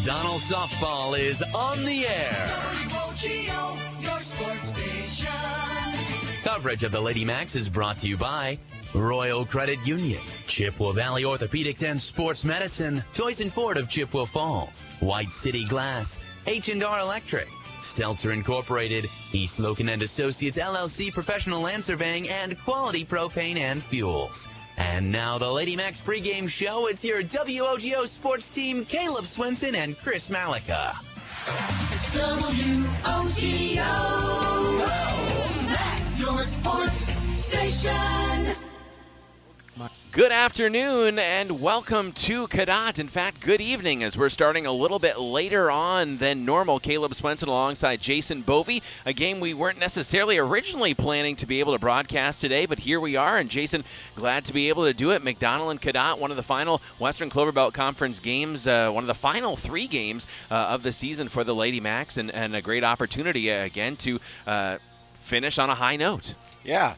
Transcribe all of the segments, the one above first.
McDonell softball is on the air. WOGO, your sports station. Coverage of the Lady Macks is brought to you by Royal Credit Union, Chippewa Valley Orthopedics and Sports Medicine, Toys and Ford of Chippewa Falls, White City Glass, H&R Electric, Stelter Incorporated, East Logan and Associates LLC Professional Land Surveying, and Quality Propane and Fuels. And now the Lady Macks pregame show. It's your WOGO sports team, Caleb Swenson and Chris Malika. WOGO, Macks, your sports station. Good afternoon and welcome to Cadott. In fact, good evening as we're starting a little bit later on than normal. Caleb Swenson alongside Jason Bovey, a game we weren't necessarily originally planning to be able to broadcast today, but here we are. And Jason, glad to be able to do it. McDonell and Cadott, one of the final Western Cloverbelt Conference games, one of the final 3 games of the season for the Lady Macks, and a great opportunity again to finish on a high note. Yeah,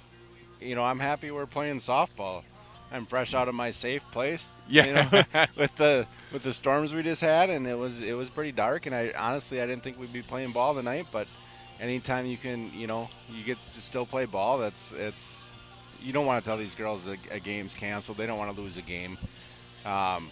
I'm happy we're playing softball. I'm fresh out of my safe place. Yeah. With the storms we just had, and it was pretty dark. And I didn't think we'd be playing ball tonight. But anytime you can, you get to still play ball. It's you don't want to tell these girls a game's canceled. They don't want to lose a game, and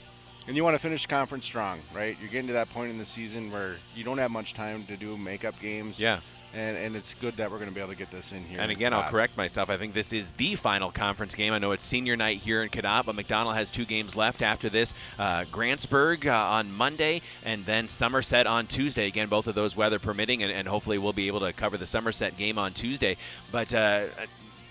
you want to finish conference strong, right? You're getting to that point in the season where you don't have much time to do makeup games. Yeah. And it's good that we're going to be able to get this in here. And again, I'll correct myself. I think this is the final conference game. I know it's senior night here in Cadott, but McDonell has 2 games left after this. Grantsburg on Monday, and then Somerset on Tuesday. Again, both of those weather permitting, and hopefully we'll be able to cover the Somerset game on Tuesday. But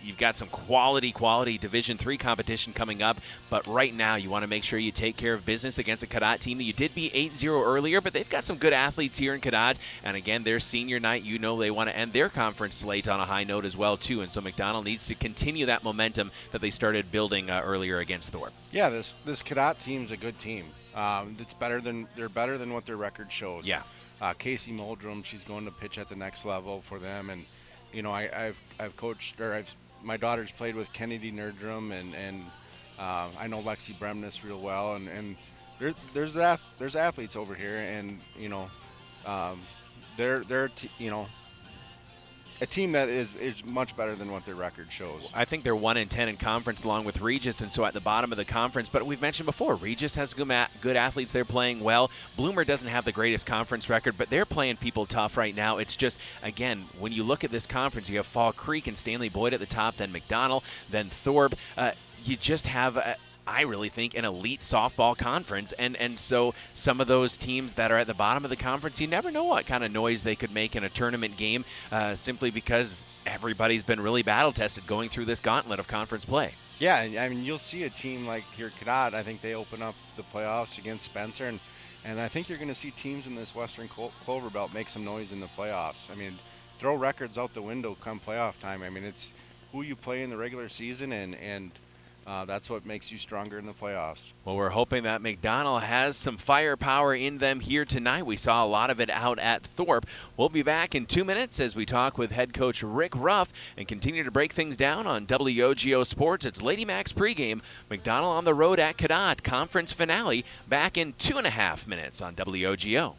you've got some quality Division III competition coming up, but right now you want to make sure you take care of business against a Cadott team that you did beat 8-0 earlier, but they've got some good athletes here in Cadott, and again, their senior night, they want to end their conference slate on a high note as well, too, and so McDonell needs to continue that momentum that they started building earlier against Thorpe. Yeah, this Cadott team's a good team. They're better than what their record shows. Yeah. Casey Muldrum, she's going to pitch at the next level for them, and I've coached, my daughter's played with Kennedy Nerdrum, and I know Lexi Bremnes real well, and there's athletes over here, and they're a team that is much better than what their record shows. I think they're 1-10 in conference along with Regis, and so at the bottom of the conference. But we've mentioned before, Regis has good athletes. They're playing well. Bloomer doesn't have the greatest conference record, but they're playing people tough right now. It's just, again, when you look at this conference, you have Fall Creek and Stanley Boyd at the top, then McDonell, then Thorpe. You just have I really think an elite softball conference, and so some of those teams that are at the bottom of the conference, you never know what kind of noise they could make in a tournament game, simply because everybody's been really battle tested going through this gauntlet of conference play. Yeah, I mean, you'll see a team like here Cadott. I think they open up the playoffs against Spencer, and I think you're going to see teams in this Western Cloverbelt make some noise in the playoffs. I mean, throw records out the window come playoff time. I mean, it's who you play in the regular season, and that's what makes you stronger in the playoffs. Well, we're hoping that McDonell has some firepower in them here tonight. We saw a lot of it out at Thorpe. We'll be back in 2 minutes as we talk with head coach Rick Ruff and continue to break things down on WOGO Sports. It's Lady Macks pregame. McDonell on the road at Cadott. Conference finale back in 2.5 minutes on WOGO.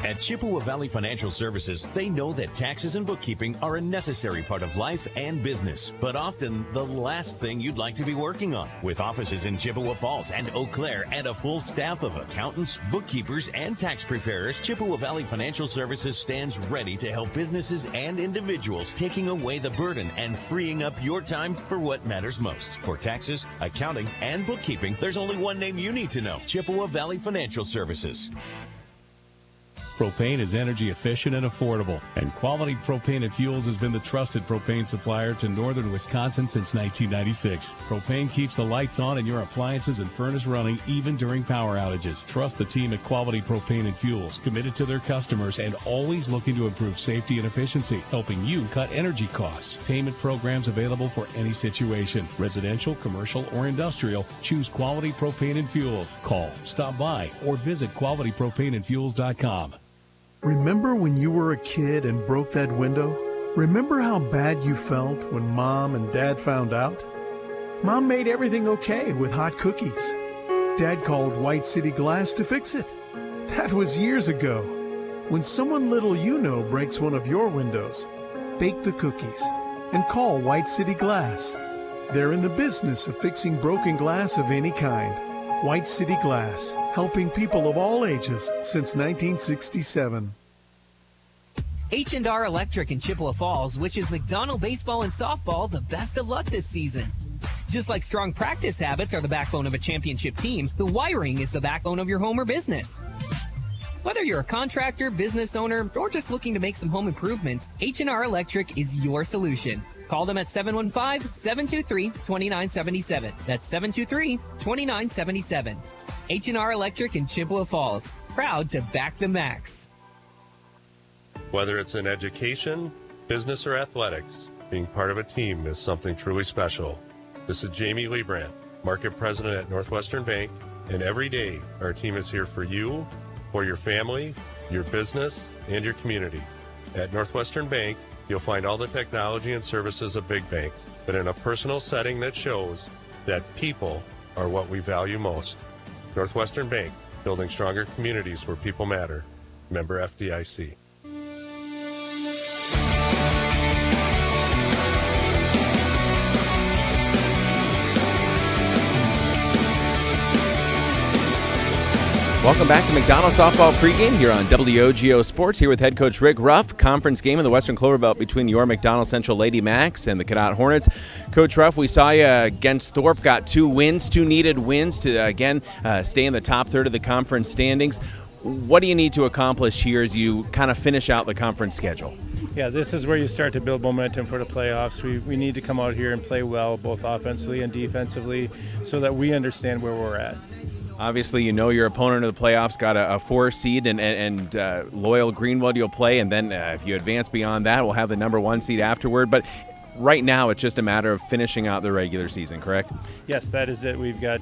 At Chippewa Valley Financial Services, they know that taxes and bookkeeping are a necessary part of life and business, but often the last thing you'd like to be working on. With offices in Chippewa Falls and Eau Claire and a full staff of accountants, bookkeepers, and tax preparers, Chippewa Valley Financial Services stands ready to help businesses and individuals, taking away the burden and freeing up your time for what matters most. For taxes, accounting, and bookkeeping, there's only one name you need to know: Chippewa Valley Financial Services. Propane is energy efficient and affordable, and Quality Propane and Fuels has been the trusted propane supplier to northern Wisconsin since 1996. Propane keeps the lights on and your appliances and furnace running even during power outages. Trust the team at Quality Propane and Fuels, committed to their customers and always looking to improve safety and efficiency, helping you cut energy costs. Payment programs available for any situation, residential, commercial, or industrial. Choose Quality Propane and Fuels. Call, stop by, or visit qualitypropaneandfuels.com. Remember when you were a kid and broke that window? Remember how bad you felt when Mom and Dad found out? Mom made everything okay with hot cookies. Dad called White City Glass to fix it. That was years ago. When someone little you know breaks one of your windows, bake the cookies and call White City Glass. They're in the business of fixing broken glass of any kind. White City Glass, helping people of all ages since 1967. H&R Electric in Chippewa Falls wishes McDonell baseball and softball the best of luck this season. Just like strong practice habits are the backbone of a championship team, the wiring is the backbone of your home or business. Whether you're a contractor, business owner, or just looking to make some home improvements, H&R Electric is your solution. Call them at 715-723-2977. That's 723-2977. H&R Electric in Chippewa Falls. Proud to back the Macks. Whether it's in education, business, or athletics, being part of a team is something truly special. This is Jamie Lebrand, Market President at Northwestern Bank, and every day our team is here for you, for your family, your business, and your community. At Northwestern Bank, you'll find all the technology and services of big banks, but in a personal setting that shows that people are what we value most. Northwestern Bank, building stronger communities where people matter. Member FDIC. Welcome back to McDonell Softball pregame here on WOGO Sports, here with head coach Rick Ruff. Conference game in the Western Cloverbelt between your McDonell Central Lady Macks and the Cadott Hornets. Coach Ruff, we saw you against Thorpe, got two needed wins to, again, stay in the top third of the conference standings. What do you need to accomplish here as you kind of finish out the conference schedule? Yeah, this is where you start to build momentum for the playoffs. We need to come out here and play well, both offensively and defensively, so that we understand where we're at. Obviously, you know your opponent of the playoffs got a 4 seed, and Loyal Greenwood you'll play, and then if you advance beyond that, we'll have the number 1 seed afterward. But right now, it's just a matter of finishing out the regular season, correct? Yes, that is it. We've got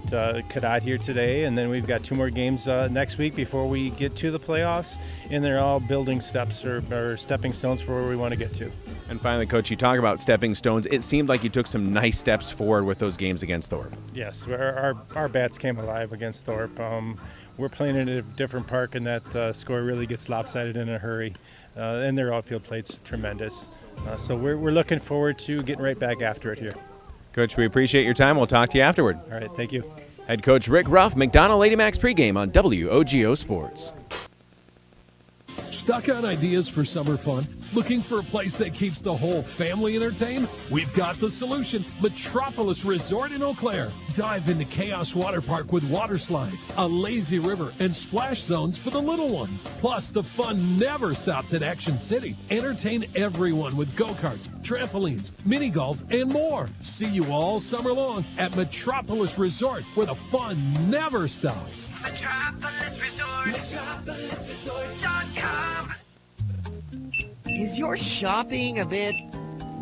Cadott here today, and then we've got 2 more games next week before we get to the playoffs, and they're all building steps or stepping stones for where we want to get to. And finally, Coach, you talk about stepping stones. It seemed like you took some nice steps forward with those games against Thorpe. Yes, our bats came alive against Thorpe. We're playing in a different park, and that score really gets lopsided in a hurry. And their outfield plate's tremendous. So we're looking forward to getting right back after it here. Coach, we appreciate your time. We'll talk to you afterward. All right, thank you. Head coach Rick Ruff, McDonell Lady Macks pregame on WOGO Sports. Stuck on ideas for summer fun? Looking for a place that keeps the whole family entertained? We've got the solution. Metropolis Resort in Eau Claire. Dive into Chaos Water Park with water slides, a lazy river, and splash zones for the little ones. Plus, the fun never stops at Action City. Entertain everyone with go-karts, trampolines, mini golf, and more. See you all summer long at Metropolis Resort, where the fun never stops. Metropolis Resort. MetropolisResort.com. Is your shopping a bit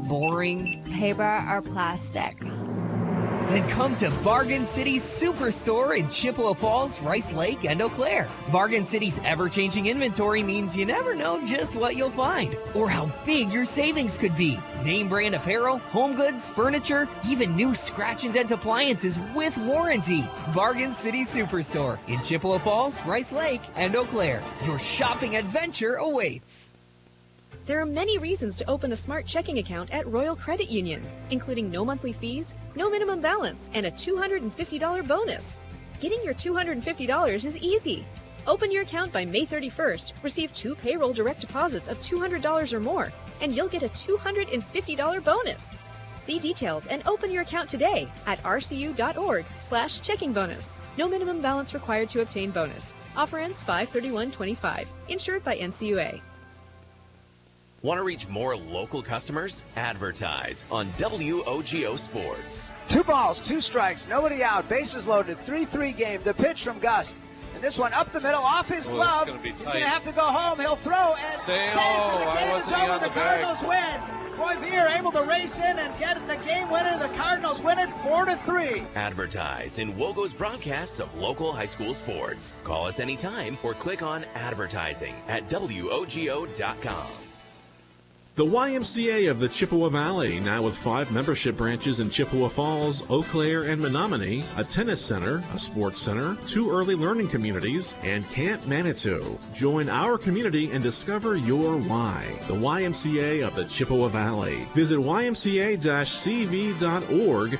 boring? Paper or plastic? Then come to Bargain City's Superstore in Chippewa Falls, Rice Lake, and Eau Claire. Bargain City's ever-changing inventory means you never know just what you'll find or how big your savings could be. Name brand apparel, home goods, furniture, even new scratch and dent appliances with warranty. Bargain City Superstore in Chippewa Falls, Rice Lake, and Eau Claire. Your shopping adventure awaits. There are many reasons to open a smart checking account at Royal Credit Union, including no monthly fees, no minimum balance, and a $250 bonus. Getting your $250 is easy. Open your account by May 31st, receive 2 payroll direct deposits of $200 or more, and you'll get a $250 bonus. See details and open your account today at rcu.org/checking bonus. No minimum balance required to obtain bonus. Offer ends 5/31/25. Insured by NCUA. Want to reach more local customers? Advertise on WOGO Sports. 2 balls, 2 strikes, nobody out, bases loaded, 3-3 game. The pitch from Gust. And this one up the middle, off his glove. He's going to have to go home. He'll throw and save, and the game is over. The Cardinals win. Roy Veer able to race in and get the game winner. The Cardinals win it 4-3. Advertise in WOGO's broadcasts of local high school sports. Call us anytime or click on advertising at WOGO.com. The YMCA of the Chippewa Valley, now with 5 membership branches in Chippewa Falls, Eau Claire, and Menominee, a tennis center, a sports center, 2 early learning communities, and Camp Manitou. Join our community and discover your why. The YMCA of the Chippewa Valley. Visit ymca-cv.org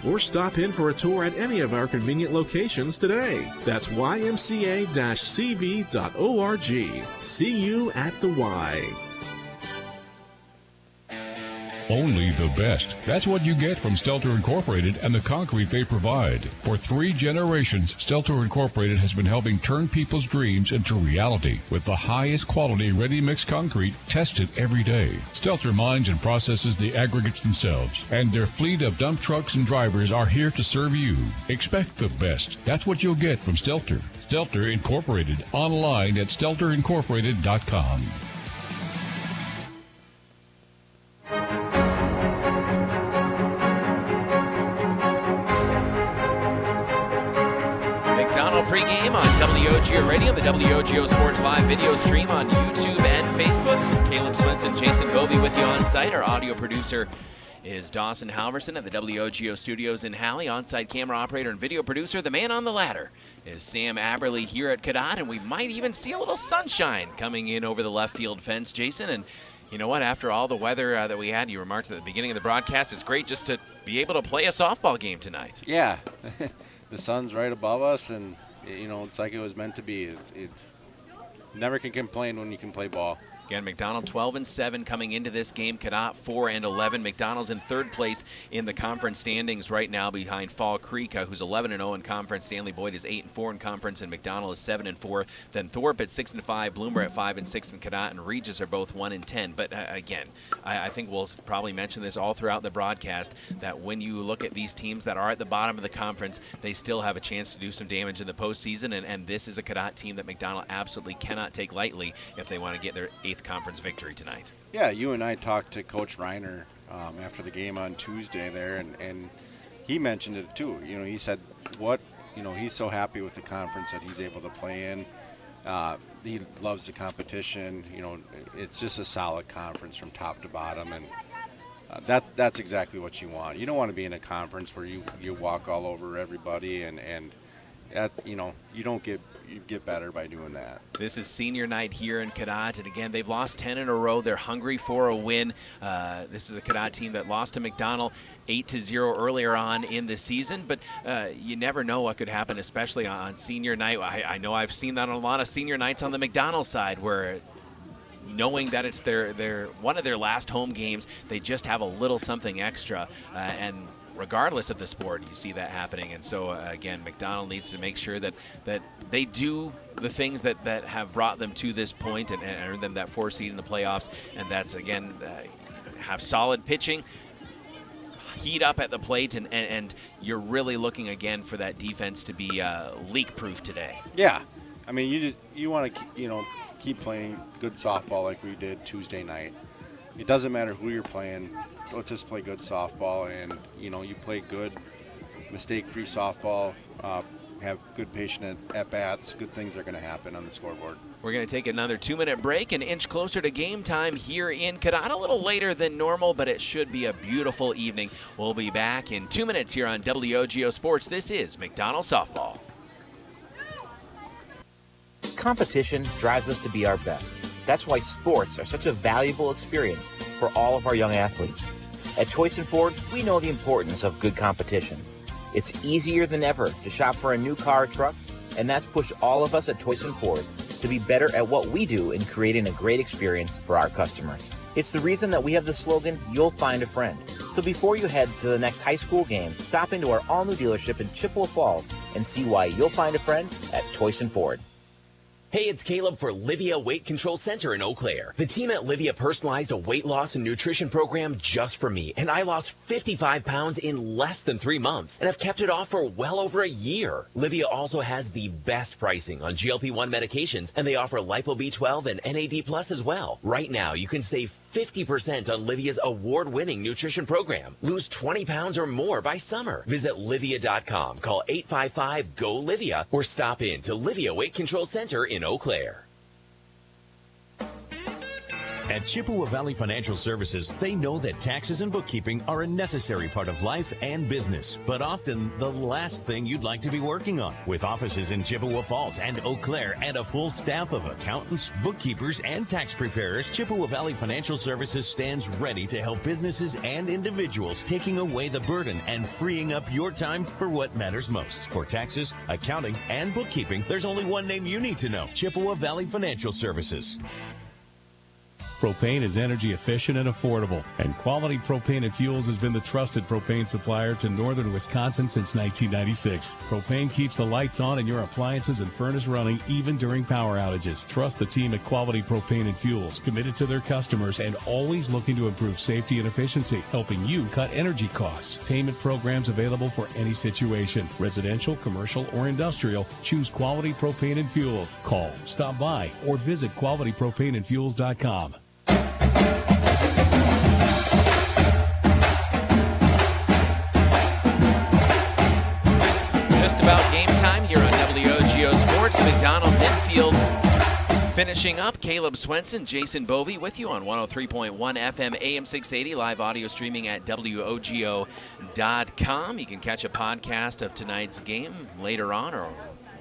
or stop in for a tour at any of our convenient locations today. That's ymca-cv.org. See you at the Y. Only the best. That's what you get from Stelter Incorporated and the concrete they provide. For 3 generations, Stelter Incorporated has been helping turn people's dreams into reality with the highest quality ready-mix concrete tested every day. Stelter mines and processes the aggregates themselves, and their fleet of dump trucks and drivers are here to serve you. Expect the best. That's what you'll get from Stelter. Stelter Incorporated. Online at stelterincorporated.com. Pregame on WOGO Radio, the WOGO Sports Live video stream on YouTube and Facebook. Caleb Swenson, Jason Bovey with you on site. Our audio producer is Dawson Halverson at the WOGO studios in Halley. On-site camera operator and video producer, the man on the ladder, is Sam Aberley here at Cadott, and we might even see a little sunshine coming in over the left field fence, Jason. And you know what? After all the weather that we had, you remarked at the beginning of the broadcast, it's great just to be able to play a softball game tonight. Yeah. The sun's right above us, and you know, it's like it was meant to be. It's never can complain when you can play ball. Again, McDonell 12-7 coming into this game. Cadott 4-11. McDonell's in 3rd place in the conference standings right now behind Fall Creek, who's 11-0 in conference. Stanley Boyd is 8-4 in conference, and McDonell is 7-4. Then Thorpe at 6-5, Bloomer at 5-6, and Cadott and Regis are both 1-10. But again, I think we'll probably mention this all throughout the broadcast, that when you look at these teams that are at the bottom of the conference, they still have a chance to do some damage in the postseason, and this is a Cadott team that McDonell absolutely cannot take lightly if they want to get their 8th conference victory tonight. Yeah, you and I talked to Coach Reiner after the game on Tuesday there, and he mentioned it too. You know, he said he's so happy with the conference that he's able to play in. He loves the competition. You know, it's just a solid conference from top to bottom, and that's exactly what you want. You don't want to be in a conference where you walk all over everybody, and that, you know, you get better by doing that. This is senior night here in Cadott, and again, they've lost 10 in a row. They're hungry for a win. This is a Cadott team that lost to McDonell 8-0 earlier on in the season, but you never know what could happen, especially on senior night. I know I've seen that on a lot of senior nights on the McDonell side, where knowing that it's their one of their last home games, they just have a little something extra, and regardless of the sport, you see that happening. And so, again, McDonell needs to make sure that they do the things that have brought them to this point and earned them that 4th seed in the playoffs. And that's, again, have solid pitching, heat up at the plate, and you're really looking, again, for that defense to be leak-proof today. Yeah. I mean, you want to, keep playing good softball like we did Tuesday night. It doesn't matter who you're playing. Let's just play good softball, and you play good, mistake-free softball, have good patient at-bats, good things are going to happen on the scoreboard. We're going to take another 2-minute break and inch closer to game time here in Cadott. A little later than normal, but it should be a beautiful evening. We'll be back in 2 minutes here on WOGO Sports. This is McDonell Softball. Competition drives us to be our best. That's why sports are such a valuable experience for all of our young athletes. At Toyson Ford, we know the importance of good competition. It's easier than ever to shop for a new car or truck, and that's pushed all of us at Toyson Ford to be better at what we do in creating a great experience for our customers. It's the reason that we have the slogan, "You'll find a friend." So before you head to the next high school game, stop into our all-new dealership in Chippewa Falls and see why you'll find a friend at Toyson Ford. Hey, it's Caleb for Livia Weight Control Center in Eau Claire. The team at Livia personalized a weight loss and nutrition program just for me, and I lost 55 pounds in less than 3 months, and have kept it off for well over a year. Livia also has the best pricing on GLP-1 medications, and they offer Lipo B12 and NAD Plus as well. Right now, you can save 50% on Livia's award-winning nutrition program. Lose 20 pounds or more by summer. Visit Livia.com, call 855-GO-LIVIA, or stop in to Livia Weight Control Center in Eau Claire. At Chippewa Valley Financial Services, they know that taxes and bookkeeping are a necessary part of life and business, but often the last thing you'd like to be working on. With offices in Chippewa Falls and Eau Claire and a full staff of accountants, bookkeepers, and tax preparers, Chippewa Valley Financial Services stands ready to help businesses and individuals, taking away the burden and freeing up your time for what matters most. For taxes, accounting, and bookkeeping, there's only one name you need to know: Chippewa Valley Financial Services. Propane is energy efficient and affordable, and Quality Propane and Fuels has been the trusted propane supplier to northern Wisconsin since 1996. Propane keeps the lights on and your appliances and furnace running even during power outages. Trust the team at Quality Propane and Fuels, committed to their customers and always looking to improve safety and efficiency, helping you cut energy costs. Payment programs available for any situation, residential, commercial, or industrial. Choose Quality Propane and Fuels. Call, stop by, or visit qualitypropaneandfuels.com. Just about game time here on WOGO Sports. McDonald's infield finishing up. Caleb Swenson, Jason Bovey with you on 103.1 FM, AM 680, live audio streaming at WOGO.com. You can catch a podcast of tonight's game later on or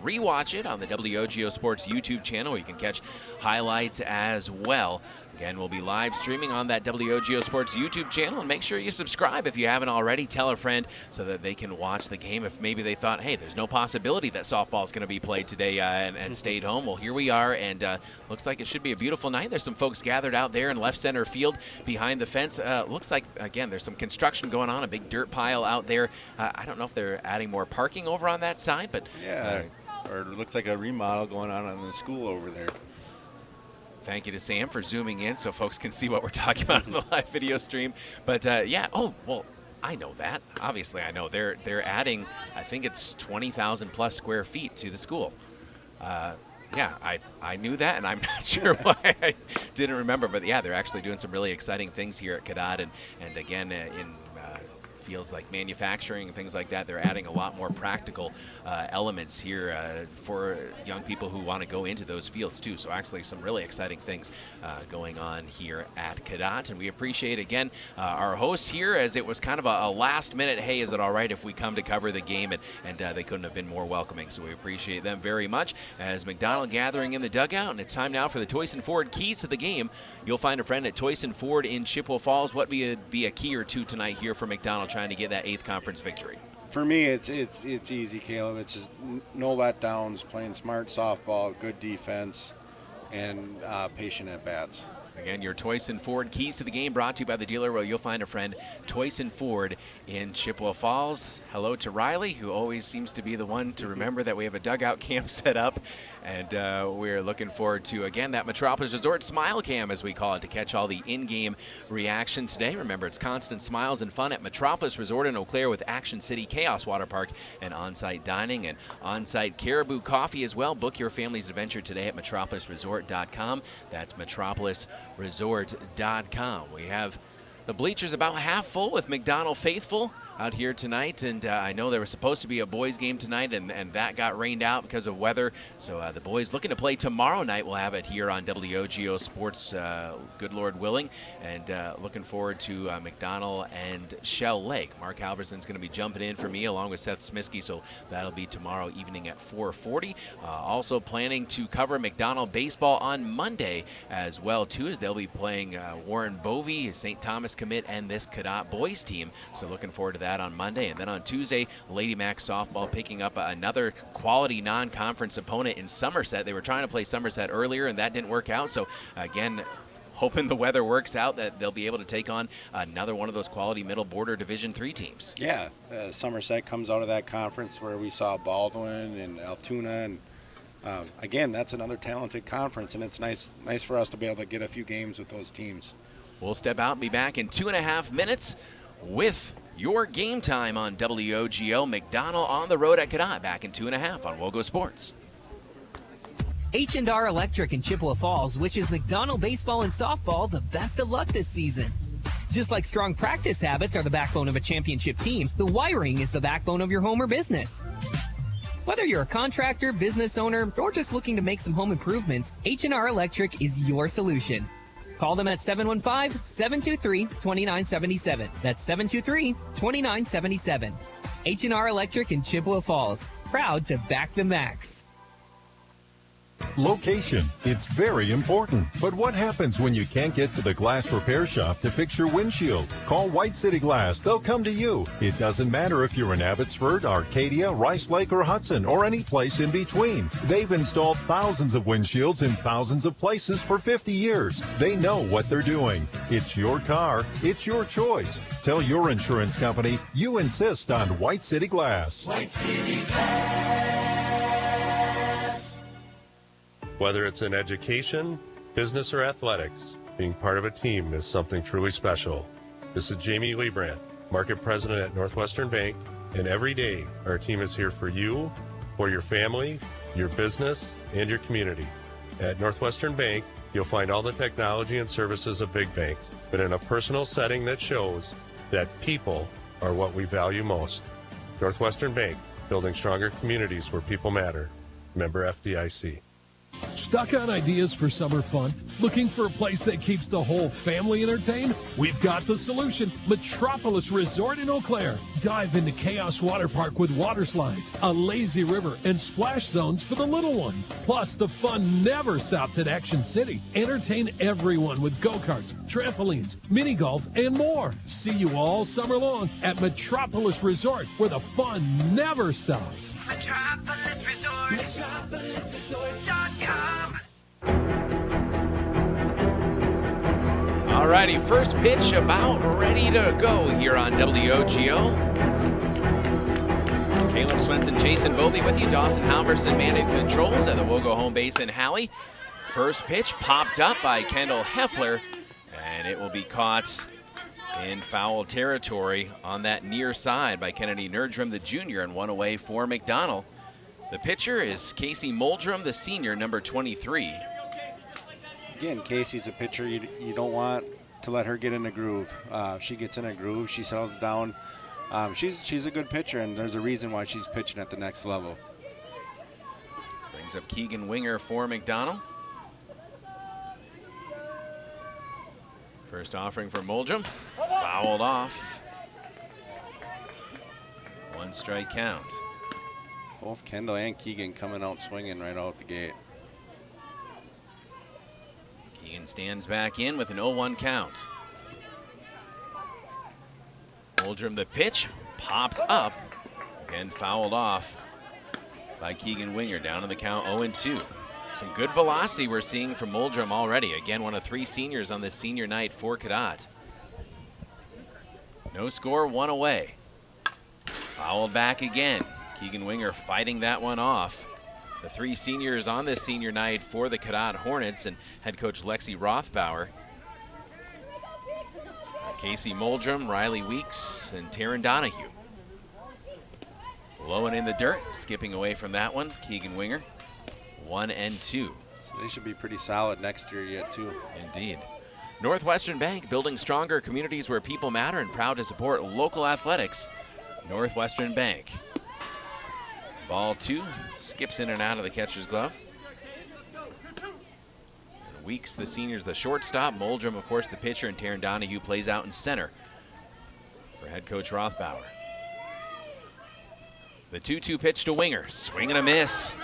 rewatch it on the WOGO Sports YouTube channel. You can catch highlights as well. Again, we'll be live streaming on that WOGO Sports YouTube channel, and make sure you subscribe if you haven't already. Tell a friend so that they can watch the game if maybe they thought, hey, there's no possibility that softball is going to be played today and stayed home. Well, here we are, and looks like it should be a beautiful night. There's some folks gathered out there in left center field behind the fence. Looks like, again, there's some construction going on, a big dirt pile out there. I don't know if they're adding more parking over on that side, but yeah, or it looks like a remodel going on the school over there. Thank you to Sam for zooming in so folks can see what we're talking about in the live video stream. But yeah, oh, well, I know that. Obviously, I know. They're adding, I think it's 20,000 plus square feet to the school. Yeah, I knew that, and I'm not sure why I didn't remember. But yeah, they're actually doing some really exciting things here at Cadott. And again, in fields like manufacturing and things like that, they're adding a lot more practical elements here for young people who want to go into those fields too. So actually some really exciting things going on here at Cadott, and we appreciate again our hosts here, as it was kind of a last minute, hey, is it all right if we come to cover the game, and they couldn't have been more welcoming, so we appreciate them very much. As McDonell gathering in the dugout, and it's time now for the Toyson Ford keys to the game. You'll find a friend at Toyson Ford in Chippewa Falls. What would be a key or two tonight here for McDonell trying to get that 8th conference victory? For me, it's easy, Caleb. It's just no letdowns, playing smart softball, good defense, and patient at bats. Again, your Toyson Ford keys to the game brought to you by the dealer where you'll find a friend, Toyson Ford in Chippewa Falls. Hello to Riley, who always seems to be the one to remember that we have a dugout cam set up. And we're looking forward to, again, that Metropolis Resort Smile Cam, as we call it, to catch all the in-game reaction today. Remember, it's constant smiles and fun at Metropolis Resort in Eau Claire with Action City Chaos Water Park and on-site dining and on-site Caribou Coffee as well. Book your family's adventure today at metropolisresort.com. That's metropolisresort.com. We have the bleachers about half full with McDonell faithful out here tonight, and I know there was supposed to be a boys game tonight, and that got rained out because of weather. So the boys looking to play tomorrow night. We'll have it here on WOGO Sports, good Lord willing, and looking forward to McDonell and Shell Lake. Mark Halverson's going to be jumping in for me along with Seth Smiskey, so that'll be tomorrow evening at 4:40. Also planning to cover McDonell baseball on Monday as well too, as they'll be playing Warren Bovey, St. Thomas commit, and this Cadott boys team. So looking forward to that on Monday. And then on Tuesday, Lady Macks softball picking up another quality non-conference opponent in Somerset. They were trying to play Somerset earlier, and that didn't work out. So again, hoping the weather works out, that they'll be able to take on another one of those quality middle border Division III teams. Yeah, Somerset comes out of that conference where we saw Baldwin and Altoona, and again, that's another talented conference, and it's nice for us to be able to get a few games with those teams. We'll step out and be back in 2.5 minutes with your game time on WOGO. McDonell on the road at Cadott, back in 2.5 on WOGO Sports. H&R Electric in Chippewa Falls wishes McDonell baseball and softball the best of luck this season. Just like strong practice habits are the backbone of a championship team, the wiring is the backbone of your home or business. Whether you're a contractor, business owner, or just looking to make some home improvements, H&R Electric is your solution. Call them at 715-723-2977. That's 723-2977. H&R Electric in Chippewa Falls. Proud to back the Macks. Location, it's very important. But what happens when you can't get to the glass repair shop to fix your windshield? Call White City Glass. They'll come to you. It doesn't matter if you're in Abbotsford, Arcadia, Rice Lake, or Hudson, or any place in between. They've installed thousands of windshields in thousands of places for 50 years. They know what they're doing. It's your car. It's your choice. Tell your insurance company you insist on White City Glass. White City Glass. Whether it's in education, business, or athletics, being part of a team is something truly special. This is Jamie Leibrandt, Market President at Northwestern Bank, and every day our team is here for you, for your family, your business, and your community. At Northwestern Bank, you'll find all the technology and services of big banks, but in a personal setting that shows that people are what we value most. Northwestern Bank, building stronger communities where people matter. Member FDIC. Stuck on ideas for summer fun? Looking for a place that keeps the whole family entertained? We've got the solution. Metropolis Resort in Eau Claire. Dive into Chaos Water Park with water slides, a lazy river, and splash zones for the little ones. Plus, the fun never stops at Action City. Entertain everyone with go-karts, trampolines, mini golf, and more. See you all summer long at Metropolis Resort, where the fun never stops. Metropolis Resort. MetropolisResort.com. Alrighty, first pitch about ready to go here on WOGO. Caleb Swenson, Jason Bovey with you. Dawson Halverson manning controls at the WOGO home base in Halley. First pitch popped up by Kendall Heffler, and it will be caught in foul territory on that near side by Kennedy Nerdrum, the junior, and one away for McDonell. The pitcher is Casey Moldrum, the senior, number 23. Again, Casey's a pitcher you don't want to let her get in a groove. She gets in a groove, she settles down. She's a good pitcher, and there's a reason why she's pitching at the next level. Brings up Keegan Winger for McDonell. First offering for Moldrum, fouled off. One strike count. Both Kendall and Keegan coming out swinging right out the gate. Keegan stands back in with an 0-1 count. Moldrum, the pitch, popped up, again fouled off by Keegan Winger, down in the count 0-2. Some good velocity we're seeing from Moldrum already. Again, one of three seniors on this senior night for Cadott. No score, one away. Fouled back again. Keegan Winger fighting that one off. The three seniors on this senior night for the Cadott Hornets and head coach Lexi Rothbauer. Casey Moldrum, Riley Weeks, and Taryn Donahue. Low and in the dirt, skipping away from that one, Keegan Winger. 1-2. So they should be pretty solid next year yet, too. Indeed. Northwestern Bank, building stronger communities where people matter and proud to support local athletics. Northwestern Bank. Ball two, skips in and out of the catcher's glove. Weeks, the seniors, the shortstop. Moldrum, of course, the pitcher, and Taryn Donahue plays out in center for head coach Rothbauer. The 2-2 pitch to Winger, swing and a miss.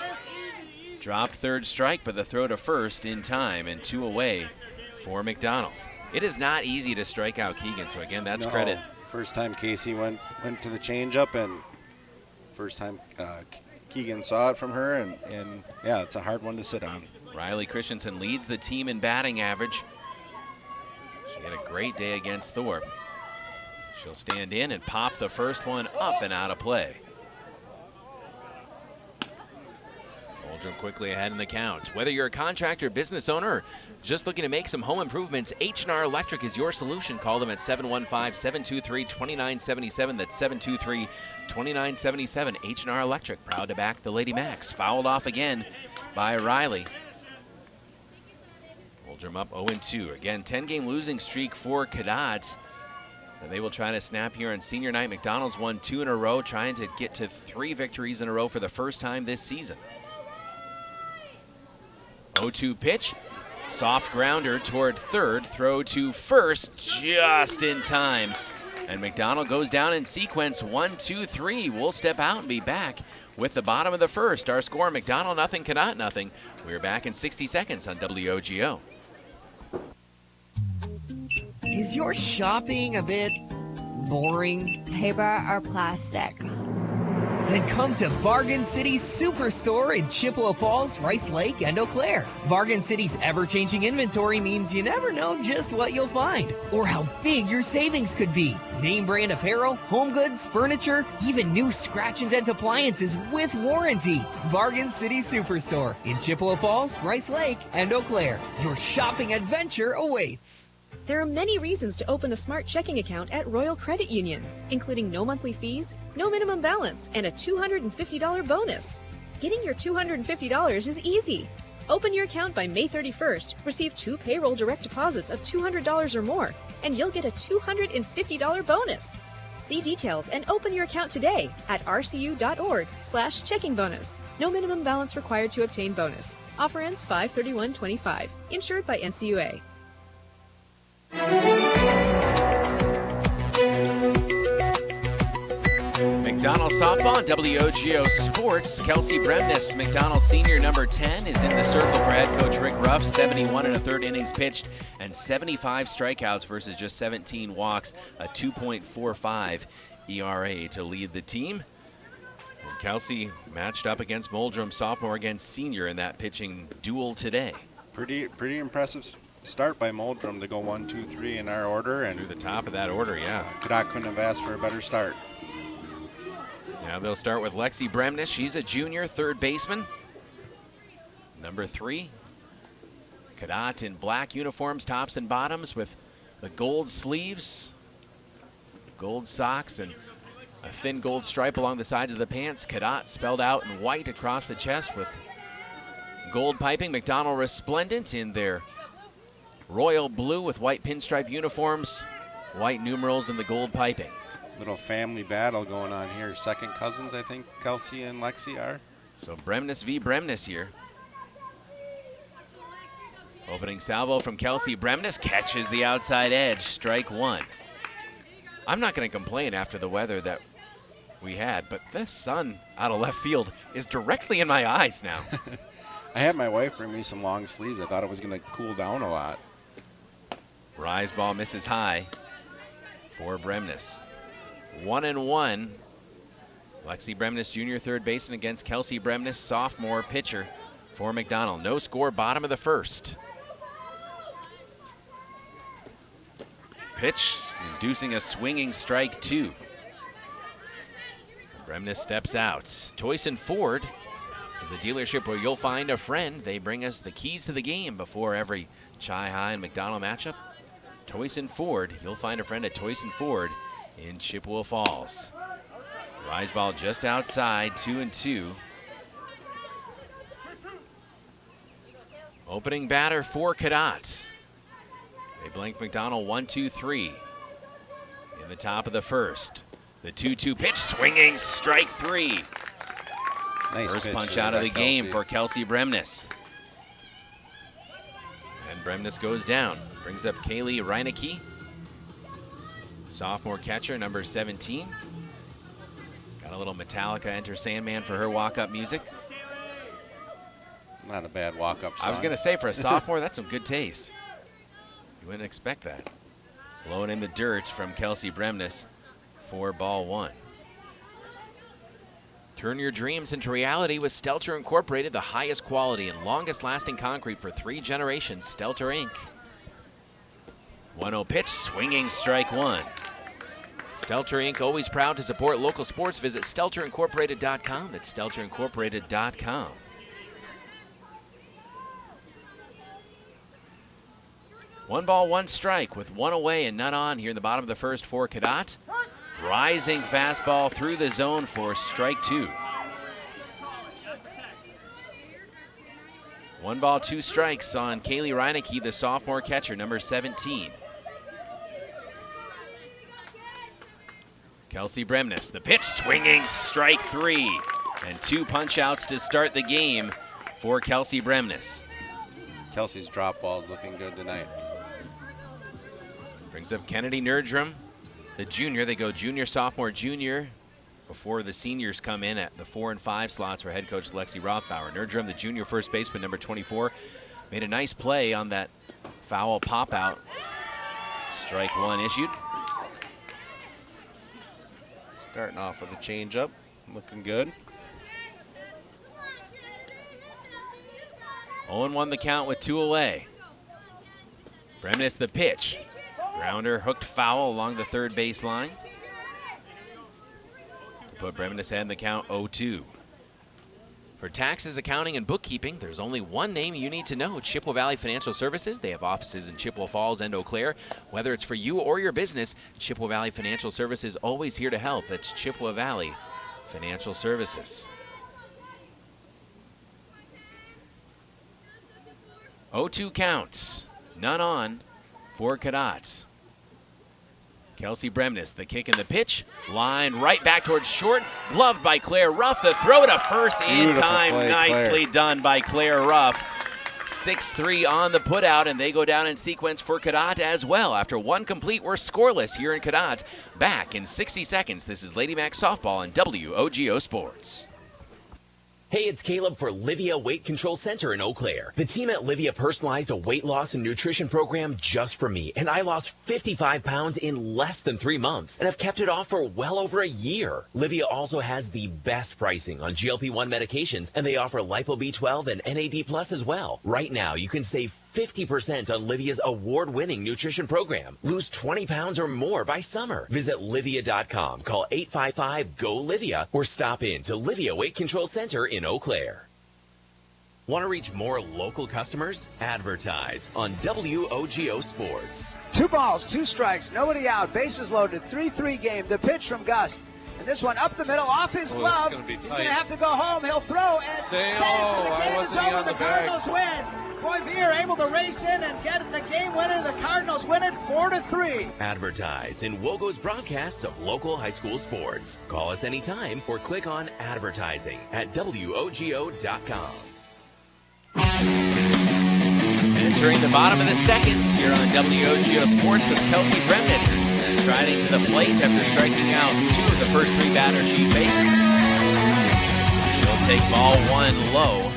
Dropped third strike, but the throw to first in time, and two away for McDonell. It is not easy to strike out Keegan, so again, that's credit. First time Casey went to the changeup, and first time Keegan saw it from her, and yeah, it's a hard one to sit on. Riley Christensen leads the team in batting average. She had a great day against Thorpe. She'll stand in and pop the first one up and out of play. Moldrum quickly ahead in the count. Whether you're a contractor, business owner, or just looking to make some home improvements, H&R Electric is your solution. Call them at 715-723-2977. That's 723-2977. H&R Electric, proud to back the Lady Macks. Fouled off again by Riley. Moldrum up 0-2. Again, 10-game losing streak for Cadott. And they will try to snap here on senior night. McDonald's won 2 in a row, trying to get to 3 victories in a row for the first time this season. 0-2 pitch Soft grounder toward third, throw to first just in time. And McDonell goes down in sequence 1, 2, 3. We'll step out and be back with the bottom of the first. Our score, McDonell nothing, Cadott nothing. We're back in 60 seconds on WOGO. Is your shopping a bit boring? Paper or plastic? Then come to Bargain City Superstore in Chippewa Falls, Rice Lake, and Eau Claire. Bargain City's ever-changing inventory means you never know just what you'll find or how big your savings could be. Name brand apparel, home goods, furniture, even new scratch and dent appliances with warranty. Bargain City Superstore in Chippewa Falls, Rice Lake, and Eau Claire. Your shopping adventure awaits. There are many reasons to open a smart checking account at Royal Credit Union, including no monthly fees, no minimum balance, and a $250 bonus. Getting your $250 is easy. Open your account by May 31st, receive 2 payroll direct deposits of $200 or more, and you'll get a $250 bonus. See details and open your account today at rcu.org/checking bonus. No minimum balance required to obtain bonus. Offer ends 5/31/25. Insured by NCUA. McDonell softball on WOGO Sports. Kelsey Bremnes, McDonell senior number 10, is in the circle for head coach Rick Ruff. 71 and a third innings pitched and 75 strikeouts versus just 17 walks. A 2.45 ERA to lead the team. And Kelsey matched up against Muldrum, sophomore against senior, in that pitching duel today. Pretty impressive start by Muldrum to go 1, 2, 3 in our order, and through the top of that order, yeah. Cadott couldn't have asked for a better start. Now they'll start with Lexi Bremnes. She's a junior, third baseman. Number 3. Cadott in black uniforms, tops and bottoms, with the gold sleeves, gold socks, and a thin gold stripe along the sides of the pants. Cadott spelled out in white across the chest with gold piping. McDonell resplendent in their royal blue with white pinstripe uniforms, white numerals, and the gold piping. Little family battle going on here. Second cousins, I think Kelsey and Lexi are. So Bremnes v. Bremnes here. Opening salvo from Kelsey. Bremnes catches the outside edge. Strike 1. I'm not going to complain after the weather that we had, but this sun out of left field is directly in my eyes now. I had my wife bring me some long sleeves. I thought it was going to cool down a lot. Rise ball misses high for Bremnes. 1-1. Lexi Bremnes, junior third baseman, against Kelsey Bremnes, sophomore pitcher for McDonell. No score, bottom of the first. Pitch inducing a swinging strike 2. Bremnes steps out. Toyson Ford is the dealership where you'll find a friend. They bring us the keys to the game before every Chi High and McDonell matchup. Toyson Ford, you'll find a friend at Toyson Ford in Chippewa Falls. Rise ball just outside, 2-2. Opening batter for Cadott. They blank McDonell 1, 2, 3 in the top of the first. The 2-2 pitch, swinging, strike 3. Nice First pitch punch there out of by the game Kelsey. for Kelsey Bremnes. And Bremnes goes down. Brings up Kaylee Reinecke, sophomore catcher, number 17. Got a little Metallica Enter Sandman for her walk-up music. Not a bad walk-up song. I was going to say, for a sophomore, that's some good taste. You wouldn't expect that. Blowing in the dirt from Kelsey Bremnes for ball 1. Turn your dreams into reality with Stelter Incorporated, the highest quality and longest lasting concrete for 3 generations. Stelter Inc. 1-0 pitch, swinging, strike 1. Stelter Inc. always proud to support local sports. Visit StelterIncorporated.com. That's StelterIncorporated.com. One ball, one strike with one away and none on here in the bottom of the first for Cadott. Rising fastball through the zone for strike 2. 1 ball, 2 strikes on Kaylee Reinecke, the sophomore catcher, number 17. Kelsey Bremnes, the pitch, swinging, strike 3. And 2 punch outs to start the game for Kelsey Bremnes. Kelsey's drop ball is looking good tonight. Brings up Kennedy Nerdrum, the junior. They go junior, sophomore, junior before the seniors come in at the 4 and 5 slots for head coach Lexi Rothbauer. Nerdrum, the junior first baseman, number 24, made a nice play on that foul pop out. Strike one issued. Starting off with a changeup, looking good. 0-1 the count with 2 away. Bremnes the pitch. Grounder hooked foul along the third base line. To put Bremnes ahead in the count 0-2. For taxes, accounting, and bookkeeping, there's only one name you need to know: Chippewa Valley Financial Services. They have offices in Chippewa Falls and Eau Claire. Whether it's for you or your business, Chippewa Valley Financial Services always here to help. That's Chippewa Valley Financial Services. 0-2 counts. None on for Cadott. Kelsey Bremnes, the kick and the pitch. Line right back towards short. Gloved by Claire Ruff. The throw to first in time. Play, nicely done by Claire Ruff. 6-3 on the putout, and they go down in sequence for Cadott as well. After one complete, we're scoreless here in Cadott. Back in 60 seconds. This is Lady Macks Softball on WOGO Sports. Hey, it's Caleb for Livia Weight Control Center in Eau Claire. The team at Livia personalized a weight loss and nutrition program just for me, and I lost 55 pounds in less than 3 months, and have kept it off for well over a year. Livia also has the best pricing on GLP-1 medications, and they offer Lipo B12 and NAD Plus as well. Right now, you can save 50% on Livia's award-winning nutrition program. Lose 20 pounds or more by summer. Visit Livia.com, call 855-GO-LIVIA, or stop in to Livia Weight Control Center in Eau Claire. Want to reach more local customers? Advertise on WOGO Sports. 2 balls, 2 strikes, nobody out, bases loaded, 3-3 game. The pitch from Gust. And this one up the middle, off his glove. He's going to have to go home. He'll throw and save, and the game is over. The Cardinals win. Boy, Veer able to race in and get the game winner. The Cardinals win it 4-3. Advertise in WOGO's broadcasts of local high school sports. Call us anytime or click on advertising at WOGO.com. Entering the bottom of the seconds here on WOGO Sports with Kelsey Bremnes striding to the plate after striking out 2 of the first 3 batters she faced. She'll take ball 1 low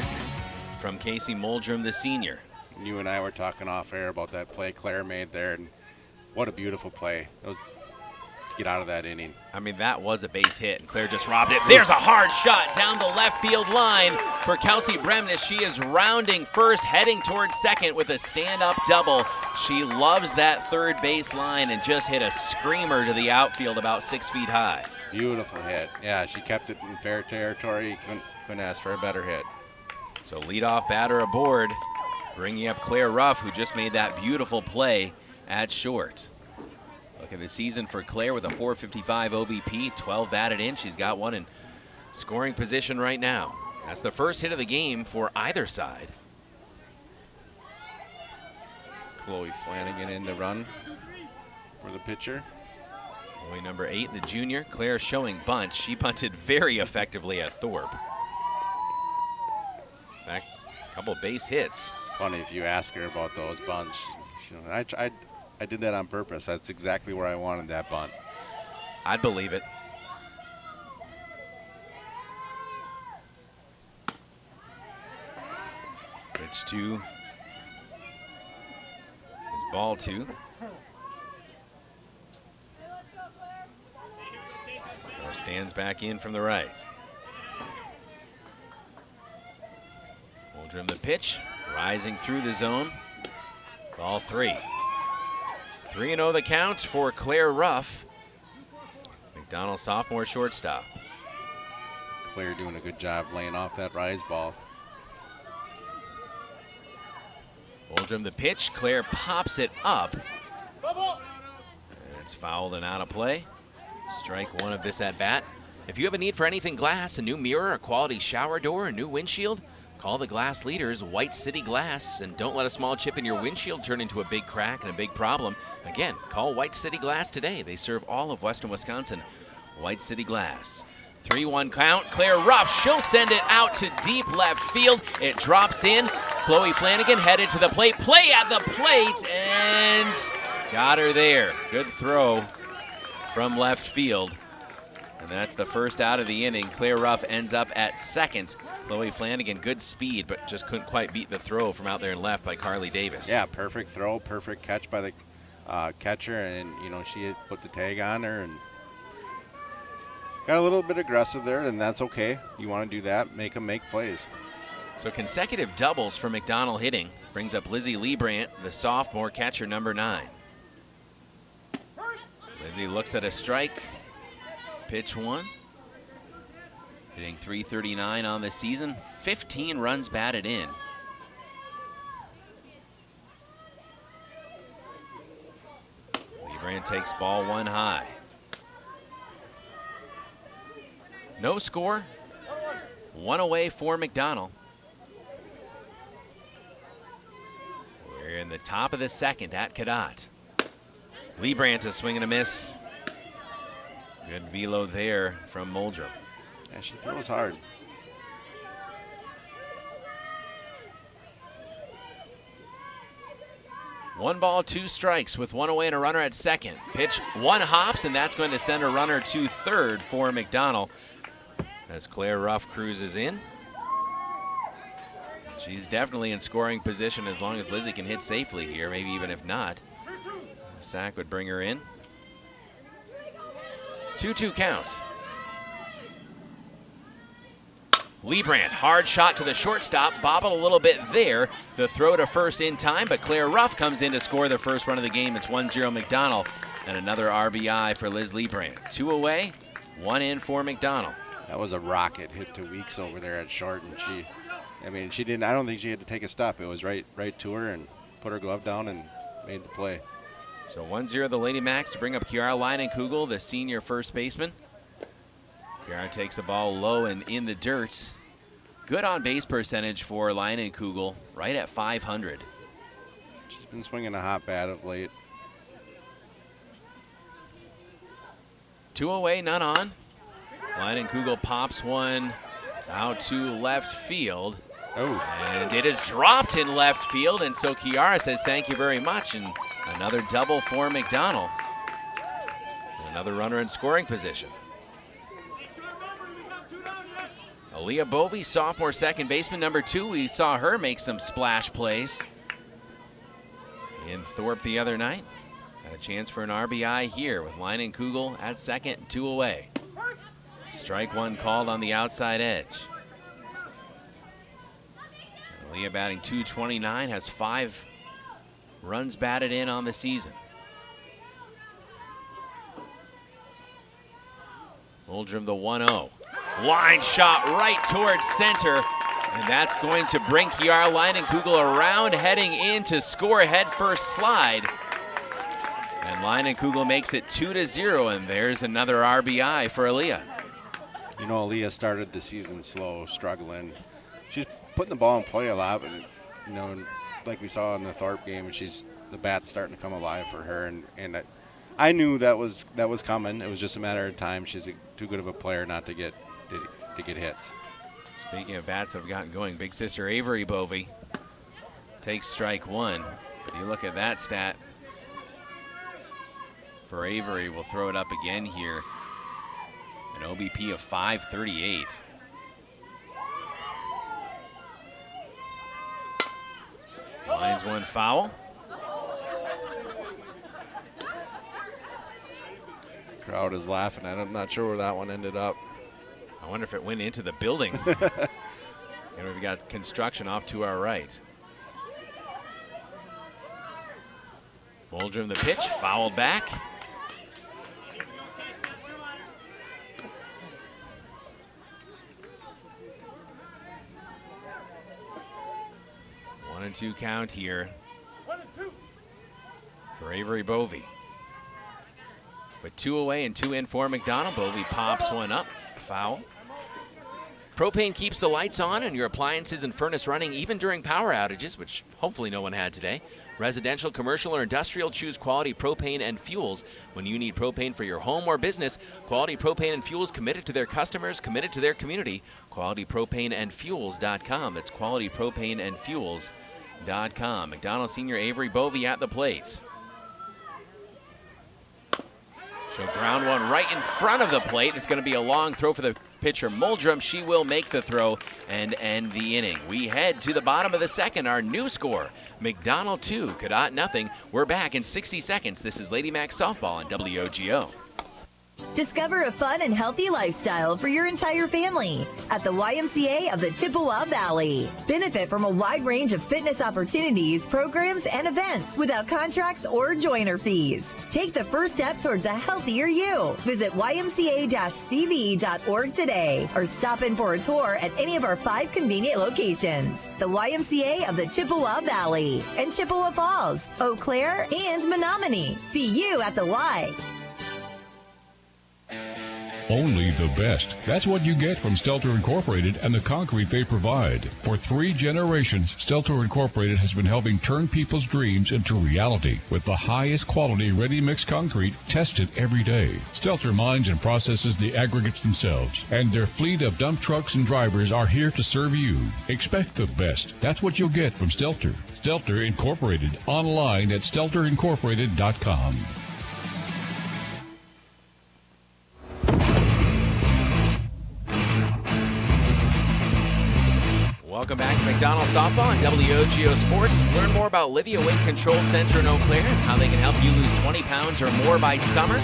from Casey Muldrum, the senior. You and I were talking off air about that play Claire made there, and what a beautiful play. That was get out of that inning. I mean, that was a base hit, and Claire just robbed it. There's a hard shot down the left field line for Kelsey Bremnes. She is rounding first, heading towards second with a stand-up double. She loves that third base line and just hit a screamer to the outfield about 6 feet high. Beautiful hit. Yeah, she kept it in fair territory. Couldn't ask for a better hit. So leadoff batter aboard, bringing up Claire Ruff, who just made that beautiful play at short. Look at the season for Claire with a .455 OBP, 12 batted in. She's got one in scoring position right now. That's the first hit of the game for either side. Chloe Flanagan in the run for the pitcher. Boy number 8, the junior. Claire showing bunt. She bunted very effectively at Thorpe. Back, a couple base hits. Funny if you ask her about those bunts. I did that on purpose. That's exactly where I wanted that bunt. I'd believe it. Pitch 2 is ball 2. Stands back in from the right. Muldrum the pitch, rising through the zone. Ball 3. 3-0 the count for Claire Ruff. McDonell sophomore shortstop. Claire doing a good job laying off that rise ball. Muldrum the pitch, Claire pops it up. And it's fouled and out of play. Strike 1 of this at bat. If you have a need for anything glass, a new mirror, a quality shower door, a new windshield, call the glass leaders, White City Glass, and don't let a small chip in your windshield turn into a big crack and a big problem. Again, call White City Glass today. They serve all of western Wisconsin. White City Glass. 3-1 count. Claire Ruff, she'll send it out to deep left field. It drops in Chloe Flanagan headed to the plate. Play at the plate, and got her there. Good throw from left field. And that's the first out of the inning. Claire Ruff ends up at second. Chloe Flanagan, good speed, but just couldn't quite beat the throw from out there in left by Carly Davis. Yeah, perfect throw, perfect catch by the catcher, and she had put the tag on her and got a little bit aggressive there, and that's okay. You want to do that, make them make plays. So consecutive doubles for McDonell hitting brings up Lizzie Liebrandt, the sophomore catcher, number 9. Lizzie looks at a strike. Pitch 1. Hitting .339 on the season. 15 runs batted in. Liebrandt takes ball 1 high. No score. 1 away for McDonell. We're in the top of the second at Cadott. Liebrandt is swinging a miss. Good velo there from Muldrum. Yeah, she throws hard. One ball, 2 strikes with 1 away and a runner at second. Pitch 1 hops, and that's going to send a runner to third for McDonell as Claire Ruff cruises in. She's definitely in scoring position as long as Lizzie can hit safely here, maybe even if not. A sack would bring her in. 2-2 count. Liebrandt, hard shot to the shortstop, bobbled a little bit there. The throw to first in time, but Claire Ruff comes in to score the first run of the game. It's 1-0 McDonell, and another RBI for Liz Liebrandt. 2 away, 1 in for McDonell. That was a rocket hit to Weeks over there at short, and she didn't. I don't think she had to take a step. It was right to her and put her glove down and made the play. So 1-0 the Lady Macks to bring up Kiara Leinenkugel, the senior first baseman. Kiara takes the ball low and in the dirt. Good on base percentage for Leinenkugel, right at .500. She's been swinging a hot bat of late. 2 away, none on. Leinenkugel pops one out to left field. Oh. And it is dropped in left field, and so Kiara says thank you very much, and another double for McDonell. Another runner in scoring position. Aaliyah Bovey, sophomore second baseman, number 2. We saw her make some splash plays in Thorpe the other night. Got a chance for an RBI here with Leinenkugel at second, 2 away. Strike 1 called on the outside edge. Aaliyah batting .229, has 5 runs batted in on the season. Muldrum the 1-0. Line shot right towards center, and that's going to bring Kiara Leinenkugel around, heading in to score a head-first slide. And Leinenkugel makes it 2-0, and there's another RBI for Aaliyah. Aaliyah started the season slow, struggling. She's putting the ball in play a lot, but like we saw in the Thorpe game, the bat's starting to come alive for her, and I knew that was coming. It was just a matter of time. She's too good of a player not to get hits. Speaking of bats that have gotten going, big sister Avery Bovey takes strike 1. But you look at that stat for Avery. We'll throw it up again here. An OBP of .538. Lines 1 foul. Crowd is laughing at it. I'm not sure where that one ended up. I wonder if it went into the building. And we've got construction off to our right. Muldrum the pitch, fouled back. One and 2 count here for Avery Bovey. With 2 away and 2 in for McDonell. Bovey pops one up, foul. Propane keeps the lights on and your appliances and furnace running even during power outages, which hopefully no one had today. Residential, commercial, or industrial, choose Quality Propane and Fuels. When you need propane for your home or business, Quality Propane and Fuels, committed to their customers, committed to their community. QualityPropaneandFuels.com. That's QualityPropaneandFuels.com. McDonell senior Avery Bovey at the plate. She'll ground one right in front of the plate. It's going to be a long throw for the pitcher Muldrum. She will make the throw and end the inning. We head to the bottom of the second. Our new score, McDonell 2, Cadott nothing. We're back in 60 seconds. This is Lady Macks softball on WOGO. Discover a fun and healthy lifestyle for your entire family at the YMCA of the Chippewa Valley. Benefit from a wide range of fitness opportunities, programs, and events without contracts or joiner fees. Take the first step towards a healthier you. Visit ymca-cv.org today or stop in for a tour at any of our 5 convenient locations. The YMCA of the Chippewa Valley and Chippewa Falls, Eau Claire, and Menominee. See you at the Y. Only the best. That's what you get from Stelter Incorporated and the concrete they provide. For 3 generations, Stelter Incorporated has been helping turn people's dreams into reality with the highest quality ready-mix concrete tested every day. Stelter mines and processes the aggregates themselves, and their fleet of dump trucks and drivers are here to serve you. Expect the best. That's what you'll get from Stelter. Stelter Incorporated, online at stelterincorporated.com. Welcome back to McDonell Softball on WOGO Sports. Learn more about Livia Weight Control Center in Eau Claire and how they can help you lose 20 pounds or more by summer.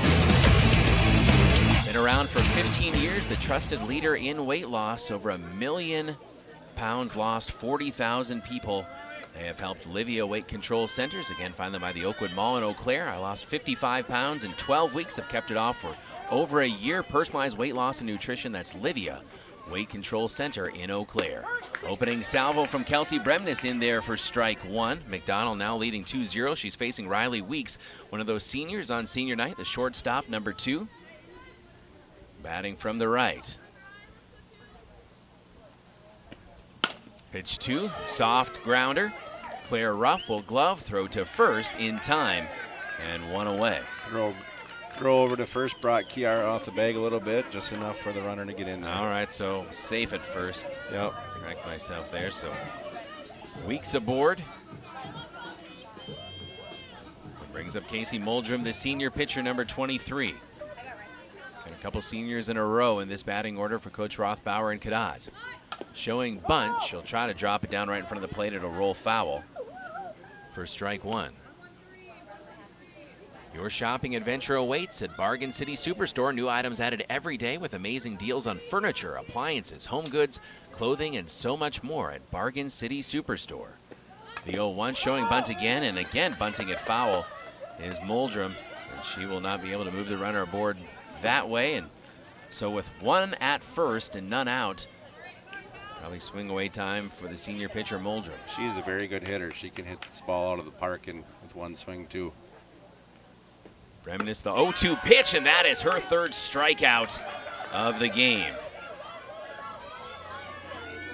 Been around for 15 years, the trusted leader in weight loss. Over 1 million pounds lost, 40,000 people. They have helped Livia Weight Control Centers. Again, find them by the Oakwood Mall in Eau Claire. I lost 55 pounds in 12 weeks. I've kept it off for over a year. Personalized weight loss and nutrition. That's Livia Weight Control Center in Eau Claire. Opening salvo from Kelsey Bremnes in there for strike 1. McDonell now leading 2-0. She's facing Riley Weeks, one of those seniors on senior night, the shortstop, number 2. Batting from the right. Pitch 2, soft grounder. Claire Ruff will glove, throw to first in time, and 1 away. Throw over to first brought Kiara off the bag a little bit, just enough for the runner to get in there. All right, so safe at first. Yep. Correct myself there. So Weeks aboard. Brings up Casey Muldrum, the senior pitcher, number 23. Got a couple seniors in a row in this batting order for Coach Rothbauer and Cadott. Showing bunt. She'll try to drop it down right in front of the plate. It'll roll foul for strike 1. Your shopping adventure awaits at Bargain City Superstore. New items added every day with amazing deals on furniture, appliances, home goods, clothing, and so much more at Bargain City Superstore. The 0-1 showing bunt again, and again bunting it foul is Muldrum, and she will not be able to move the runner aboard that way. And so with 1 at first and none out, probably swing away time for the senior pitcher Muldrum. She's a very good hitter. She can hit this ball out of the park and with 1 swing too. Bremnes the 0-2 pitch, and that is her 3rd strikeout of the game.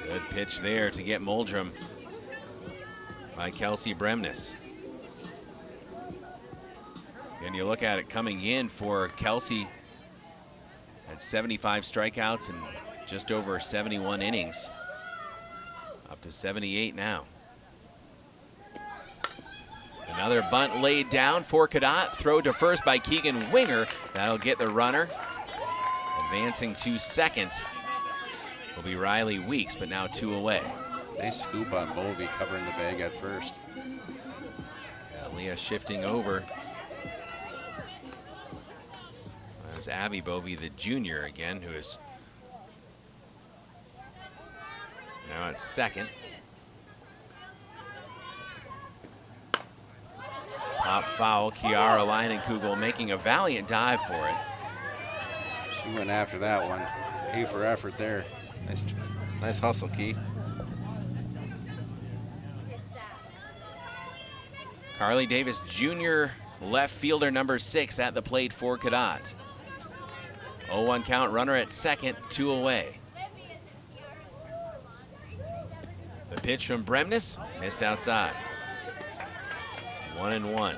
Good pitch there to get Muldrum by Kelsey Bremnes. And you look at it coming in for Kelsey at 75 strikeouts and just over 71 innings. Up to 78 now. Another bunt laid down for Cadott. Throw to first by Keegan Winger. That'll get the runner. Advancing to second will be Riley Weeks, but now 2 away. Nice scoop on Bovey covering the bag at first. Leah shifting over. There's Abby Bovey, the junior again, who is now at second. Pop foul, Kiara Leinenkugel making a valiant dive for it. She went after that one. A for effort there. Nice hustle, Key. Carly Davis Jr., left fielder, number 6 at the plate for Cadott. 0-1 count, runner at second, 2 away. pitch from Bremnes, missed outside. 1-1.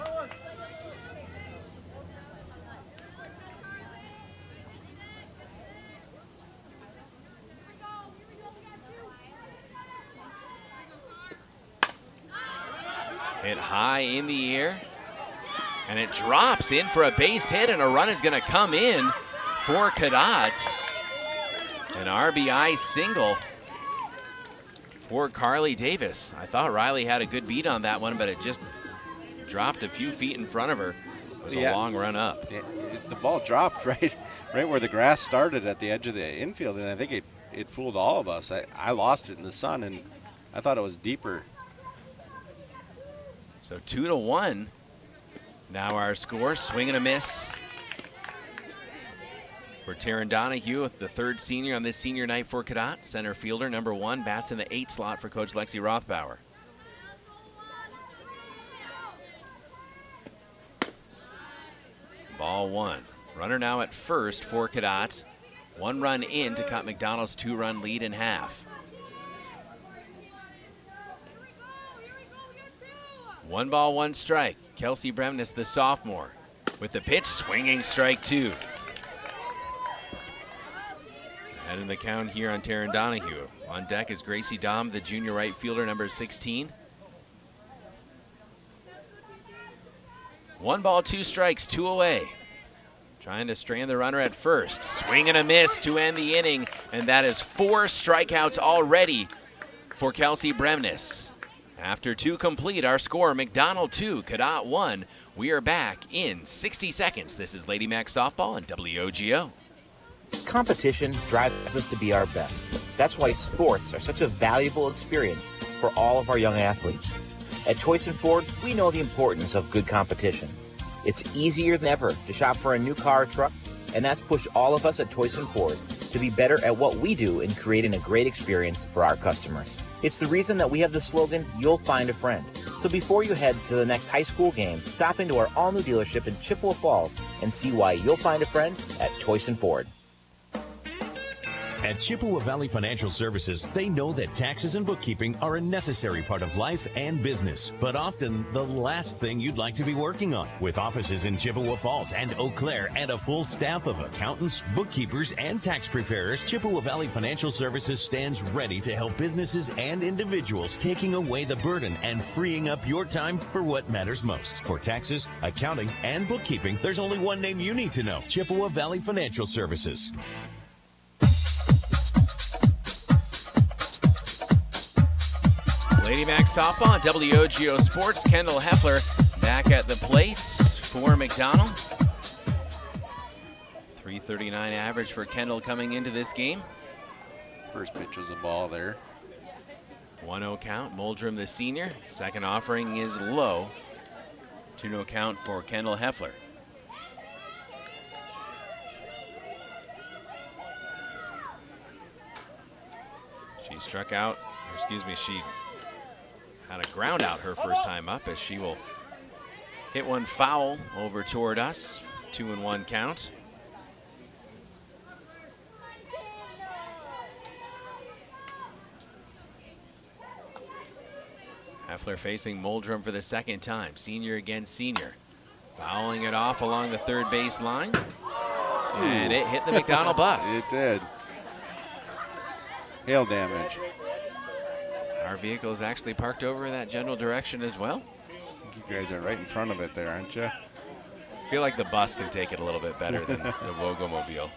Hit high in the air, and it drops in for a base hit, and a run is going to come in for Cadott. An RBI single for Carly Davis. I thought Riley had a good beat on that one, but it just dropped a few feet in front of her. It was a long run up. The ball dropped right where the grass started at the edge of the infield, and I think it fooled all of us. I lost it in the sun, and I thought it was deeper. So 2-1. Now our score, swing and a miss for Taryn Donahue, the third senior on this senior night for Cadott. Center fielder, number 1, bats in the 8 slot for Coach Lexi Rothbauer. Ball 1. Runner now at first for Cadott. 1 run in to cut McDonell's 2-run lead in half. 1 ball, 1 strike. Kelsey Bremnes, the sophomore, with the pitch, swinging strike 2. Ahead in the count here on Taryn Donahue. On deck is Gracie Dahm, the junior right fielder, number 16. 1 ball, 2 strikes, 2 away. Trying to strand the runner at first. Swing and a miss to end the inning, and that is 4 strikeouts already for Kelsey Bremnes. After 2 complete, our score, McDonell 2, Cadott 1. We are back in 60 seconds. This is Lady Macks Softball on WOGO. Competition drives us to be our best. That's why sports are such a valuable experience for all of our young athletes. At Toyson Ford, we know the importance of good competition. It's easier than ever to shop for a new car or truck, and that's pushed all of us at Toyson Ford to be better at what we do in creating a great experience for our customers. It's the reason that we have the slogan, "You'll find a friend." So before you head to the next high school game, stop into our all-new dealership in Chippewa Falls and see why you'll find a friend at Toyson Ford. At Chippewa Valley Financial Services, they know that taxes and bookkeeping are a necessary part of life and business, but often the last thing you'd like to be working on. With offices in Chippewa Falls and Eau Claire and a full staff of accountants, bookkeepers, and tax preparers, Chippewa Valley Financial Services stands ready to help businesses and individuals, taking away the burden and freeing up your time for what matters most. For taxes, accounting, and bookkeeping, there's only one name you need to know: Chippewa Valley Financial Services. Lady Macks Softball on WOGO Sports. Kendall Heffler back at the plate for McDonell. 339 average for Kendall coming into this game. First pitch was a ball there. 1-0 count. Muldrum, the senior. Second offering is low. 2-0 count for Kendall Heffler. She struck out, she had a ground out her first time up, as she will hit one foul over toward us. 2-1 count. Heffler facing Muldrum for the second time. Senior against senior. Fouling it off along the third base line. And it hit the McDonell bus. It did. Hail damage. Our vehicle is actually parked over in that general direction as well. I think you guys are right in front of it there, aren't you? I feel like the bus can take it a little bit better than the WOGO mobile.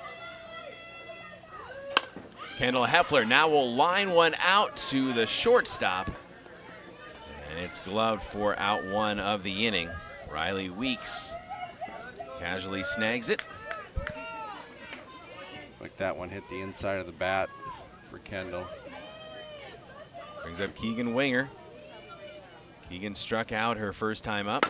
Kendall Heffler now will line one out to the shortstop. And it's gloved for out 1 of the inning. Riley Weeks casually snags it. Like that one hit the inside of the bat for Kendall. Brings up Keegan Winger. Keegan struck out her first time up,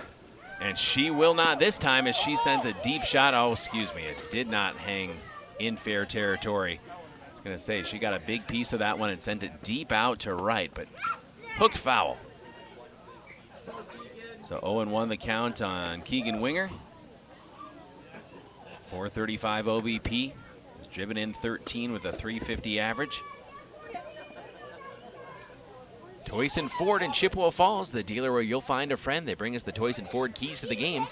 and she will not this time as she sends a deep shot. Oh, excuse me, it did not hang in fair territory. I was going to say, she got a big piece of that one and sent it deep out to right, but hooked foul. So 0-1 the count on Keegan Winger. 435 OBP. Was driven in 13 with a 350 average. Toys and Ford in Chippewa Falls, the dealer where you'll find a friend. They bring us the Toys and Ford keys to the game.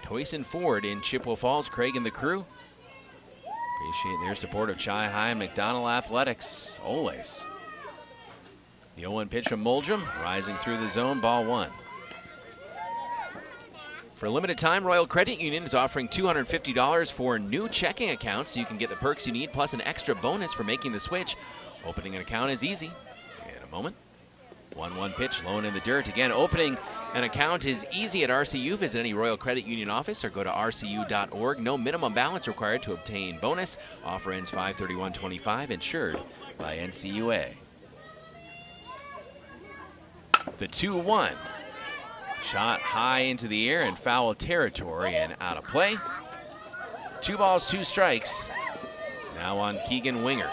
Toys and Ford in Chippewa Falls. Craig and the crew appreciate their support of Chi High and McDonell Athletics always. The 0-1 pitch from Muldrum, rising through the zone, ball one. For a limited time, Royal Credit Union is offering $250 for new checking accounts, so you can get the perks you need plus an extra bonus for making the switch. Opening an account is easy. In a moment. 1-1 pitch, low and in the dirt. Again, opening an account is easy at RCU. Visit any Royal Credit Union office or go to rcu.org. No minimum balance required to obtain bonus. Offer ends 5/31/25, insured by NCUA. The 2-1. Shot high into the air in foul territory and out of play. 2 balls, 2 strikes. Now on Keegan Winger.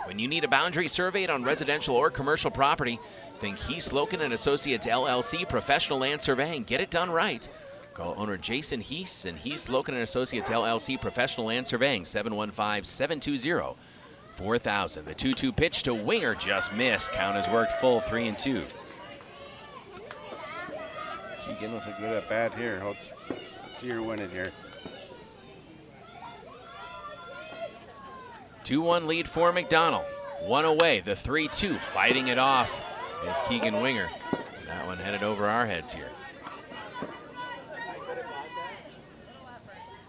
When you need a boundary surveyed on residential or commercial property, think Heath Loken and Associates LLC Professional Land Surveying. Get it done right. Call owner Jason Heath and Heath Loken and Associates LLC Professional Land Surveying, 715-720-4000. The 2-2 pitch to Winger just missed. Count has worked full, 3-2. Keegan with a good at bat here. Let's see her win it here. 2-1 lead for McDonell. 1 away, the 3-2. Fighting it off is Keegan Winger. That one headed over our heads here.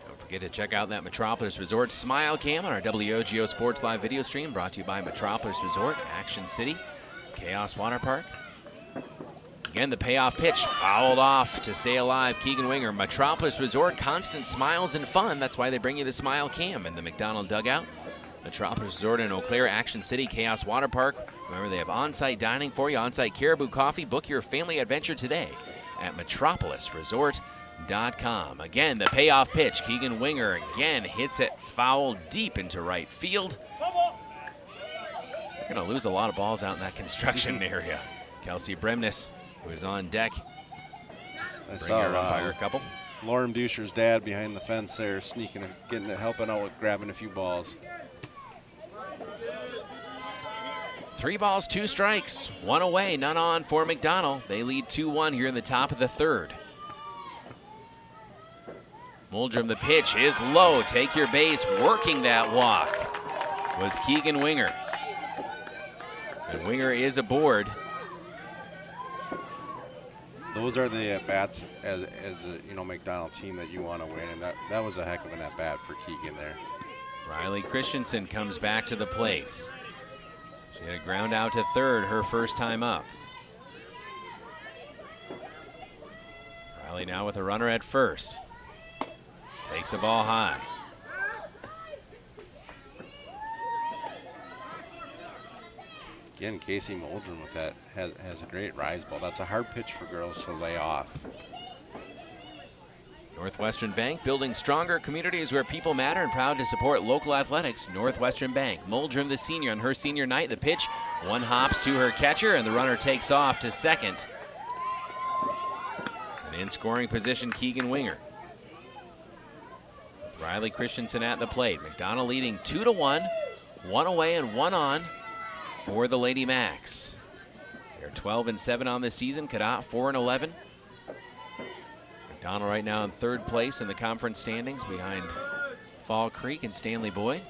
Don't forget to check out that Metropolis Resort Smile Cam on our WOGO Sports Live video stream, brought to you by Metropolis Resort, Action City, Chaos Water Park. Again, the payoff pitch fouled off to stay alive. Keegan Winger, Metropolis Resort, constant smiles and fun. That's why they bring you the Smile Cam in the McDonell dugout. Metropolis Resort in Eau Claire, Action City, Chaos Water Park. Remember, they have on-site dining for you, on-site Caribou Coffee. Book your family adventure today at metropolisresort.com. Again, the payoff pitch. Keegan Winger again hits it foul deep into right field. They're going to lose a lot of balls out in that construction area. Kelsey Bremnes, who is on deck. I saw umpire a couple. Lauren Buscher's dad behind the fence there, sneaking and getting it, helping out with grabbing a few balls. 3 balls, 2 strikes. 1 away, none on for McDonell. They lead 2-1 here in the top of the third. Muldrum, the pitch is low. Take your base. Working that walk was Keegan Winger. And Winger is aboard. Those are the at-bats as a McDonell team that you want to win, and that was a heck of an at-bat for Keegan there. Riley Christensen comes back to the plate. She had a ground out to third her first time up. Riley now with a runner at first. Takes the ball high. Again, Casey Muldrum with that has a great rise ball. That's a hard pitch for girls to lay off. Northwestern Bank, building stronger communities where people matter, and proud to support local athletics. Northwestern Bank. Muldrum, the senior, on her senior night. The pitch, 1 hops to her catcher, and the runner takes off to second. And in scoring position, Keegan Winger. With Riley Christensen at the plate. McDonell leading 2-1. 1 away and 1 on for the Lady Macks. They're 12-7 on this season. Cadott 4-11. McDonell right now in 3rd place in the conference standings behind Fall Creek and Stanley Boyd.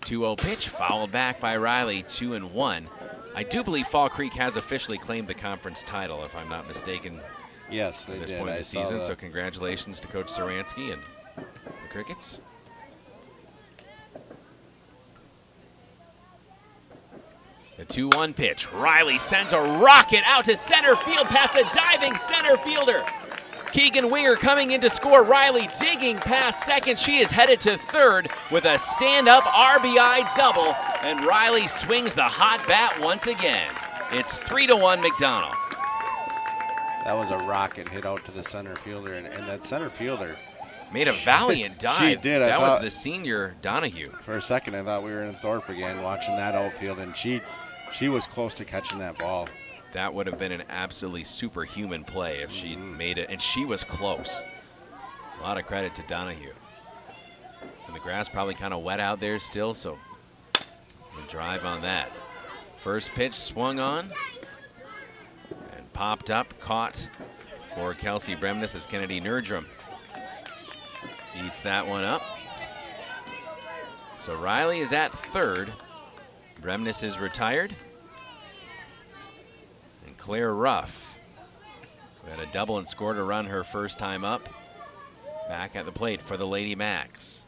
2-0 pitch, fouled back by Riley, 2-1. I do believe Fall Creek has officially claimed the conference title, if I'm not mistaken. Yes, they at this did. point in I the saw season, that. so congratulations to Coach Saransky and the Crickets. The 2-1 pitch. Riley sends a rocket out to center field past a diving center fielder. Keegan Winger coming in to score. Riley digging past second. She is headed to third with a stand-up RBI double, and Riley swings the hot bat once again. It's 3-1 McDonell. That was a rocket hit out to the center fielder, and that center fielder made a valiant dive. She did. That was the senior Donahue. For a second, I thought we were in Thorpe again watching that outfield, and she was close to catching that ball. That would have been an absolutely superhuman play if she made it, and she was close. A lot of credit to Donahue. And the grass probably kind of wet out there still, so the drive on that. First pitch swung on and popped up, caught for Kelsey Bremnes as Kennedy Nerdrum eats that one up. So Riley is at third. Bremnes is retired. And Claire Ruff, who had a double and scored a run her first time up, back at the plate for the Lady Macks.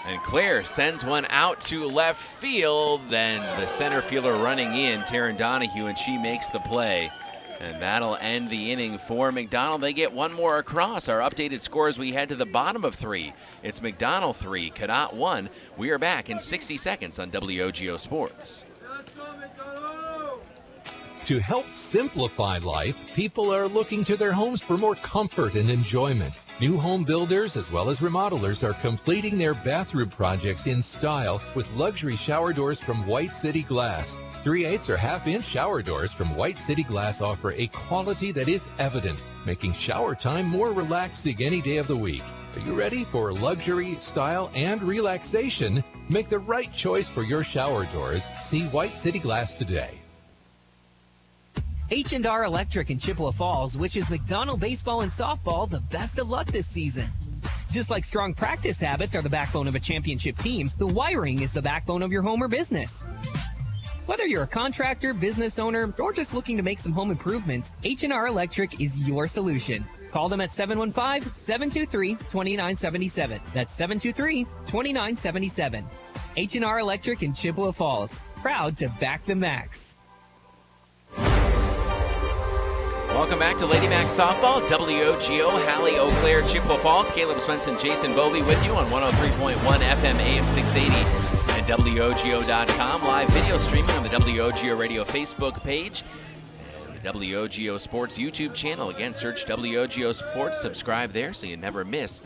And Claire sends one out to left field. Then the center fielder running in, Taryn Donahue, and she makes the play. And that'll end the inning for McDonell. They get one more across. Our updated scores, we head to the bottom of 3. It's McDonell 3, Cadott 1. We are back in 60 seconds on WOGO Sports. To help simplify life, people are looking to their homes for more comfort and enjoyment. New home builders as well as remodelers are completing their bathroom projects in style with luxury shower doors from White City Glass. 3/8 or half-inch shower doors from White City Glass offer a quality that is evident, making shower time more relaxing any day of the week. Are you ready for luxury, style, and relaxation? Make the right choice for your shower doors. See White City Glass today. H&R Electric in Chippewa Falls wishes McDonell baseball and softball the best of luck this season. Just like strong practice habits are the backbone of a championship team, the wiring is the backbone of your home or business. Whether you're a contractor, business owner, or just looking to make some home improvements, H&R Electric is your solution. Call them at 715-723-2977. That's 723-2977. H&R Electric in Chippewa Falls. Proud to back the Macks. Welcome back to Lady Macks Softball, WOGO, Hallie, Eau Claire, Chippewa Falls. Caleb Swenson, Jason Bovey with you on 103.1 FM, AM 680, and WOGO.com. Live video streaming on the WOGO Radio Facebook page and the WOGO Sports YouTube channel. Again, search WOGO Sports, subscribe there so you never miss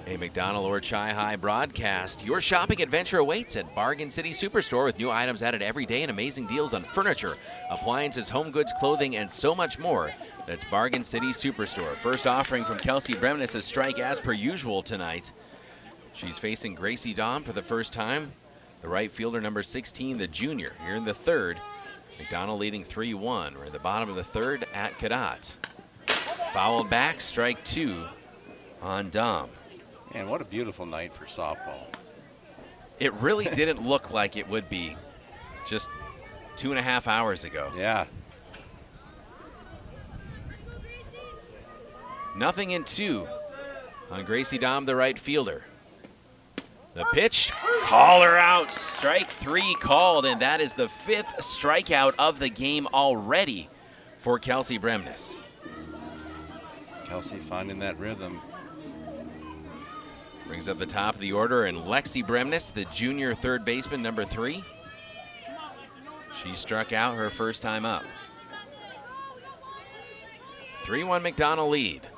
a McDonell or Chi-Hi broadcast. Your shopping adventure awaits at Bargain City Superstore with new items added every day and amazing deals on furniture, appliances, home goods, clothing, and so much more. That's Bargain City Superstore. First offering from Kelsey Bremnes, a strike as per usual tonight. She's facing Gracie Dahm for the first time. The right fielder, number 16, the junior, here in the third. McDonell leading 3-1. We're in the bottom of the third at Cadott. Fouled back, strike 2 on Dahm. And what a beautiful night for softball. It really didn't look like it would be just 2.5 hours ago. Yeah. Nothing in 2 on Gracie Dahm, the right fielder. The pitch, call her out. Strike 3 called, and that is the 5th strikeout of the game already for Kelsey Bremnes. Kelsey finding that rhythm. Brings up the top of the order, and Lexi Bremnes, the junior third baseman, number 3. She struck out her first time up. 3-1 McDonell lead.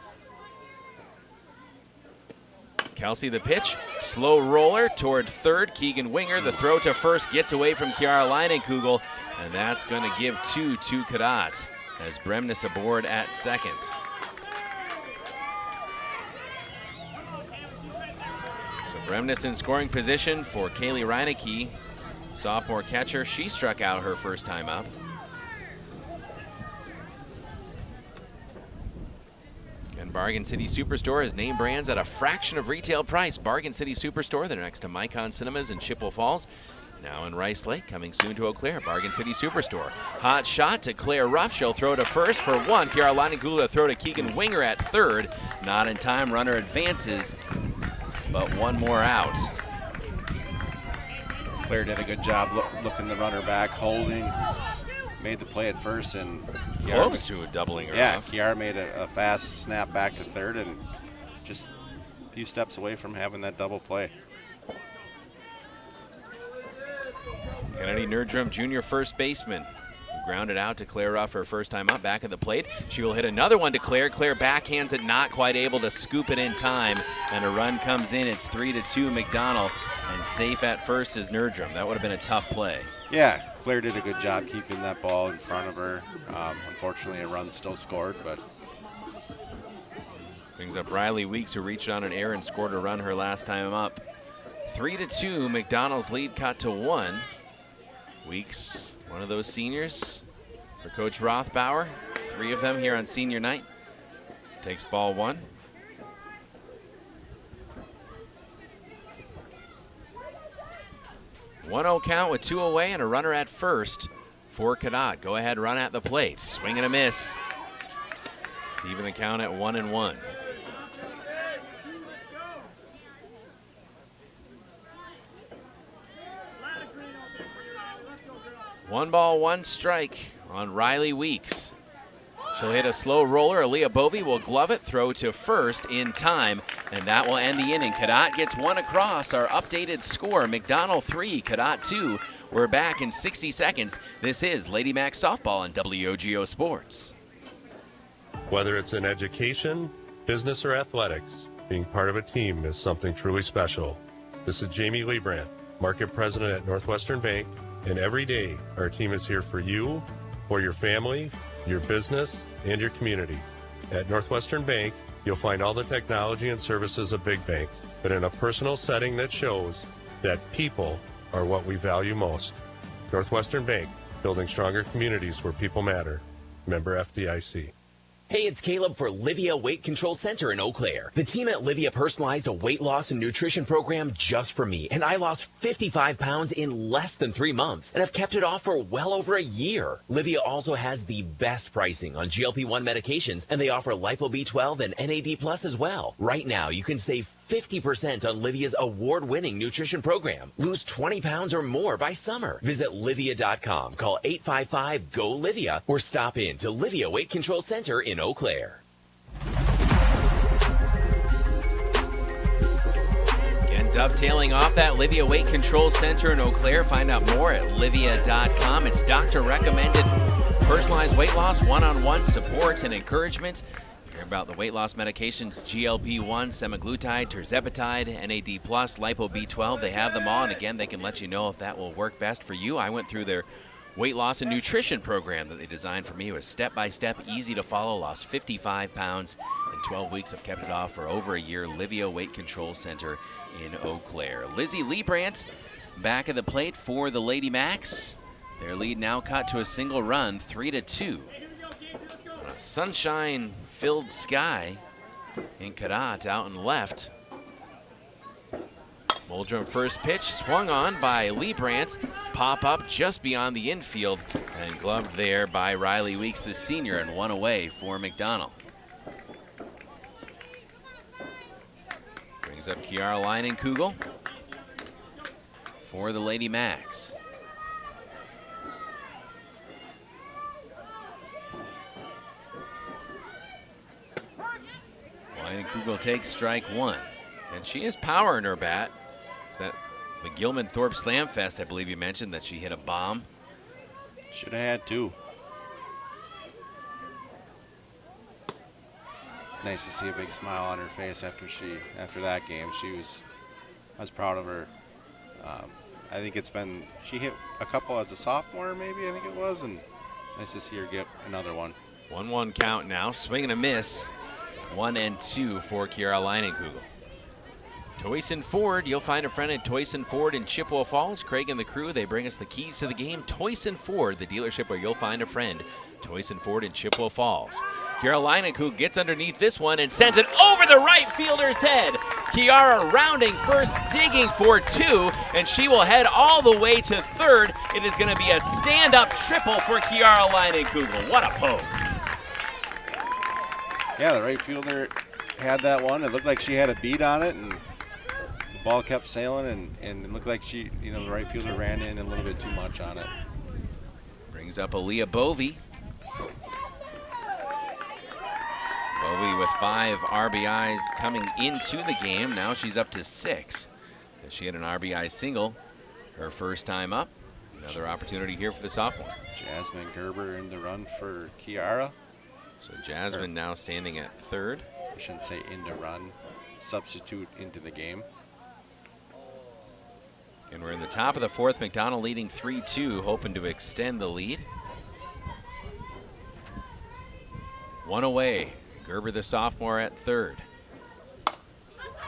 Kelsey the pitch, slow roller toward third. Keegan Winger, the throw to first, gets away from Kiara Leinenkugel, and that's going to give 2 to Cadott as Bremnes aboard at second. Bremnes in scoring position for Kaylee Reineke, sophomore catcher. She struck out her first time up. And Bargain City Superstore has name brands at a fraction of retail price. Bargain City Superstore, they're next to Micon Cinemas in Chippewa Falls. Now in Rice Lake, coming soon to Eau Claire. Bargain City Superstore. Hot shot to Claire Ruff. She'll throw to first for 1. Kiara Leinenkugel throw to Keegan Winger at third. Not in time, runner advances. But one more out. Claire did a good job looking the runner back, holding, made the play at first, and close to a doubling her off. Kiara made a fast snap back to third, and just a few steps away from having that double play. Kennedy Nerdrum, junior first baseman. Grounded out to Claire Ruff her first time up, back at the plate. She will hit another one to Claire. Claire backhands it, not quite able to scoop it in time, and a run comes in. It's 3-2 McDonell, and safe at first is Nerdrum. That would have been a tough play. Yeah, Claire did a good job keeping that ball in front of her. Unfortunately, a run still scored, but brings up Riley Weeks, who reached on an error and scored a run her last time up. 3-2, McDonell's lead cut to 1. Weeks One of those seniors for Coach Rothbauer. 3 of them here on senior night. Takes ball 1. One-0 count with 2 away and a runner at first for Cadott. Go ahead, run at the plate. Swing and a miss. To even the count at 1-1. 1 ball, 1 strike on Riley Weeks. She'll hit a slow roller. Aaliyah Bovey will glove it, throw to first in time, and that will end the inning. Cadott gets 1 across. Our updated score, McDonell 3, Cadott 2. We're back in 60 seconds. This is Lady Macks Softball on WOGO Sports. Whether it's in education, business, or athletics, being part of a team is something truly special. This is Jamie Liebrandt, Market President at Northwestern Bank, and every day our team is here for you, for your family, your business, and your community. At Northwestern Bank, you'll find all the technology and services of big banks, but in a personal setting that shows that people are what we value most. Northwestern Bank, building stronger communities where people matter. Member FDIC. Hey, it's Caleb for Livia Weight Control Center in Eau Claire. The team at Livia personalized a weight loss and nutrition program just for me, and I lost 55 pounds in less than 3 months, and have kept it off for well over a year. Livia also has the best pricing on GLP-1 medications, and they offer Lipo B12 and NAD Plus as well. Right now, you can save 50% on Livia's award-winning nutrition program. Lose 20 pounds or more by summer. Visit Livia.com, call 855-GO-LIVIA, or stop in to Livia Weight Control Center in Eau Claire. Again, dovetailing off that, Livia Weight Control Center in Eau Claire. Find out more at Livia.com. It's doctor-recommended personalized weight loss, one-on-one support and encouragement. About the weight loss medications, GLP-1, semaglutide, tirzepatide, NAD+, Lipo B12. They have them all, and again, they can let you know if that will work best for you. I went through their weight loss and nutrition program that they designed for me. It was step-by-step, easy to follow. Lost 55 pounds in 12 weeks. I've kept it off for over a year. Livia Weight Control Center in Eau Claire. Lizzie Liebrandt back at the plate for the Lady Macks. Their lead now cut to a single run, 3-2. On a sunshine-filled sky in Cadott out and left. Muldrum first pitch swung on by Liebrandt. Pop up just beyond the infield and gloved there by Riley Weeks, the senior, and 1 away for McDonell. Brings up Kiara Leinenkugel for the Lady Macks. Leinenkugel takes strike 1. And she has power in her bat. Is that the Gilman-Thorpe Slam Fest, I believe you mentioned, that she hit a bomb? Should have had 2. It's nice to see a big smile on her face after that game. I was proud of her. I think she hit a couple as a sophomore, maybe, I think it was, and nice to see her get another one. 1-1 count now, swing and a miss. 1-2 for Kiara Leinenkugel. Toyson Ford, you'll find a friend at Toyson Ford in Chippewa Falls. Craig and the crew, they bring us the keys to the game. Toyson Ford, the dealership where you'll find a friend. Toyson Ford in Chippewa Falls. Kiara Leinenkugel gets underneath this one and sends it over the right fielder's head. Kiara rounding first, digging for 2, and she will head all the way to third. It is going to be a stand-up triple for Kiara Leinenkugel. What a poke. Yeah, the right fielder had that one. It looked like she had a beat on it, and the ball kept sailing, and it looked like the right fielder ran in a little bit too much on it. Brings up Aaliyah Bovey. Bovey with 5 RBIs coming into the game. Now she's up to 6. She had an RBI single her first time up. Another opportunity here for the sophomore. Jasmine Gerber in the run for Kiara. So Jasmine now standing at third. I shouldn't say in the run, substitute into the game. And we're in the top of the 4th. McDonell leading 3-2, hoping to extend the lead. 1 away. Gerber, the sophomore, at third.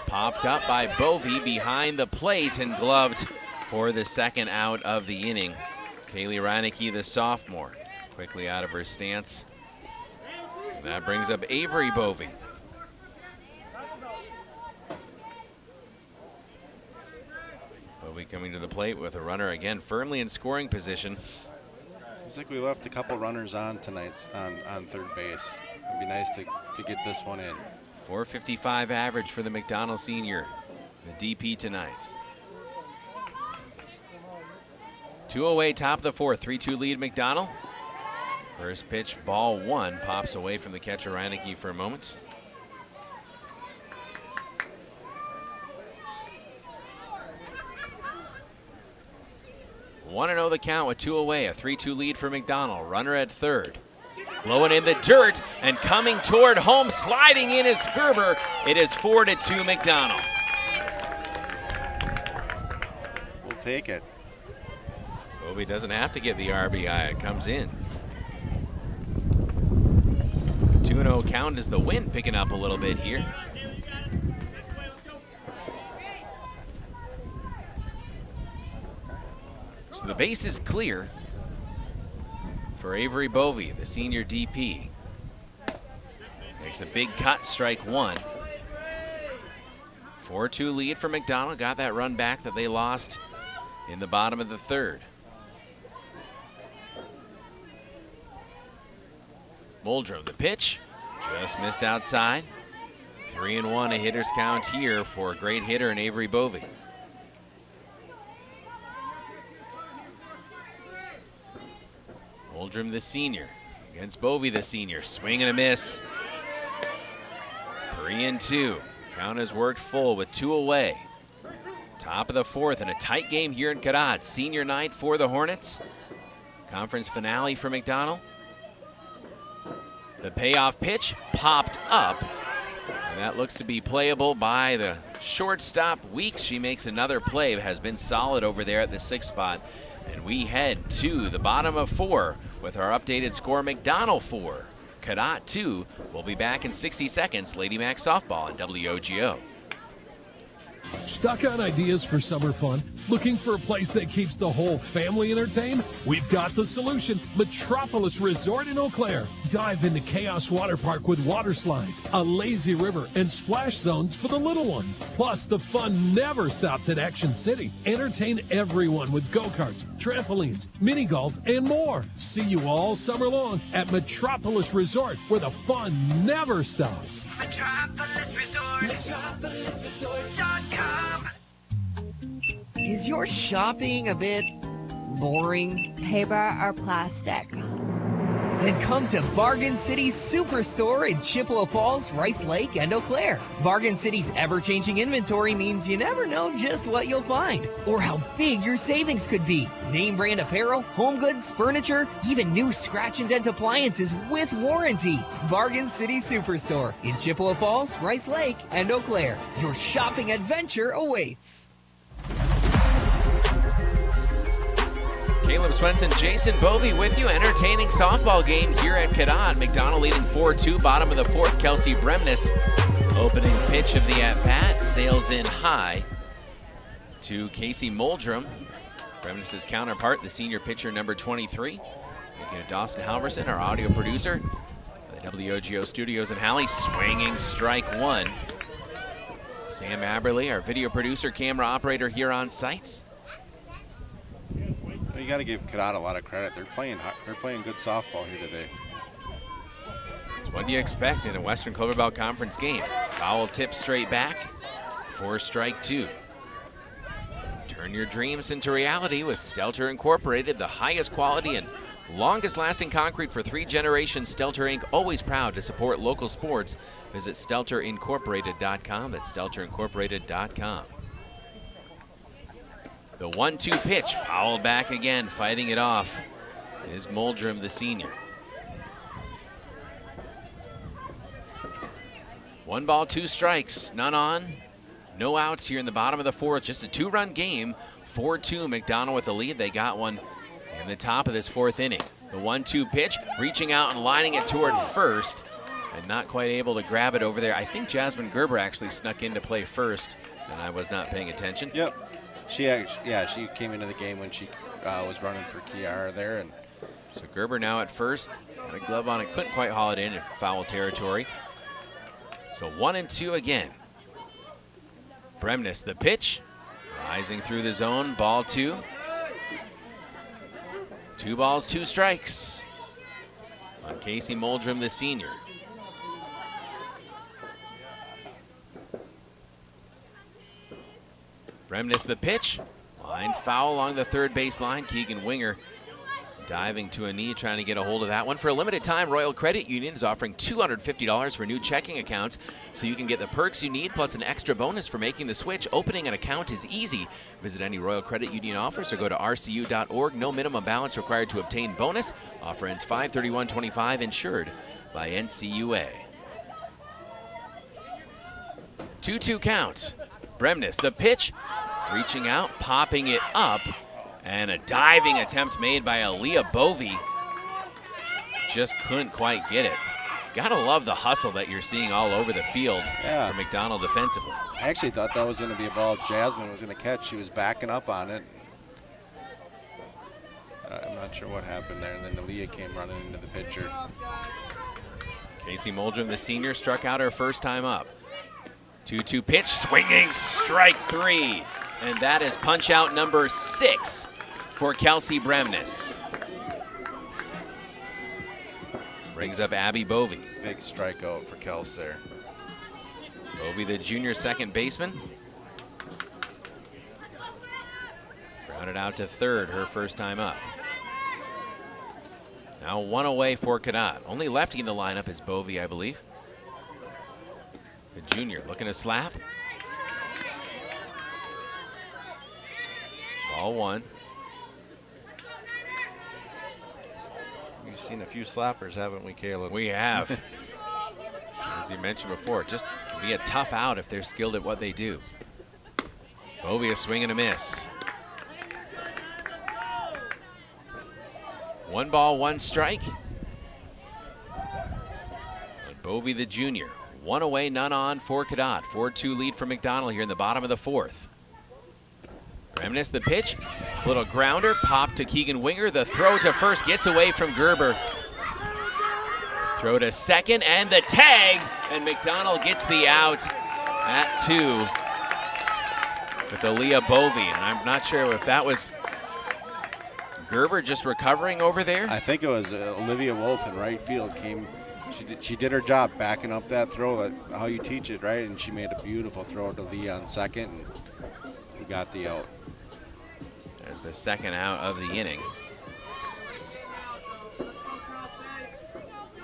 Popped up by Bovey behind the plate and gloved for the second out of the inning. Kaylee Reinecke, the sophomore, quickly out of her stance. And that brings up Avery Bovey. Bovey coming to the plate with a runner again firmly in scoring position. Seems like we left a couple runners on tonight on third base. It'd be nice to get this one in. .455 average for the McDonell senior, the DP tonight. 2 away, top of the fourth, 3-2 lead McDonell. First pitch, ball one, pops away from the catcher Reinecke for a moment. One 1-0 the count with 2 away, a 3-2 lead for McDonell. Runner at third. Blowing in the dirt and coming toward home, sliding in is Gerber. It is 4-2 McDonell. We'll take it. Bovey doesn't have to get the RBI, it comes in. 2-0 count as the wind picking up a little bit here. So the base is clear for Avery Bovey, the senior DP. Makes a big cut, strike one. 4-2 lead for McDonell. Got that run back that they lost in the bottom of the third. Muldrow, the pitch, just missed outside. 3-1, a hitter's count here for a great hitter in Avery Bovey. Muldrow, the senior, against Bovey, the senior. Swing and a miss. 3-2. Count has worked full with 2 away. Top of the fourth and a tight game here in Cadott. Senior night for the Hornets. Conference finale for McDonell. The payoff pitch popped up, and that looks to be playable by the shortstop Weeks. She makes another play, has been solid over there at the 6th spot. And we head to the bottom of 4 with our updated score. McDonell 4, Cadott 2. We'll be back in 60 seconds. Lady Macks softball on WOGO. Stuck on ideas for summer fun? Looking for a place that keeps the whole family entertained? We've got the solution. Metropolis Resort in Eau Claire. Dive into Chaos Water Park with water slides, a lazy river, and splash zones for the little ones. Plus, the fun never stops at Action City. Entertain everyone with go-karts, trampolines, mini golf, and more. See you all summer long at Metropolis Resort, where the fun never stops. Metropolis Resort. MetropolisResort.com. Is your shopping a bit boring? Paper or plastic? Then come to Bargain City's Superstore in Chippewa Falls, Rice Lake, and Eau Claire. Bargain City's ever-changing inventory means you never know just what you'll find or how big your savings could be. Name brand apparel, home goods, furniture, even new scratch and dent appliances with warranty. Bargain City Superstore in Chippewa Falls, Rice Lake, and Eau Claire. Your shopping adventure awaits. Caleb Swenson, Jason Bovey with you. Entertaining softball game here at Cadott. McDonell leading 4-2, bottom of the fourth. Kelsey Bremnes, opening pitch of the at-bat, sails in high to Casey Muldrow. Bremnes' counterpart, the senior pitcher, number 23. Thank you to Dawson Halverson, our audio producer. The WOGO studios in Halley, swinging strike one. Sam Aberley, our video producer, camera operator here on site. You got to give Cadott a lot of credit. They're playing good softball here today. So what do you expect in a Western Cloverbelt Conference game? Foul tip straight back for strike two. Turn your dreams into reality with Stelter Incorporated, the highest quality and longest lasting concrete for 3 generations. Stelter Inc. always proud to support local sports. Visit StelterIncorporated.com. That's StelterIncorporated.com. The 1-2 pitch, fouled back again, fighting it off is Muldrow, the senior. 1 ball, 2 strikes, none on, no outs here in the bottom of the fourth. Just a 2-run game, 4-2 McDonell with the lead. They got one in the top of this 4th inning. The 1-2 pitch, reaching out and lining it toward first, and not quite able to grab it over there. I think Jasmine Gerber actually snuck in to play first, and I was not paying attention. Yep. She came into the game when she was running for Kiara there. And so Gerber now at first, got a glove on it, couldn't quite haul it in foul territory. So 1-2 again. Bremnes the pitch, rising through the zone, ball 2. 2 balls, 2 strikes on Casey Muldrum, the senior. Bremnes the pitch, line foul along the third base line. Keegan Winger diving to a knee, trying to get a hold of that one. For a limited time, Royal Credit Union is offering $250 for new checking accounts, so you can get the perks you need plus an extra bonus for making the switch. Opening an account is easy. Visit any Royal Credit Union office or go to rcu.org. No minimum balance required to obtain bonus. Offer ends 5/31/25, insured by NCUA. 2-2 count. Bremnes the pitch, reaching out, popping it up. And a diving attempt made by Aaliyah Bovey. Just couldn't quite get it. Gotta love the hustle that you're seeing all over the field for McDonell defensively. I actually thought that was going to be a ball Jasmine was going to catch. She was backing up on it. I'm not sure what happened there. And then Aaliyah came running into the pitcher. Casey Muldrum, the senior, struck out her first time up. 2-2 pitch, swinging, strike 3. And that is punch out number 6 for Kelsey Bremnes. Brings up Abby Bovey. Big strikeout for Kels there. Bovey, the junior second baseman. Grounded out to third, her first time up. Now 1 away for Cadott. Only lefty in the lineup is Bovey, I believe. The junior looking to slap. Ball 1. We've seen a few slappers, haven't we, Caleb? We have. As you mentioned before, just can be a tough out if they're skilled at what they do. Bovey a swing and a miss. 1 ball, 1 strike. And Bovey the junior. 1 away, none on for Cadott. 4-2 lead for McDonell here in the bottom of the 4th. Bremnes the pitch, little grounder, pop to Keegan Winger. The throw to first gets away from Gerber. Throw to second and the tag, and McDonell gets the out at 2 with Aaliyah Bovey. And I'm not sure if that was Gerber just recovering over there. I think it was Olivia Wolf in right field came. She did her job backing up that throw, how you teach it, right? And she made a beautiful throw to Leah on second, and we got the out. As the second out of the inning.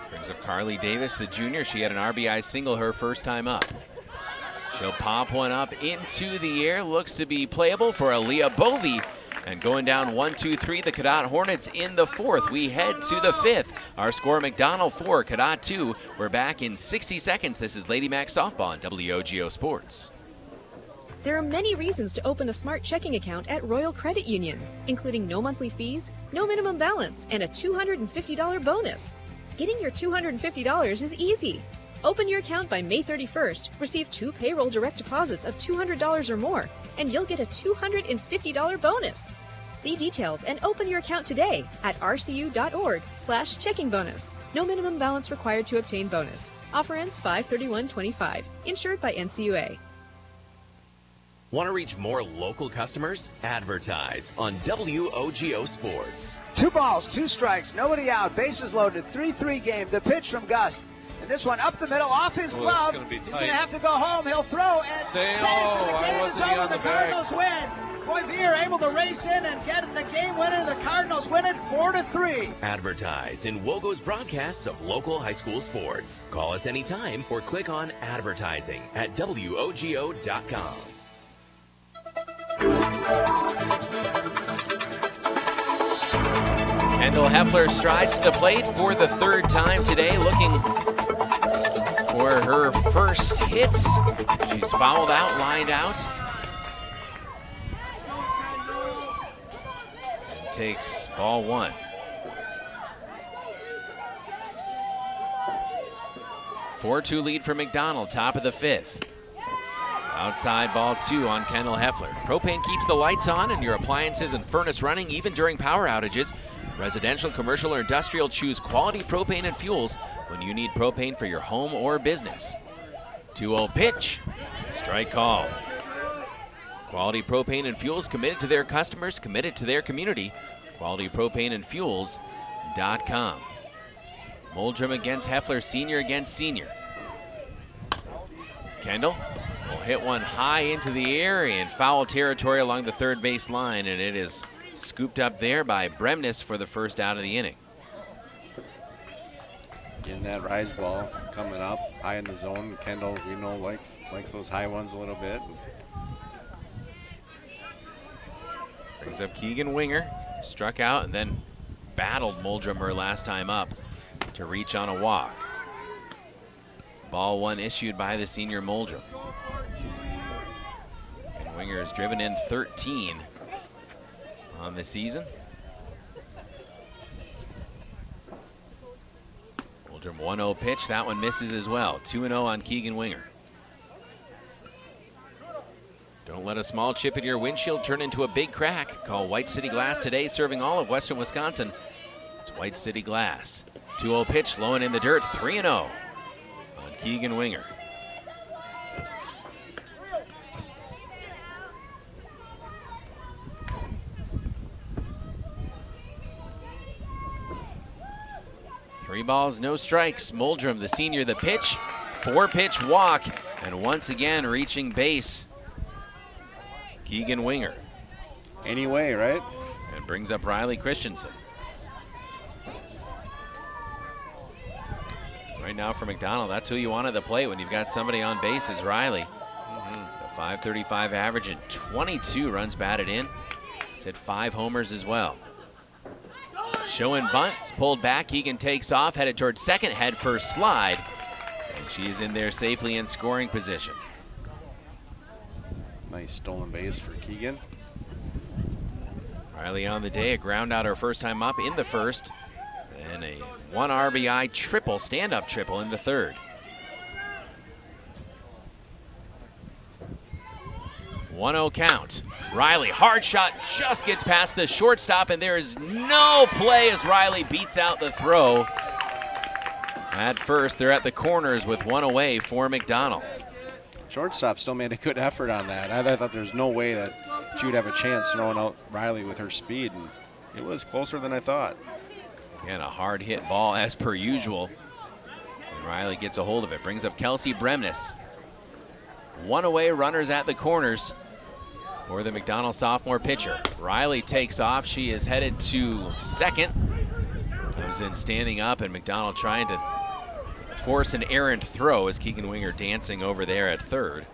Brings up Carly Davis, the junior. She had an RBI single her first time up. She'll pop one up into the air. Looks to be playable for Aaliyah Bovey. And going down 1-2-3, the Cadott Hornets in the 4th. We head to the 5th. Our score, McDonell 4, Cadott 2. We're back in 60 seconds. This is Lady Macks Softball on WOGO Sports. There are many reasons to open a smart checking account at Royal Credit Union, including no monthly fees, no minimum balance, and a $250 bonus. Getting your $250 is easy. Open your account by May 31st, receive 2 payroll direct deposits of $200 or more, and you'll get a $250 bonus. See details and open your account today at rcu.org/checking bonus. No minimum balance required to obtain bonus. Offer ends 5/31/25. Insured by NCUA. Want to reach more local customers? Advertise on WOGO Sports. 2 balls, 2 strikes, nobody out, bases loaded, 3-3 game. The pitch from Gust. And this one up the middle, off his glove. He's going to have to go home. He'll throw and save for the game is over. The Cardinals win. Poirier able to race in and get the game winner. The Cardinals win it 4-3. Advertise in WOGO's broadcasts of local high school sports. Call us anytime or click on advertising at WOGO.com. Kendall Heffler strides to the plate for the 3rd time today, looking for her first hits. She's fouled out, lined out. And takes ball 1. 4-2 lead for McDonell, top of the 5th. Outside ball 2 on Kendall Heffler. Propane keeps the lights on and your appliances and furnace running even during power outages. Residential, commercial, or industrial, choose quality propane and fuels when you need propane for your home or business. 2-0 pitch. Strike call. Quality Propane and Fuels, committed to their customers, committed to their community. QualityPropaneandFuels.com. Muldrum against Heffler, senior against senior. Kendall will hit one high into the air in foul territory along the third base line, and it is scooped up there by Bremnes for the first out of the inning. Getting that rise ball coming up high in the zone. Kendall, we know, likes those high ones a little bit. Brings up Keegan Winger, struck out and then battled Muldrum her last time up to reach on a walk. Ball 1 issued by the senior Muldrum. And Winger has driven in 13 on the season. Muldrum 1-0 pitch, that one misses as well. 2-0 on Keegan Winger. Don't let a small chip in your windshield turn into a big crack. Call White City Glass today, serving all of western Wisconsin. It's White City Glass. 2-0 pitch, low and in the dirt, 3-0 on Keegan Winger. Three balls, no strikes. Muldrum, the senior, the pitch. 4-pitch walk, and once again reaching base. Keegan Winger. Anyway, right? And brings up Riley Christensen. Right now for McDonell, that's who you want at the plate when you've got somebody on base is Riley. A .535 average and 22 runs batted in. He's hit 5 homers as well. Showing bunt, it's pulled back. Keegan takes off, headed towards second, head first slide. And she's in there safely in scoring position. Nice stolen base for Keegan. Riley on the day, a ground out her first time up in the first, and a 1 RBI triple, stand-up triple in the third. 1-0 count. Riley, hard shot, just gets past the shortstop, and there is no play as Riley beats out the throw. At first, they're at the corners with 1 away for McDonell. Shortstop still made a good effort on that. I thought there's no way that she would have a chance throwing out Riley with her speed, and it was closer than I thought. And a hard hit ball as per usual. And Riley gets a hold of it, brings up Kelsey Bremnes. 1 away, runners at the corners for the McDonell sophomore pitcher. Riley takes off, she is headed to second. Comes in standing up, and McDonell trying to force an errant throw as Keegan Winger dancing over there at third.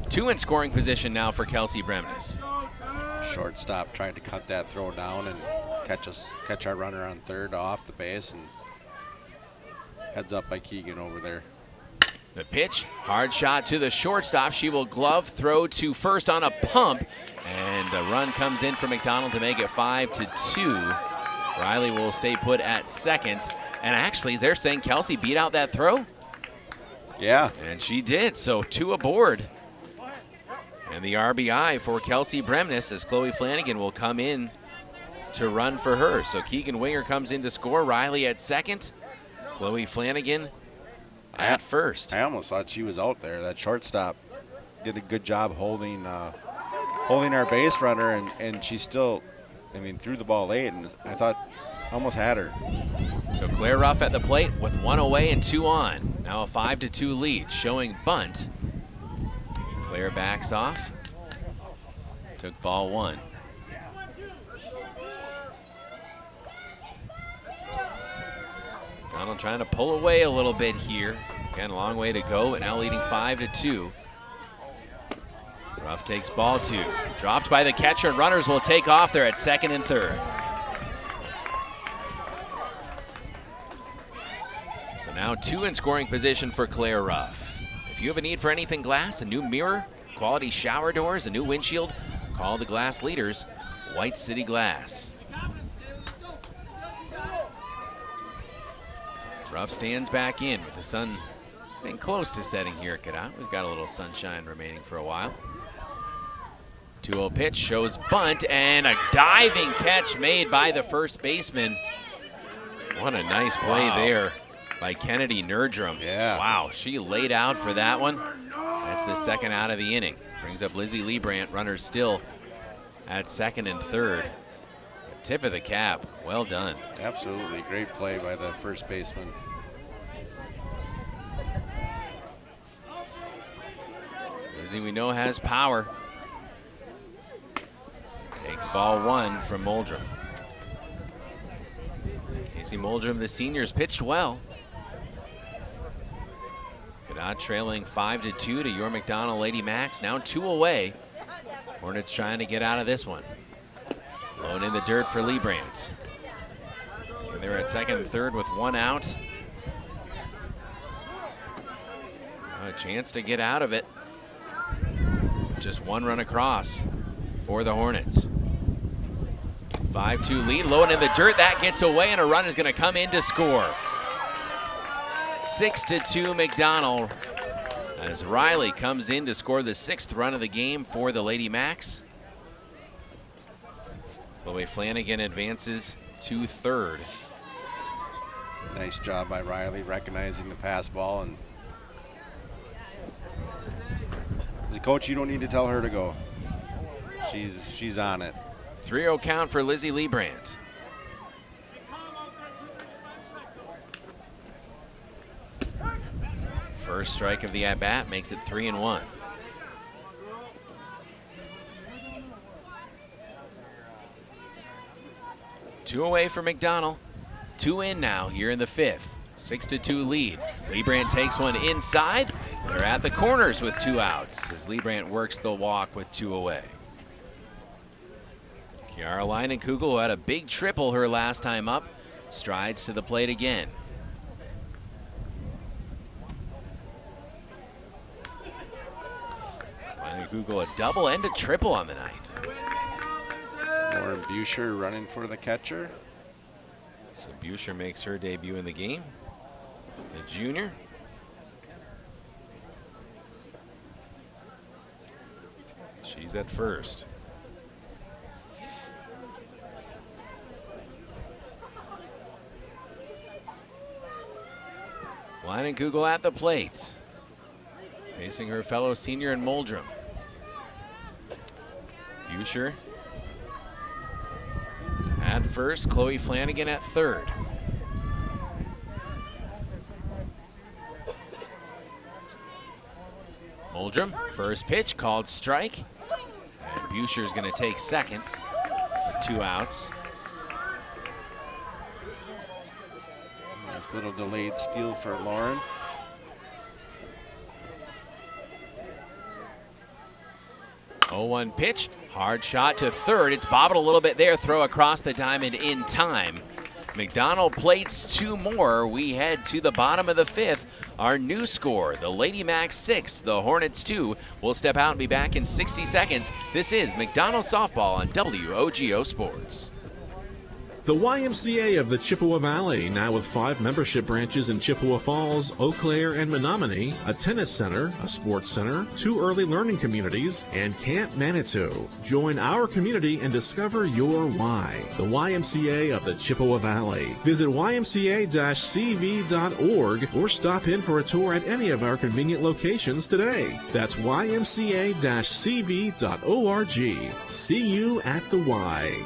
2 in scoring position now for Kelsey Bremnes. Shortstop tried to cut that throw down and catch our runner on third off the base, and heads up by Keegan over there. The pitch, hard shot to the shortstop. She will glove throw to first on a pump, and a run comes in for McDonell to make it 5-2. Riley will stay put at second. And actually, they're saying Kelsey beat out that throw. Yeah. And she did, so 2 aboard. And the RBI for Kelsey Bremnes as Chloe Flanagan will come in to run for her. So Keegan Winger comes in to score. Riley at second. Chloe Flanagan at first. I almost thought she was out there. That shortstop did a good job holding our base runner, and she still, threw the ball late, and I thought almost had her. So Claire Ruff at the plate with 1 away and 2 on. Now a 5-2 lead, showing bunt. Claire backs off. Took ball 1. Donald trying to pull away a little bit here. Again, a long way to go, but now leading 5-2. Ruff takes ball 2. Dropped by the catcher, and runners will take off. They're at second and third. So now 2 in scoring position for Claire Ruff. If you have a need for anything glass, a new mirror, quality shower doors, a new windshield, call the glass leaders, White City Glass. Ruff stands back in with the sun Getting close to setting here at Cadott. We've got a little sunshine remaining for a while. 2-0 pitch shows bunt, and a diving catch made by the first baseman. What a nice play there by Kennedy Nerdrum. Yeah. Wow, she laid out for that one. That's the second out of the inning. Brings up Lizzie Liebrandt, runners still at second and third. Tip of the cap, well done. Absolutely, great play by the first baseman. Lizzie, we know, has power. Takes ball one from Muldrum. Casey Muldrum, the seniors, pitched well. Cadott trailing 5-2 to your McDonell Lady Macks, now 2 away. Hornets trying to get out of this one. Low in the dirt for Liebrandt. And they're at second and third with 1 out. A chance to get out of it. Just 1 run across for the Hornets. 5-2 lead, low and in the dirt. That gets away, and a run is going to come in to score. 6-2 McDonell as Riley comes in to score the 6th run of the game for the Lady Macks. Chloe Flanagan advances to third. Nice job by Riley recognizing the pass ball, and as a coach, you don't need to tell her to go. She's on it. 3-0 count for Lizzie Liebrandt. First strike of the at-bat makes it 3-1. Two away for McDonell. 2 in now here in the 5th. 6-2 lead. Liebrandt takes one inside. They're at the corners with 2 outs as Liebrandt works the walk with 2 away. Kiara Leinenkugel, who had a big triple her last time up, strides to the plate again. Leinenkugel a double and a triple on the night. Lauren Buscher running for the catcher. So Buscher makes her debut in the game. The junior. She's at first. Leinenkugel at the plate. Facing her fellow senior in Muldrum. Buscher at first, Chloe Flanagan at third. Muldrum, first pitch called strike. And Buscher's going to take second with 2 outs. Nice little delayed steal for Lauren. Oh, 1 pitch, hard shot to third. It's bobbled a little bit there, throw across the diamond in time. McDonell plates 2 more. We head to the bottom of the 5th. Our new score, the Lady Macks 6, the Hornets 2. We'll step out and be back in 60 seconds. This is McDonell Softball on WOGO Sports. The YMCA of the Chippewa Valley, now with 5 membership branches in Chippewa Falls, Eau Claire, and Menominee, a tennis center, a sports center, 2 early learning communities, and Camp Manitou. Join our community and discover your why. The YMCA of the Chippewa Valley. Visit ymca-cv.org or stop in for a tour at any of our convenient locations today. That's ymca-cv.org. See you at the Y.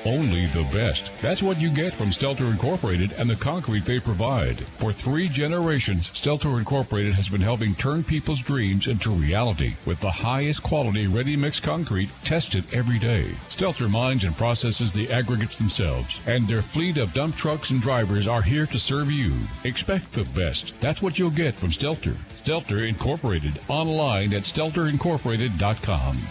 Only the best. That's what you get from Stelter Incorporated and the concrete they provide. For 3 generations, Stelter Incorporated has been helping turn people's dreams into reality with the highest quality ready-mix concrete tested every day. Stelter mines and processes the aggregates themselves, and their fleet of dump trucks and drivers are here to serve you. Expect the best. That's what you'll get from Stelter. Stelter Incorporated, online at stelterincorporated.com.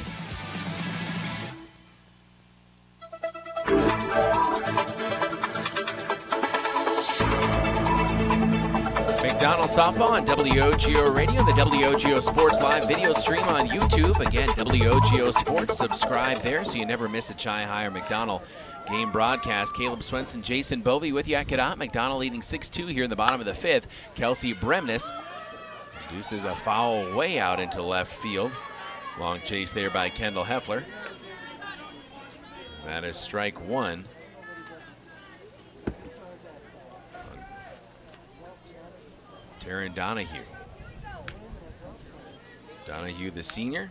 McDonell Softball on WOGO Radio, the WOGO Sports Live video stream on YouTube. Again, WOGO Sports. Subscribe there so you never miss a Chi High or McDonell game broadcast. Caleb Swenson, Jason Bovey with you at Cadott. McDonell leading 6-2 here in the bottom of the 5th. Kelsey Bremnes induces a foul way out into left field. Long chase there by Kendall Heffler. That is strike one. Taryn Donahue. Donahue, the senior.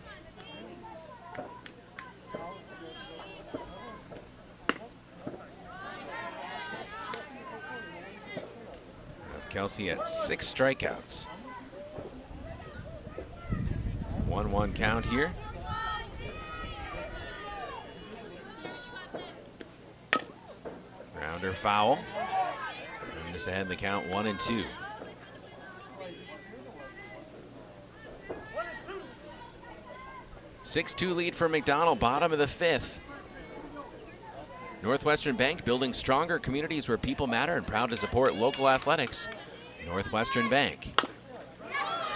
Kelsey at 6 strikeouts. 1-1 count here. Rounder foul. And this ahead in the count 1-2. (6-2) lead for McDonell, bottom of the 5th. Northwestern Bank, building stronger communities where people matter and proud to support local athletics. Northwestern Bank.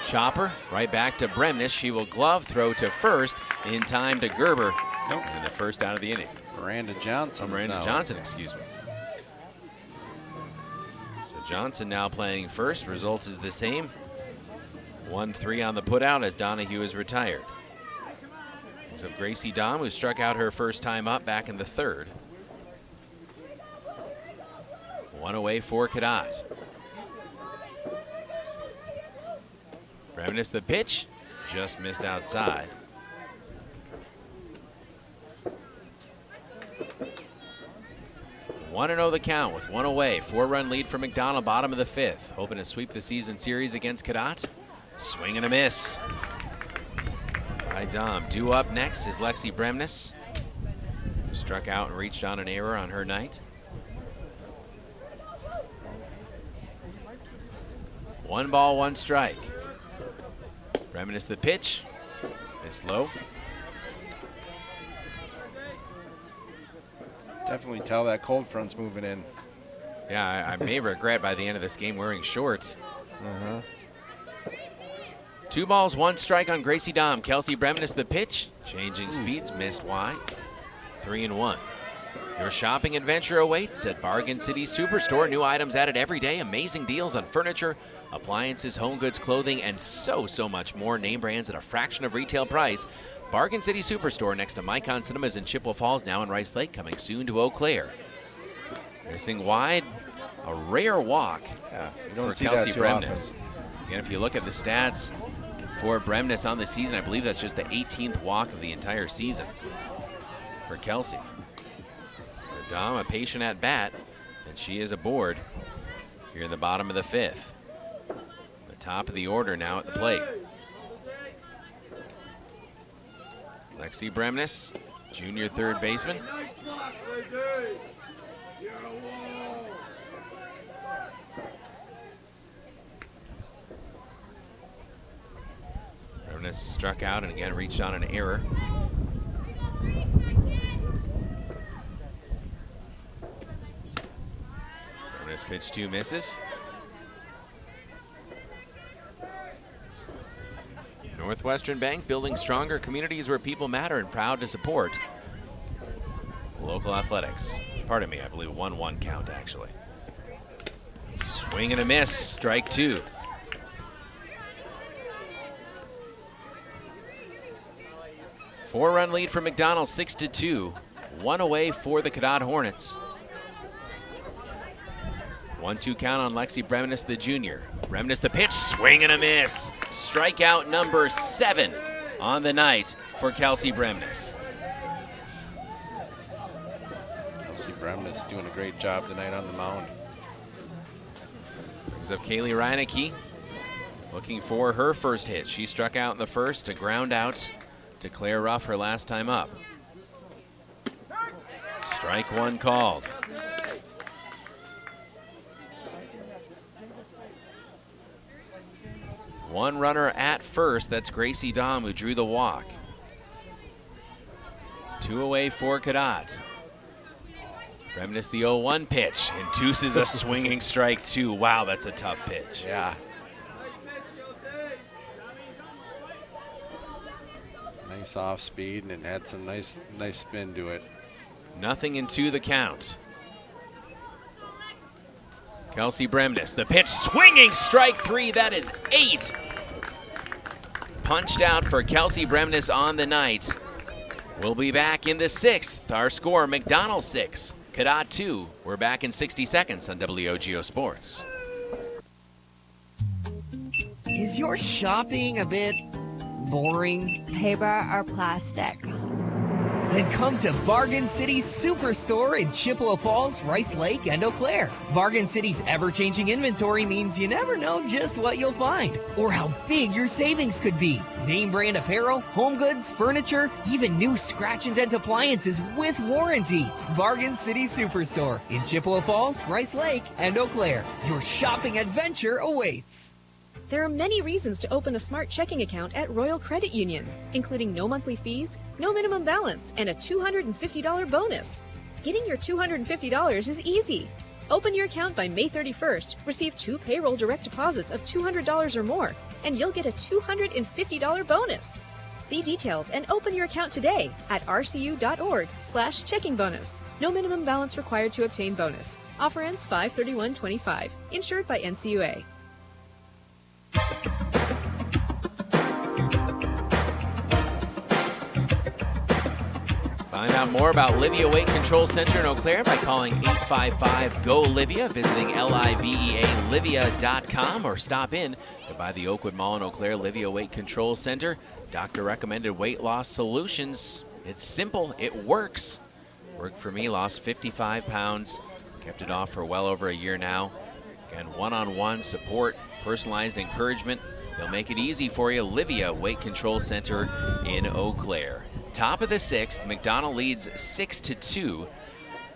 Chopper right back to Bremnes. She will glove throw to first in time to Gerber. Nope. And the first out of the inning. Miranda Johnson. Excuse me. So Johnson now playing first. Results is the same. 1-3 on the putout as Donahue is retired. So Gracie Dahm, who struck out her first time up back in the 3rd. One away for Cadott. Bremnes the pitch, just missed outside. One 1-0 the count with one away. 4-run lead for McDonell, bottom of the 5th. Hoping to sweep the season series against Cadott. Swing and a miss. By Dom. Due up next is Lexi Bremnes, who struck out and reached on an error on her night. 1 ball, 1 strike. Bremnes the pitch. It's low. Definitely tell that cold front's moving in. Yeah, I may regret by the end of this game wearing shorts. 2 balls, 1 strike on Gracie Dahm. Kelsey Bremnes the pitch. Changing speeds, missed wide. 3-1. Your shopping adventure awaits at Bargain City Superstore. New items added every day. Amazing deals on furniture, appliances, home goods, clothing, and so much more. Name brands at a fraction of retail price. Bargain City Superstore next to Micon Cinemas in Chippewa Falls, now in Rice Lake, coming soon to Eau Claire. Missing wide, a rare walk for Kelsey Bremnes. Again, if you look at the stats for Bremnes on the season, I believe that's just the 18th walk of the entire season for Kelsey. Dom, a patient at bat, and she is aboard here in the bottom of the 5th. The top of the order now at the plate. Lexi Bremnes, junior third baseman. Bremnes struck out and again reached on an error. Bremnes pitch 2 misses. Northwestern Bank, building stronger communities where people matter and proud to support local athletics. Pardon me, I believe 1-1 count actually. Swing and a miss, strike 2. Four-run lead for McDonell, 6-2. 1 away for the Cadott Hornets. 1-2 count on Lexi Bremnes, the junior. Bremnes the pitch, swing and a miss. Strikeout number 7 on the night for Kelsey Bremnes. Kelsey Bremnes doing a great job tonight on the mound. Brings up Kaylee Reinecke, looking for her first hit. She struck out in the first to ground out to Claire Ruff her last time up. Strike 1 called. One runner at first, that's Gracie Dahm, who drew the walk. 2 away for Cadott. Bremnes the 0-1 pitch, induces a swinging strike 2. Wow, that's a tough pitch. Yeah. Nice off speed and it had some nice spin to it. 0-2 the count. Kelsey Bremnes, the pitch swinging, strike 3, that is 8. Punched out for Kelsey Bremnes on the night. We'll be back in the 6th. Our score, McDonell 6, Cadott 2. We're back in 60 seconds on WOGO Sports. Is your shopping a bit boring? Paper or plastic? Then come to Bargain City's Superstore in Chippewa Falls, Rice Lake, and Eau Claire. Bargain City's ever-changing inventory means you never know just what you'll find or how big your savings could be. Name brand apparel, home goods, furniture, even new scratch and dent appliances with warranty. Bargain City Superstore in Chippewa Falls, Rice Lake, and Eau Claire. Your shopping adventure awaits. There are many reasons to open a smart checking account at Royal Credit Union, including no monthly fees, no minimum balance, and a $250 bonus. Getting your $250 is easy. Open your account by May 31st, receive 2 payroll direct deposits of $200 or more, and you'll get a $250 bonus. See details and open your account today at rcu.org/checking bonus. No minimum balance required to obtain bonus. Offer ends 5/31/25. Insured by NCUA. Find out more about Livea Weight Control Center in Eau Claire by calling 855-GO-LIVEA, visiting LIVEA.com, or stop in by the Oakwood Mall in Eau Claire. Livea Weight Control Center, doctor-recommended weight loss solutions. It's simple. It works. Worked for me, lost 55 pounds, kept it off for well over a year now. Again, one-on-one support, personalized encouragement. They'll make it easy for you. Livea Weight Control Center in Eau Claire. Top of the 6th, McDonell leads 6-2.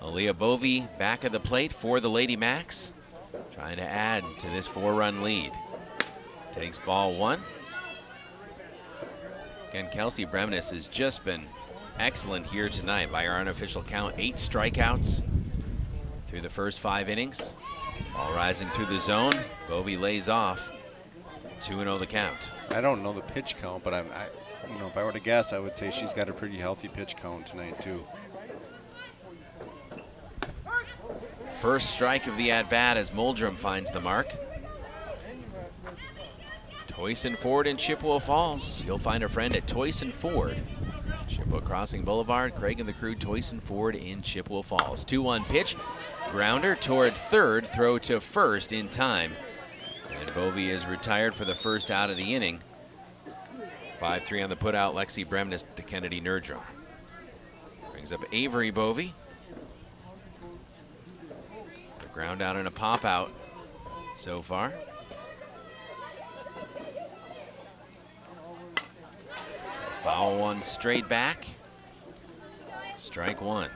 Aaliyah Bovey back of the plate for the Lady Macks, trying to add to this 4-run lead. Takes ball 1. Again, Kelsey Bremnes has just been excellent here tonight by our unofficial count. 8 strikeouts through the first 5 innings. Ball rising through the zone. Bovey lays off. 2-0 the count. I don't know the pitch count, but you know, if I were to guess, I would say she's got a pretty healthy pitch count tonight too. First strike of the at-bat as Muldrum finds the mark. Toyson Ford in Chippewa Falls. You'll find a friend at Toyson Ford. Chippewa Crossing Boulevard. Craig and the crew, Toyson Ford in Chippewa Falls. 2-1 pitch. Grounder toward third. Throw to first in time. And Bovey is retired for the first out of the inning. 5-3 on the putout. Lexi Bremnes to Kennedy Nerdrum. Brings up Avery Bovey. The ground out and a pop out so far. Foul one straight back. Strike 1.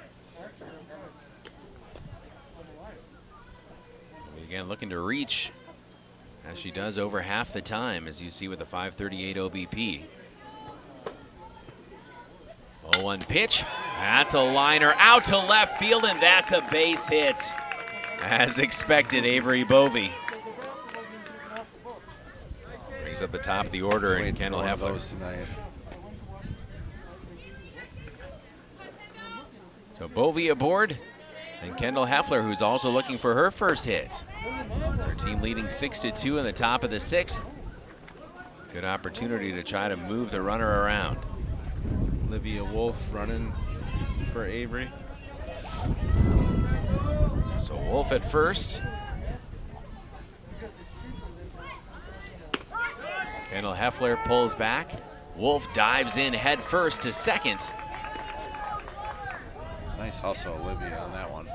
Again, looking to reach, as she does over half the time, as you see with the 538 OBP. 0-1 pitch. That's a liner out to left field, and that's a base hit. As expected, Avery Bovey brings up the top of the order, and Kendall Heffler. So Bovey aboard, and Kendall Heffler, who's also looking for her first hit. Her team leading 6-2 in the top of the 6th. Good opportunity to try to move the runner around. Olivia Wolf running for Avery. So Wolf at first. Kendall Heffler pulls back. Wolf dives in head first to second. Nice hustle, Olivia, on that one.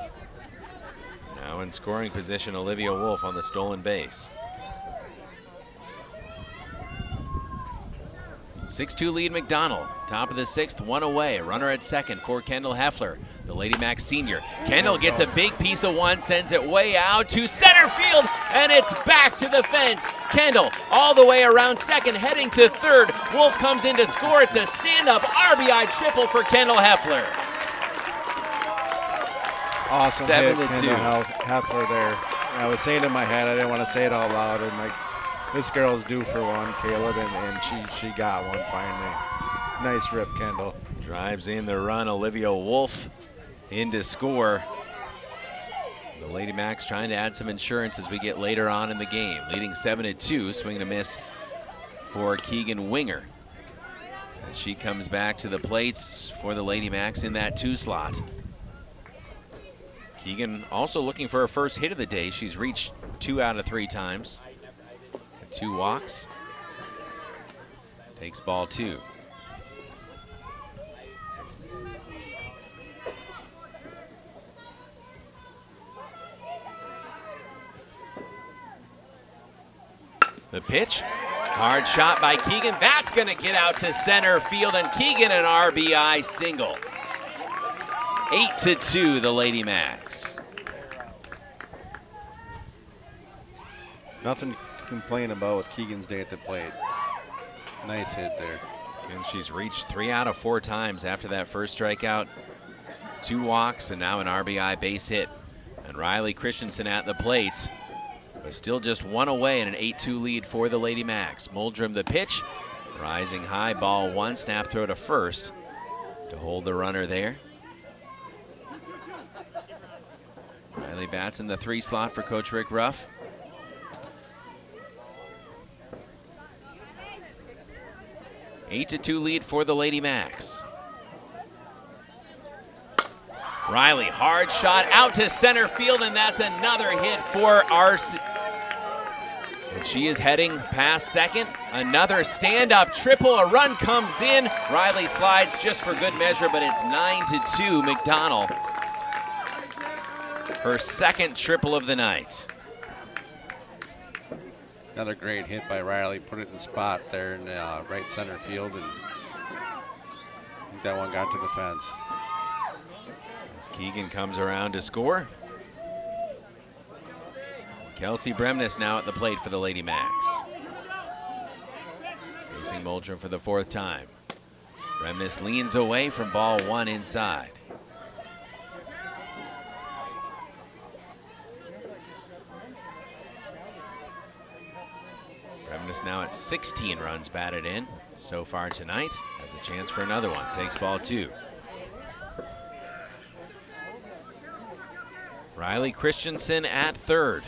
Now in scoring position, Olivia Wolf on the stolen base. 6-2 lead McDonell. Top of the 6th, 1 away. Runner at second for Kendall Heffler, the Lady Macks senior. Kendall gets a big piece of one, sends it way out to center field, and it's back to the fence. Kendall all the way around second, heading to third. Wolf comes in to score. It's a stand-up RBI triple for Kendall Heffler. Awesome 7-2. hit, Kendall Heffler there. I was saying in my head, I didn't want to say it out loud, and like, this girl's due for one, Caleb, and she got one finally. Nice rip, Kendall. Drives in the run, Olivia Wolf in to score. The Lady Macks trying to add some insurance as we get later on in the game. Leading 7-2, swing and a miss for Keegan Winger. As she comes back to the plates for the Lady Macks in that 2 slot. Keegan also looking for her first hit of the day. She's reached 2 out of 3 times. 2 walks. Takes ball 2. The pitch, hard shot by Keegan. That's going to get out to center field, and Keegan an RBI single. 8-2, the Lady Macks. Nothing to complain about with Keegan's day at the plate. Nice hit there. And she's reached 3 out of 4 times after that first strikeout. 2 walks and now an RBI base hit. And Riley Christensen at the plate, but still just 1 away in an 8-2 lead for the Lady Macks. Muldrum the pitch, rising high, ball 1, snap throw to first to hold the runner there. Riley bats in the 3 slot for Coach Rick Ruff. Eight to 2 lead for the Lady Macks. Riley, hard shot out to center field, and that's another hit for RC. And she is heading past second. Another stand-up triple, a run comes in. Riley slides just for good measure, but it's 9-2 McDonell. Her second triple of the night. Another great hit by Riley. Put it in the spot there in right center field, and I think that one got to the fence. As Keegan comes around to score. Kelsey Bremnes now at the plate for the Lady Macks. Facing Muldrum for the 4th time. Bremnes leans away from ball 1 inside. Bremnes now at 16 runs batted in so far tonight. Has a chance for another one. Takes ball 2. Riley Christensen at third.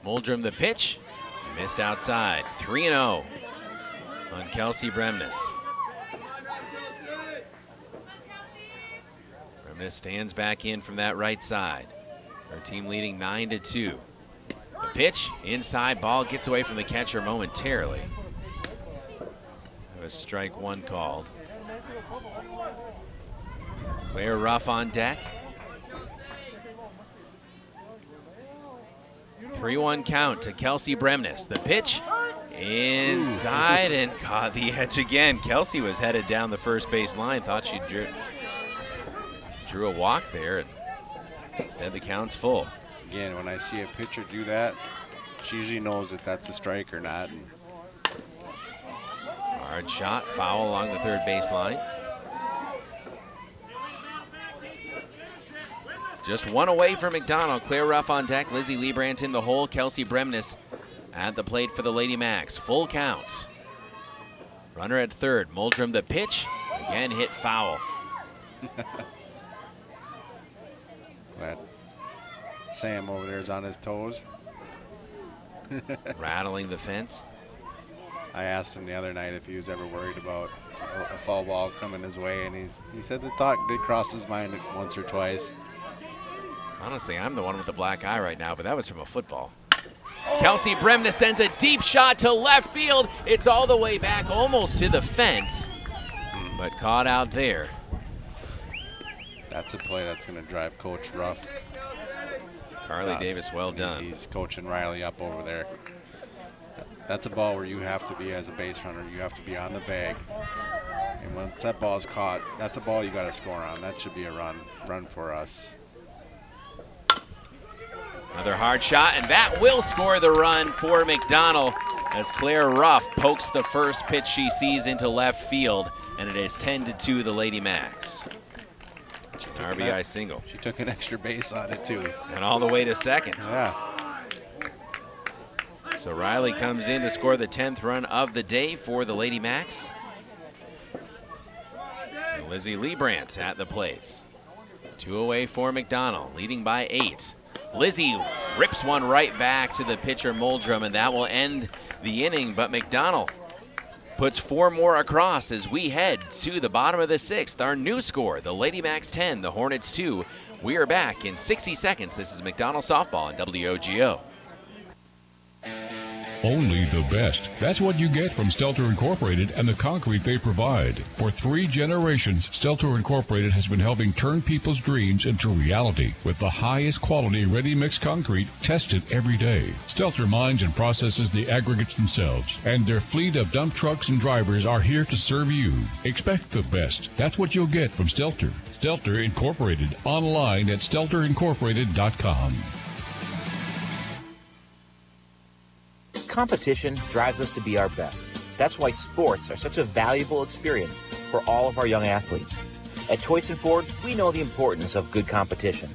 Muldrum the pitch. Missed outside. 3-0 on Kelsey Bremnes. Bremnes stands back in from that right side. Our team leading 9-2. The pitch, inside, ball gets away from the catcher momentarily. There was strike 1 called. Claire Ruff on deck. 3-1 count to Kelsey Bremnes. The pitch, inside, and caught the edge again. Kelsey was headed down the first base line, thought she drew a walk there, and instead the count's full. Again, when I see a pitcher do that, she usually knows if that's a strike or not. And hard shot, foul along the third baseline. Just 1 away from McDonell. Claire Ruff on deck. Lizzie Liebrandt in the hole. Kelsey Bremnes at the plate for the Lady Macks. Full count. Runner at third. Muldrum the pitch. Again hit foul. That Sam over there is on his toes. Rattling the fence. I asked him the other night if he was ever worried about a foul ball coming his way, and he said the thought did cross his mind once or twice. Honestly, I'm the one with the black eye right now, but that was from a football. Kelsey Bremnes sends a deep shot to left field. It's all the way back almost to the fence, but caught out there. That's a play that's going to drive Coach Ruff. Carly Davis, well done. He's coaching Riley up over there. That's a ball where you have to be, as a base runner, you have to be on the bag. And once that ball's caught, that's a ball you got to score on. That should be a run for us. Another hard shot, and that will score the run for McDonell as Claire Ruff pokes the first pitch she sees into left field, and it is 10-2 the Lady Macks. An RBI single. She took an extra base on it, too. And all the way to second. Yeah. So Riley comes in to score the 10th run of the day for the Lady Macks. And Lizzie Liebrandt at the plate. 2 away for McDonell, leading by 8. Lizzie rips one right back to the pitcher Muldrum, and that will end the inning. But McDonell puts 4 more across as we head to the bottom of the 6th. Our new score, the Lady Macks 10, the Hornets 2. We are back in 60 seconds. This is McDonell Softball on WOGO. Only the best. That's what you get from Stelter Incorporated and the concrete they provide. For 3 generations, Stelter Incorporated has been helping turn people's dreams into reality with the highest quality ready-mix concrete tested every day. Stelter mines and processes the aggregates themselves, and their fleet of dump trucks and drivers are here to serve you. Expect the best. That's what you'll get from Stelter. Stelter Incorporated, online at stelterincorporated.com. Competition drives us to be our best. That's why sports are such a valuable experience for all of our young athletes. At Toys & Ford, we know the importance of good competition.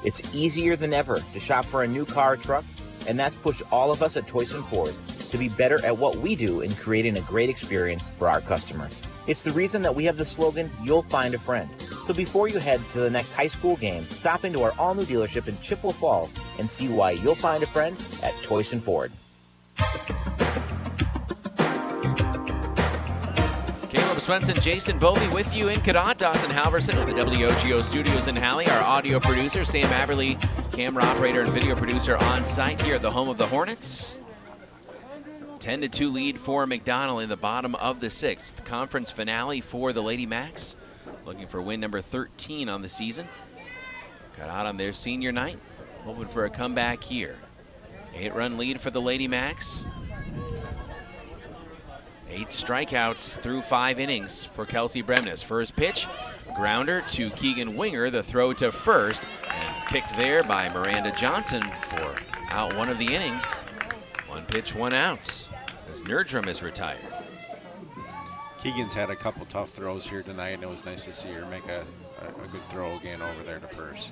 It's easier than ever to shop for a new car or truck, and that's pushed all of us at Toys & Ford to be better at what we do in creating a great experience for our customers. It's the reason that we have the slogan, "You'll find a friend." So before you head to the next high school game, stop into our all-new dealership in Chippewa Falls and see why you'll find a friend at Toys & Ford. Caleb Swenson, Jason Bovey with you in Cadott. Dawson Halverson at the WOGO studios in Halley. Our audio producer, Sam Aberley, camera operator and video producer on site here at the home of the Hornets. 10-2 lead for McDonell in the bottom of the 6th. Conference finale for the Lady Macks. Looking for win number 13 on the season. Cadott on their senior night. Hoping for a comeback here. 8-run lead for the Lady Macks. 8 strikeouts through 5 innings for Kelsey Bremnes. First pitch, grounder to Keegan Winger. The throw to first, and picked there by Miranda Johnson for out 1 of the inning. 1 pitch, 1 out, as Nerdrum is retired. Keegan's had a couple tough throws here tonight, and it was nice to see her make a good throw again over there to first.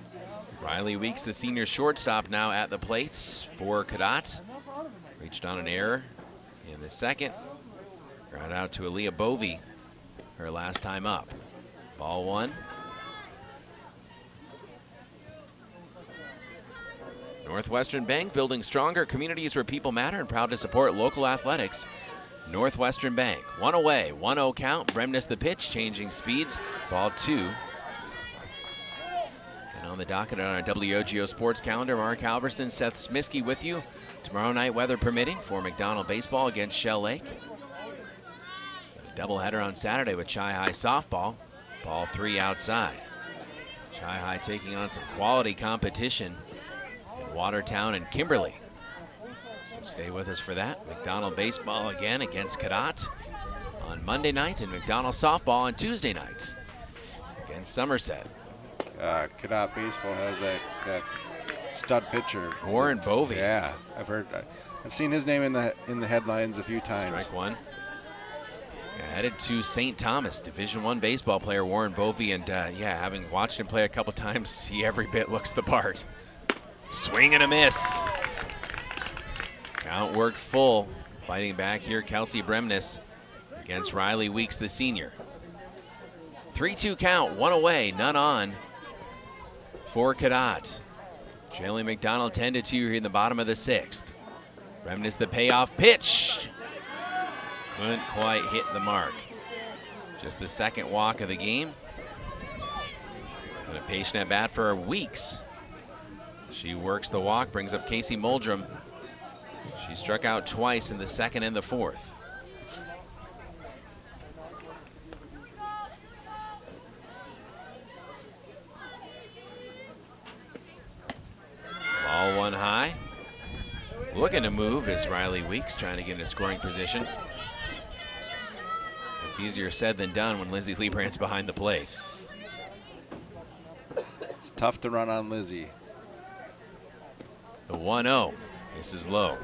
Riley Weeks, the senior shortstop, now at the plates for Cadott. Reached on an error in the second. Ground out to Aaliyah Bovey, her last time up. Ball 1. Northwestern Bank, building stronger communities where people matter and proud to support local athletics. Northwestern Bank, 1 away, 1-0 count. Bremnes the pitch, changing speeds. Ball 2. On the docket on our WOGO sports calendar, Mark Halverson, Seth Smisky with you. Tomorrow night, weather permitting, for McDonell baseball against Shell Lake. A doubleheader on Saturday with Chi High softball. Ball 3 outside. Chi High taking on some quality competition in Watertown and Kimberly. So stay with us for that. McDonell baseball again against Cadott on Monday night, and McDonell softball on Tuesday night against Somerset. Cadott baseball has that stud pitcher, Warren Bovey. Yeah, I've seen his name in the headlines a few times. Strike 1. Headed to St. Thomas, Division I baseball player Warren Bovey, and having watched him play a couple times, he every bit looks the part. Swing and a miss. Count worked full. Fighting back here, Kelsey Bremnes against Riley Weeks, the senior. 3-2 count, 1 away, none on for Cadott. Trailing McDonell 10-2 here in the bottom of the 6th. Bremnes the payoff pitch. Couldn't quite hit the mark. Just the second walk of the game. And a patient at bat for Weeks. She works the walk, brings up Casey Muldrum. She struck out twice in the 2nd and the 4th. Ball 1 high. Looking to move is Riley Weeks, trying to get in a scoring position. It's easier said than done when Lizzie Liebrandt's behind the plate. It's tough to run on Lizzie. The 1-0. This is low.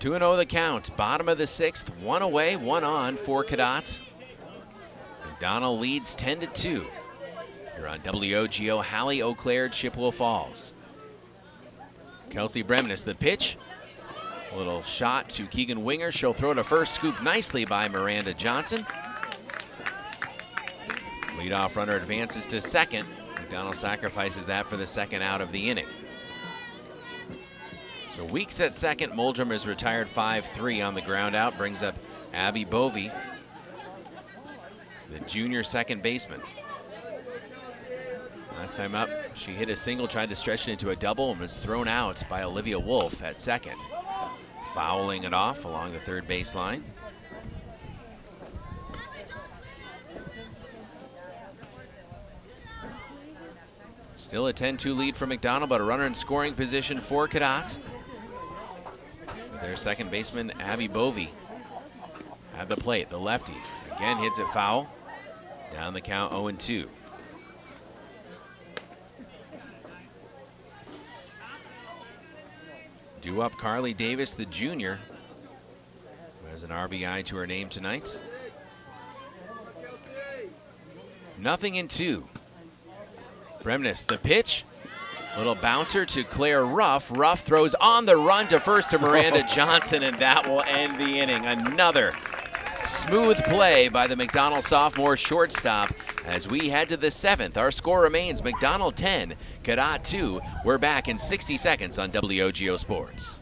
2-0 the count. Bottom of the 6th. 1 away, 1 on for Cadott. McDonell leads 10-2. You're on WOGO, Halley, Eau Claire, Chippewa Falls. Kelsey Bremnes, the pitch. A little shot to Keegan Winger. She'll throw to first, scooped nicely by Miranda Johnson. Leadoff runner advances to second. McDonell sacrifices that for the second out of the inning. So Weeks at second. Muldrum is retired 5-3 on the ground out. Brings up Abby Bovey, the junior second baseman. Last time up, she hit a single, tried to stretch it into a double, and was thrown out by Olivia Wolf at second. Fouling it off along the third baseline. Still a 10-2 lead for McDonell, but a runner in scoring position for Cadott. Their second baseman, Abby Bovey, at the plate. The lefty again hits it foul. Down the count, 0-2. Due up Carly Davis, the junior, who has an RBI to her name tonight. 0-2. Bremnes, the pitch. Little bouncer to Claire Ruff. Ruff throws on the run to first to Miranda Johnson, and that will end the inning. Another smooth play by the McDonell sophomore shortstop as we head to the seventh. Our score remains McDonell 10, Cadott 2. We're back in 60 seconds on WOGO Sports.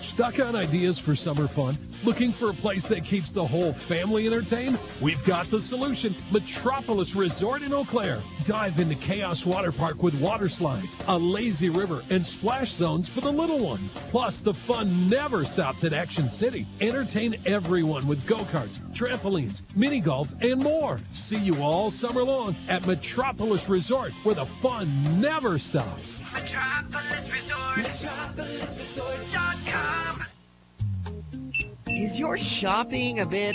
Stuck on ideas for summer fun? Looking for a place that keeps the whole family entertained? We've got the solution. Metropolis Resort in Eau Claire. Dive into Chaos Water Park with water slides, a lazy river, and splash zones for the little ones. Plus, the fun never stops at Action City. Entertain everyone with go-karts, trampolines, mini golf, and more. See you all summer long at Metropolis Resort, where the fun never stops. Metropolis Resort. MetropolisResort.com. Is your shopping a bit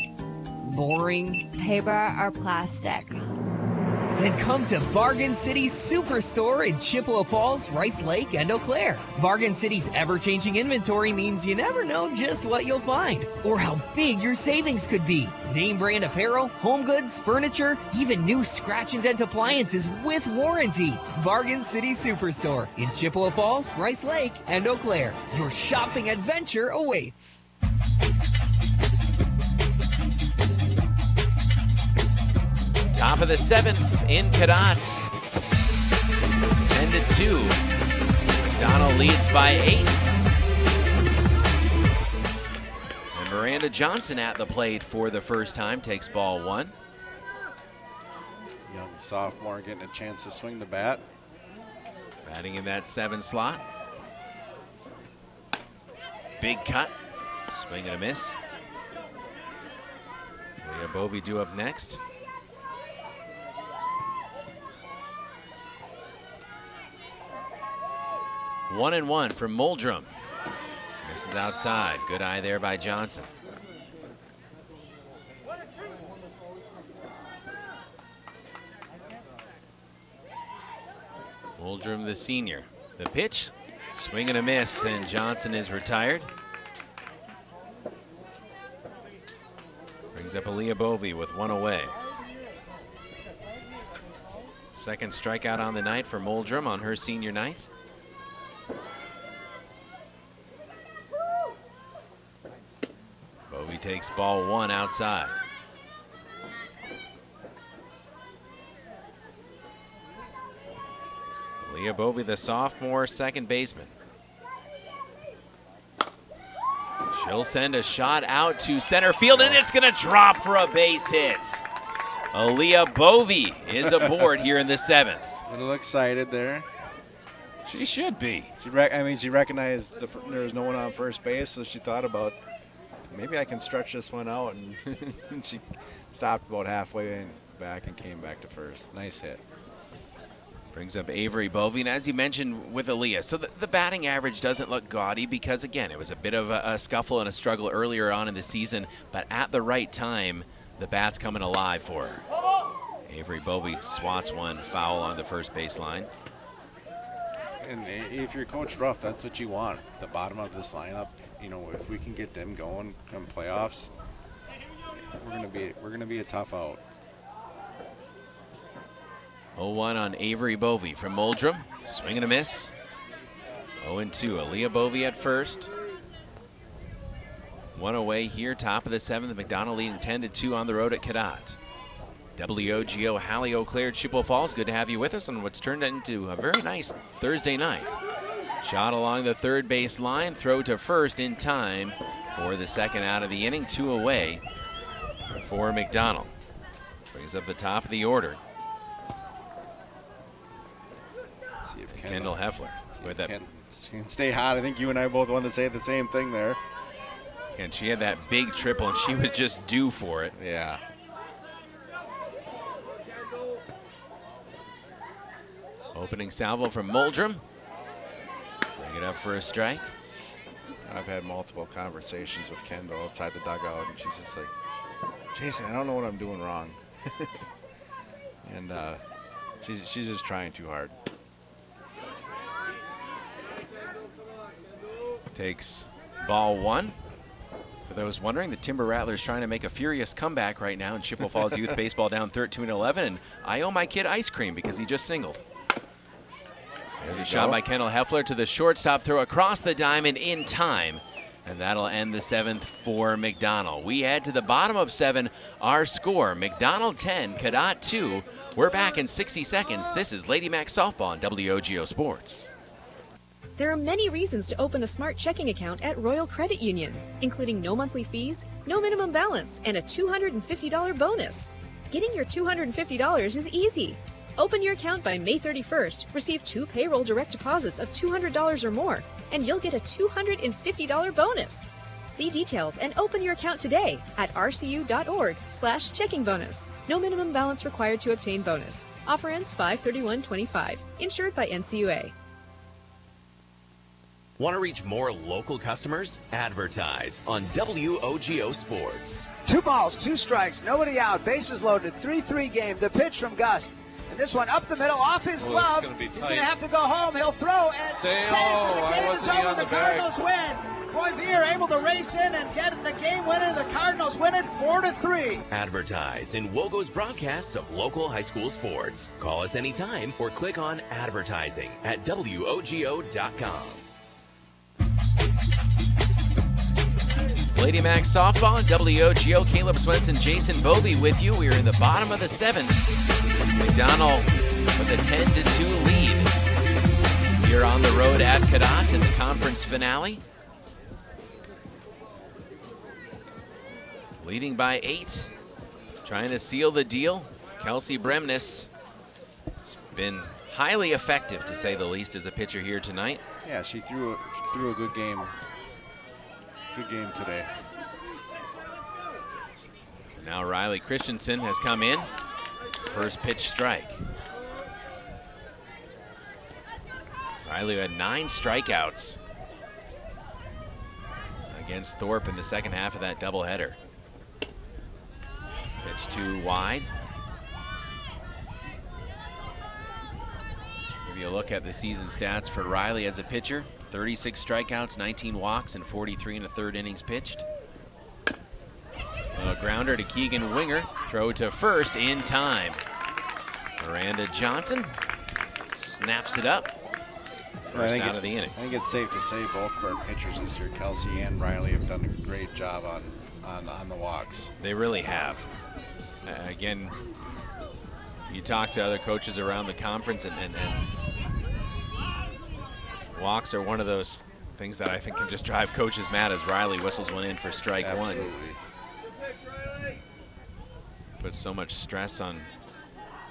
boring? Paper or plastic? Then come to Bargain City Superstore in Chippewa Falls, Rice Lake, and Eau Claire. Bargain City's ever-changing inventory means you never know just what you'll find or how big your savings could be. Name brand apparel, home goods, furniture, even new scratch and dent appliances with warranty. Bargain City Superstore in Chippewa Falls, Rice Lake, and Eau Claire. Your shopping adventure awaits. Top of the seventh in Cadott. 10-2. McDonell leads by 8. And Miranda Johnson at the plate for the first time takes ball 1. Young sophomore getting a chance to swing the bat. Batting in that 7 slot. Big cut. Swing and a miss. Leah Bovey due up next. 1-1 from Muldrum. This is outside. Good eye there by Johnson. Muldrum, the senior. The pitch, swing and a miss, and Johnson is retired. Brings up Aaliyah Bovey with 1 away. Second strikeout on the night for Muldrum on her senior night. Bovey takes ball 1 outside. Leah Bovey, the sophomore second baseman. She'll send a shot out to center field, and it's going to drop for a base hit. Aaliyah Bovey is aboard here in the 7th. A little excited there. She should be. She recognized there was no one on first base, so she thought about, maybe I can stretch this one out, and she stopped about halfway back and came back to first. Nice hit. Brings up Avery Bovey, and as you mentioned with Aaliyah, so the batting average doesn't look gaudy because, again, it was a bit of a scuffle and a struggle earlier on in the season, but at the right time, the bat's coming alive for her. Avery Bovey swats one foul on the first baseline. And if you're Coach Ruff, that's what you want. The bottom of this lineup, you know, if we can get them going come playoffs, we're gonna be a tough out. 0-1 on Avery Bovey from Muldrum. Swing and a miss. 0-2. Aaliyah Bovey at first. 1 away here, top of the 7th. McDonell leading 10-2 on the road at Cadott. WOGO, Hallie, Eau Claire, Chippewa Falls. Good to have you with us on what's turned into a very nice Thursday night. Shot along the third base line, throw to first in time for the second out of the inning. 2 away for McDonell. Brings up the top of the order. See if Kendall Heffler with that. Can stay hot. I think you and I both wanted to say the same thing there. And she had that big triple, and she was just due for it. Yeah. Opening salvo from Muldrum. Bring it up for a strike. I've had multiple conversations with Kendall outside the dugout, and she's just like, Jason, I don't know what I'm doing wrong. And she's just trying too hard. Takes ball 1. For those wondering, the Timber Rattlers trying to make a furious comeback right now in Chippewa Falls Youth Baseball down 13-11, and I owe my kid ice cream because he just singled. There's a shot by Kendall Heffler to the shortstop, throw across the diamond in time, and that'll end the 7th for McDonell. We head to the bottom of 7, our score, McDonell 10, Cadott 2. We're back in 60 seconds. This is Lady Macks Softball on WOGO Sports. There are many reasons to open a smart checking account at Royal Credit Union, including no monthly fees, no minimum balance, and a $250 bonus. Getting your $250 is easy. Open your account by May 31st, receive 2 payroll direct deposits of $200 or more, and you'll get a $250 bonus. See details and open your account today at rcu.org/checking bonus. No minimum balance required to obtain bonus. Offer ends 5/31/25. Insured by NCUA. Want to reach more local customers? Advertise on WOGO Sports. 2 balls, 2 strikes, nobody out, bases loaded, 3-3 game. The pitch from Gust. And this one up the middle, off his glove. He's going to have to go home. He'll throw and save. The game is over. The Cardinals win. Boy, Veer able to race in and get the game winner. The Cardinals win it 4-3. Advertise in WOGO's broadcasts of local high school sports. Call us anytime or click on advertising at WOGO.com. Lady Macks Softball and WOGO, Caleb Swenson, Jason Bovey with you. We are in the bottom of the 7th. McDonell with a 10-2 lead. Here on the road at Cadott in the conference finale. Leading by 8. Trying to seal the deal. Kelsey Bremnes has been highly effective, to say the least, as a pitcher here tonight. Yeah, she threw a good game. Good game today. Now Riley Christensen has come in. First pitch strike. Riley had 9 strikeouts against Thorpe in the second half of that doubleheader. Pitch too wide. Give you a look at the season stats for Riley as a pitcher. 36 strikeouts, 19 walks, and 43 in the 3rd innings pitched. A grounder to Keegan Winger. Throw to first in time. Miranda Johnson snaps it up. First out of the inning. I think it's safe to say both of our pitchers this year, Kelsey and Riley, have done a great job on the walks. They really have. Again, you talk to other coaches around the conference, and walks are one of those things that I think can just drive coaches mad, as Riley whistles one in for strike 1. Puts so much stress on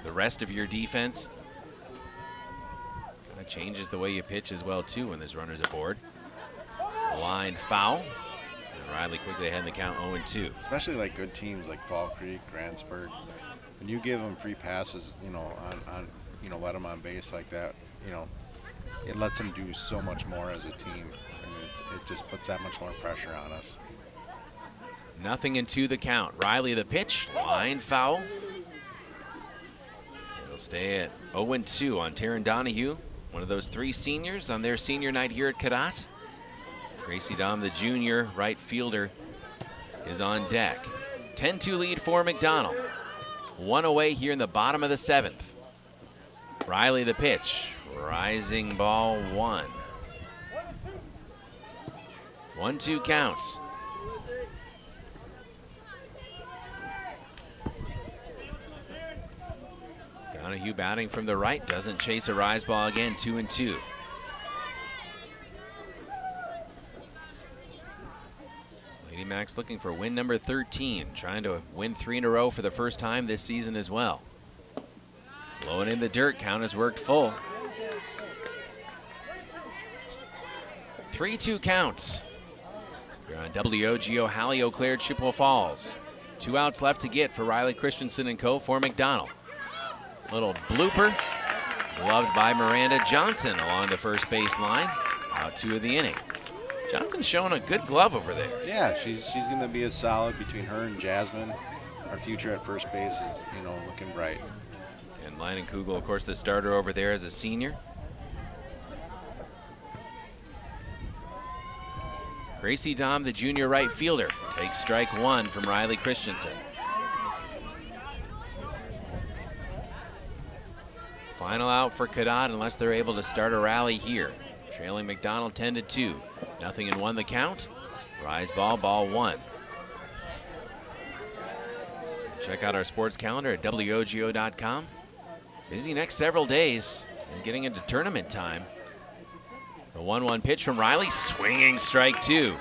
the rest of your defense. Kind of changes the way you pitch as well, too, when there's runners aboard. Line foul. And Riley quickly ahead in the count 0-2. Especially like good teams like Fall Creek, Grantsburg. When you give them free passes, let them on base like that, it lets them do so much more as a team. And it just puts that much more pressure on us. 0-2 the count. Riley the pitch, line foul. He'll stay at 0-2 on Taryn Donahue, one of those 3 seniors on their senior night here at Cadott. Gracie Dom, the junior right fielder, is on deck. 10-2 lead for McDonell. 1 away here in the bottom of the 7th. Riley the pitch, rising ball 1. 1-2 counts. Donahue batting from the right, doesn't chase a rise ball again, 2-2. Lady Macks looking for win number 13, trying to win 3 in a row for the first time this season as well. Blowing in the dirt, count has worked full. 3-2 counts. You're on WOGO, Hallie, Eau Claire, Chippewa Falls. 2 outs left to get for Riley Christensen and co. for McDonell. Little blooper, loved by Miranda Johnson along the first base line. Out 2 of the inning. Johnson's showing a good glove over there. Yeah, she's going to be a solid between her and Jasmine. Our future at first base is, looking bright. And Lynan Kugel, of course, the starter over there as a senior. Gracie Dom, the junior right fielder, takes strike 1 from Riley Christensen. Final out for Cadott unless they're able to start a rally here. Trailing McDonell 10-2. Nothing in 1 the count. Rise ball, ball 1. Check out our sports calendar at WOGO.com. Busy next several days and getting into tournament time. The 1-1 pitch from Riley, swinging strike 2.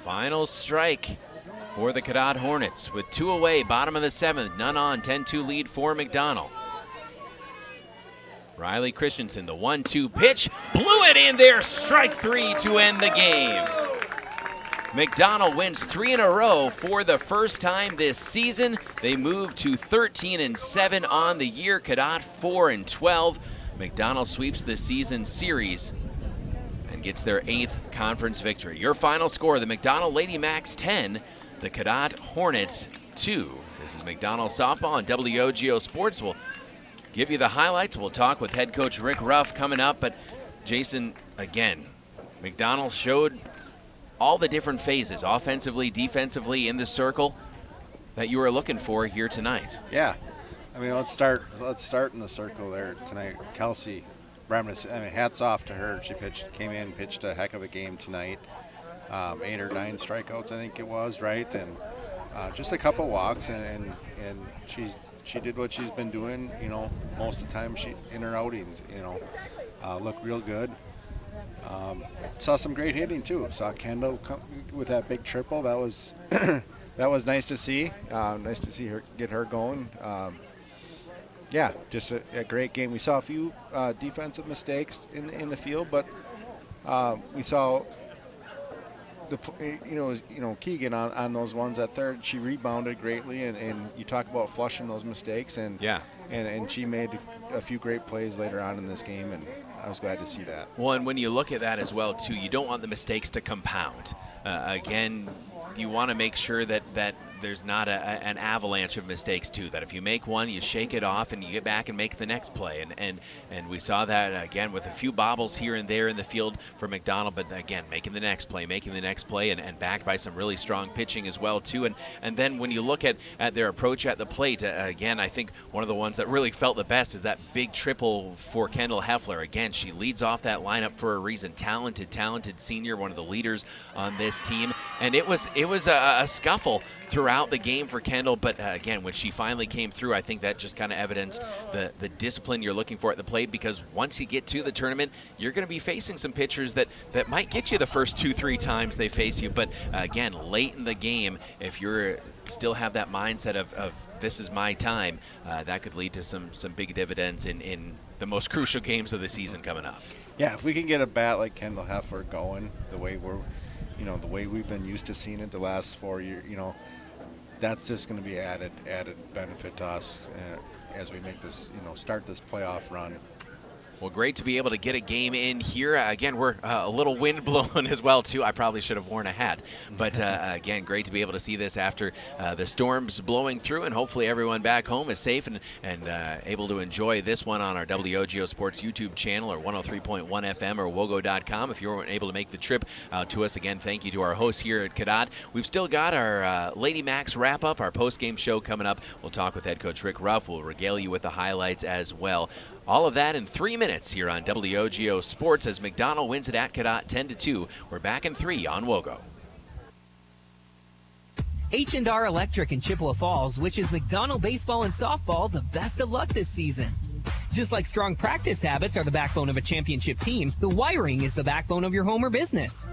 Final strike for the Cadott Hornets with 2 away, bottom of the 7th, none on, 10-2 lead for McDonell. Riley Christensen, the 1-2 pitch, blew it in there, strike 3 to end the game. McDonell wins 3 in a row for the first time this season. They move to 13-7 on the year. Cadott 4-12. McDonell sweeps the season series and gets their 8th conference victory. Your final score: the McDonell Lady Macks 10, the Cadott Hornets 2. This is McDonell softball on WOGO Sports. We'll give you the highlights. We'll talk with head coach Rick Ruff coming up. But Jason, again, McDonell showed all the different phases, offensively, defensively, in the circle that you were looking for here tonight. Yeah. I mean, let's start in the circle there tonight. Kelsey Bremnes, hats off to her. She came in, pitched a heck of a game tonight. 8 or 9 strikeouts, I think it was, right? And just a couple walks, and she did what she's been doing, most of the time in her outings, looked real good. Saw some great hitting too. Saw Kendall come with that big triple. That was that was nice to see. Nice to see her get her going. Yeah, just a great game. We saw a few defensive mistakes in the field, but we saw Keegan on those ones at third. She rebounded greatly, and you talk about flushing those mistakes, and she made a few great plays later on in this game, and I was glad to see that. Well, and when you look at that as well too, you don't want the mistakes to compound. Again, you want to make sure that there's not an avalanche of mistakes too, that if you make one, you shake it off and you get back and make the next play. And we saw that again with a few bobbles here and there in the field for McDonell, but again, making the next play, and backed by some really strong pitching as well too. And then when you look at their approach at the plate, again, I think one of the ones that really felt the best is that big triple for Kendall Heffler. Again, she leads off that lineup for a reason. Talented senior, one of the leaders on this team. And it was a scuffle throughout the game for Kendall, but again, when she finally came through, I think that just kind of evidenced the discipline you're looking for at the plate, because once you get to the tournament, you're going to be facing some pitchers that might get you the first 2-3 times they face you, but again, late in the game, if you're still have that mindset of this is my time, that could lead to some big dividends in the most crucial games of the season coming up. Yeah, if we can get a bat like Kendall Heffler going the way the way we've been used to seeing it the last 4 years, that's just going to be added benefit to us as we make this, start this playoff run. Well, great to be able to get a game in here. Again, we're a little wind blown as well, too. I probably should have worn a hat. But, again, great to be able to see this after the storms blowing through, and hopefully everyone back home is safe and able to enjoy this one on our WOGO Sports YouTube channel or 103.1 FM or WOGO.com. If you weren't able to make the trip out to us, again, thank you to our hosts here at Cadott. We've still got our Lady Macks wrap-up, our post-game show coming up. We'll talk with head coach Rick Ruff. We'll regale you with the highlights as well. All of that in 3 minutes here on WOGO Sports as McDonell wins it at Cadott 10-2. We're back in 3 on WOGO. H&R Electric in Chippewa Falls wishes McDonell baseball and softball the best of luck this season. Just like strong practice habits are the backbone of a championship team, the wiring is the backbone of your home or business.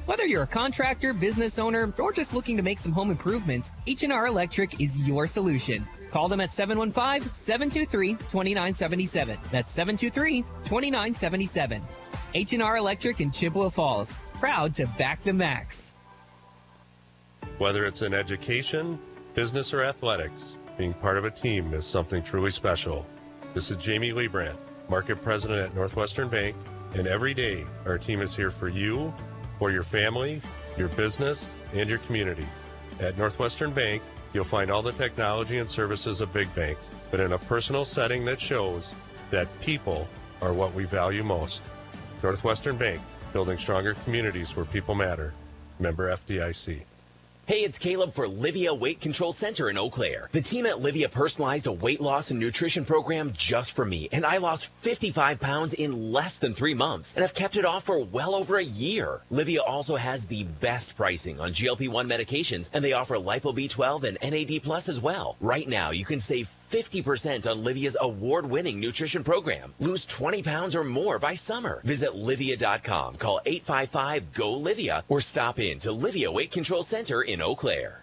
Whether you're a contractor, business owner, or just looking to make some home improvements, H&R Electric is your solution. Call them at 715-723-2977. That's 723-2977. H&R Electric in Chippewa Falls. Proud to back the Macks. Whether it's in education, business, or athletics, being part of a team is something truly special. This is Jamie Leibrandt, Market President at Northwestern Bank, and every day our team is here for you, for your family, your business, and your community. At Northwestern Bank, you'll find all the technology and services of big banks, but in a personal setting that shows that people are what we value most. Northwestern Bank, building stronger communities where people matter. Member FDIC. Hey, it's Caleb for Livia Weight Control Center in Eau Claire. The team at Livia personalized a weight loss and nutrition program just for me, and I lost 55 pounds in less than 3 months, and I've kept it off for well over a year. Livia also has the best pricing on GLP-1 medications, and they offer Lipo B12 and NAD Plus as well. Right now, you can save 50% on Livia's award-winning nutrition program. Lose 20 pounds or more by summer. Visit Livia.com, call 855-GO-LIVIA, or stop in to Livia Weight Control Center in Eau Claire.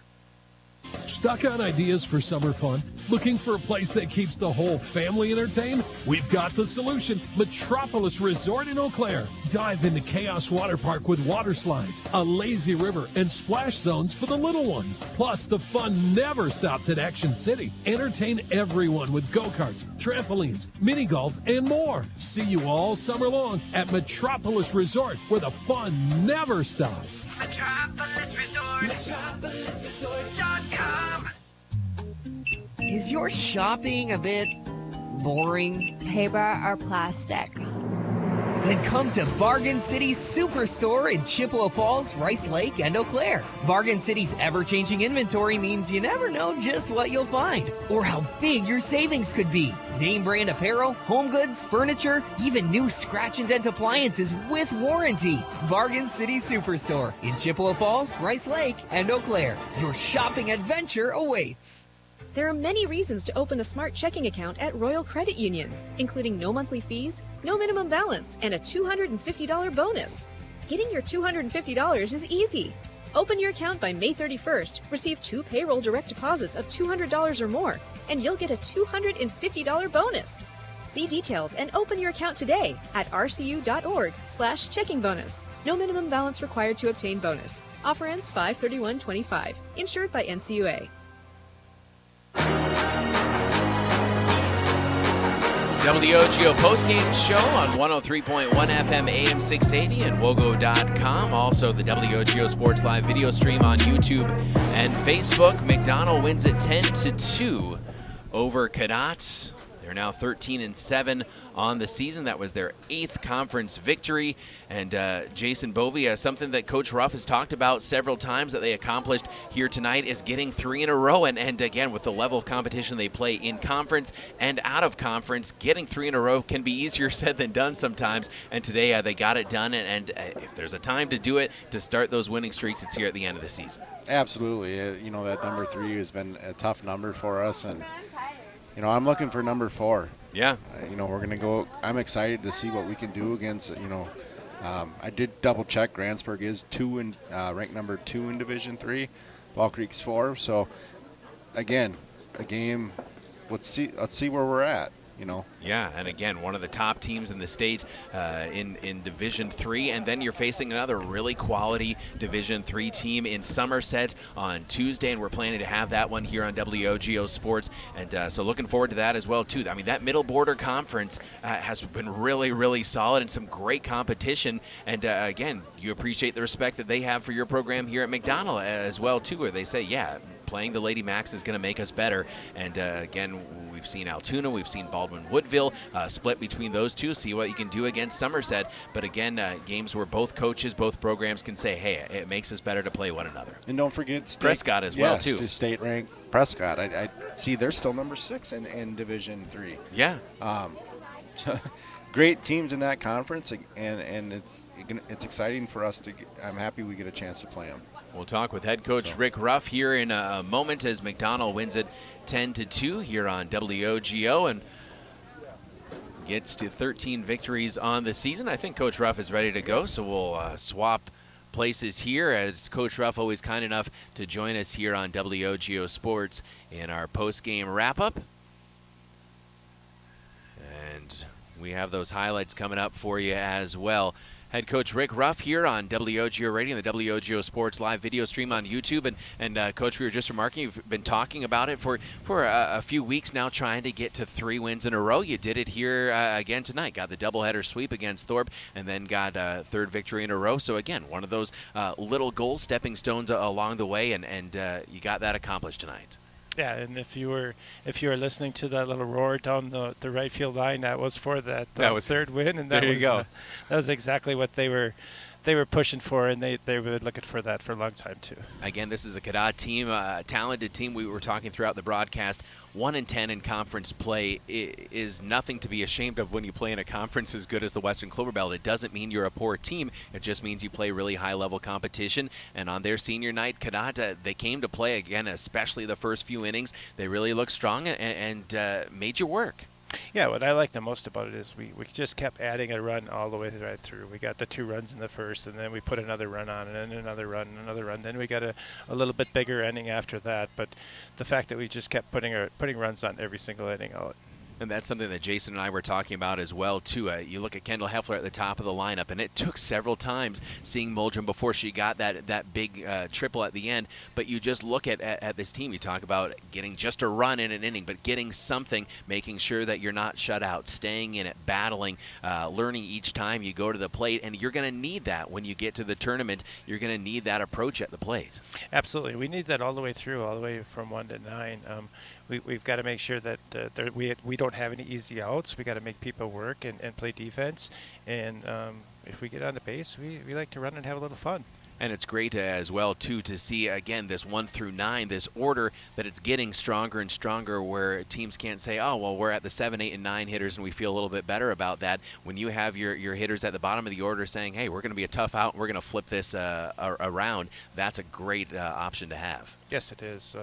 Stuck on ideas for summer fun? Looking for a place that keeps the whole family entertained? We've got the solution. Metropolis Resort in Eau Claire. Dive into Chaos Water Park with water slides, a lazy river, and splash zones for the little ones. Plus, the fun never stops at Action City. Entertain everyone with go-karts, trampolines, mini golf, and more. See you all summer long at Metropolis Resort, where the fun never stops. Metropolis Resort. MetropolisResort.com. Is your shopping a bit boring? Paper or plastic? Then come to Bargain City Superstore in Chippewa Falls, Rice Lake, and Eau Claire. Bargain City's ever-changing inventory means you never know just what you'll find or how big your savings could be. Name brand apparel, home goods, furniture, even new scratch and dent appliances with warranty. Bargain City Superstore in Chippewa Falls, Rice Lake, and Eau Claire. Your shopping adventure awaits. There are many reasons to open a smart checking account at Royal Credit Union, including no monthly fees, no minimum balance, and a $250 bonus. Getting your $250 is easy. Open your account by May 31st, receive 2 payroll direct deposits of $200 or more, and you'll get a $250 bonus. See details and open your account today at rcu.org/checking bonus. No minimum balance required to obtain bonus. Offer ends 5/31/25. Insured by NCUA. WOGO postgame show on 103.1 FM AM 680 and WOGO.com. Also the WOGO Sports Live video stream on YouTube and Facebook. McDonell wins it 10-2 over Cadott. They're now 13-7 on the season. That was their 8th conference victory. And Jason Bovey, something that Coach Ruff has talked about several times that they accomplished here tonight is getting 3 in a row. And again, with the level of competition they play in conference and out of conference, getting 3 in a row can be easier said than done sometimes. And today they got it done. And if there's a time to do it, to start those winning streaks, it's here at the end of the season. Absolutely. That number 3 has been a tough number for us. And I'm looking for number 4. Yeah. We're going to go. I'm excited to see what we can do against, I did double check. Grantsburg is ranked number 2 in Division 3. Ball Creek's 4. So, again, a game. Let's see where we're at. Yeah, and again, one of the top teams in the state in Division 3, and then you're facing another really quality Division 3 team in Somerset on Tuesday, and we're planning to have that one here on WOGO Sports, and so looking forward to that as well too. I mean, that Middle Border Conference has been really, really solid and some great competition, and again, you appreciate the respect that they have for your program here at McDonell as well too, where they say, yeah, playing the Lady Macks is going to make us better, and again, we've seen Altoona, we've seen Baldwin-Woodville split between those two, see what you can do against Somerset. But again, games where both coaches, both programs can say, hey, it makes us better to play one another. And don't forget Prescott as well, too. State-ranked Prescott. I see they're still number 6 in Division 3. Yeah. Great teams in that conference, and it's exciting for us I'm happy we get a chance to play them. We'll talk with head coach Rick Ruff here in a moment as McDonell wins it 10-2 here on WOGO and gets to 13 victories on the season. I think Coach Ruff is ready to go, so we'll swap places here as Coach Ruff always kind enough to join us here on WOGO Sports in our post-game wrap-up. And we have those highlights coming up for you as well. Head coach Rick Ruff here on WOGO Radio and the WOGO Sports live video stream on YouTube. And Coach, we were just remarking, you've been talking about it for a few weeks now, trying to get to 3 wins in a row. You did it here again tonight. Got the doubleheader sweep against Thorpe and then got a 3rd victory in a row. So, again, one of those little goal stepping stones along the way, and you got that accomplished tonight. Yeah, and if you were listening to that little roar down the right field line, that was for that was 3rd win, and that was exactly what they were pushing for, and they were looking for that for a long time too. Again, this is a Cadott team, a talented team. We were talking throughout the broadcast. 1-10 in conference play is nothing to be ashamed of when you play in a conference as good as the Western Cloverbelt. It doesn't mean you're a poor team. It just means you play really high-level competition. And on their senior night, Cadott, they came to play again, especially the first few innings. They really looked strong and made you work. Yeah, what I like the most about it is we just kept adding a run all the way right through. We got the 2 runs in the first, and then we put another run on, and then another run, and another run. Then we got a little bit bigger inning after that. But the fact that we just kept putting runs on every single inning out. And that's something that Jason and I were talking about as well, too. You look at Kendall Heffler at the top of the lineup, and it took several times seeing Muldrum before she got that big triple at the end. But you just look at this team. You talk about getting just a run in an inning, but getting something, making sure that you're not shut out, staying in it, battling, learning each time you go to the plate. And you're going to need that when you get to the tournament. You're going to need that approach at the plate. Absolutely. We need that all the way through, all the way from 1 to 9. We've got to make sure that we don't have any easy outs. We got to make people work and play defense. And if we get on the base, we like to run and have a little fun. And it's great as well, too, to see, again, this 1 through 9, this order that it's getting stronger and stronger where teams can't say, oh, well, we're at the 7, 8, and 9 hitters and we feel a little bit better about that. When you have your hitters at the bottom of the order saying, hey, we're going to be a tough out and we're going to flip this around, that's a great option to have. Yes, it is.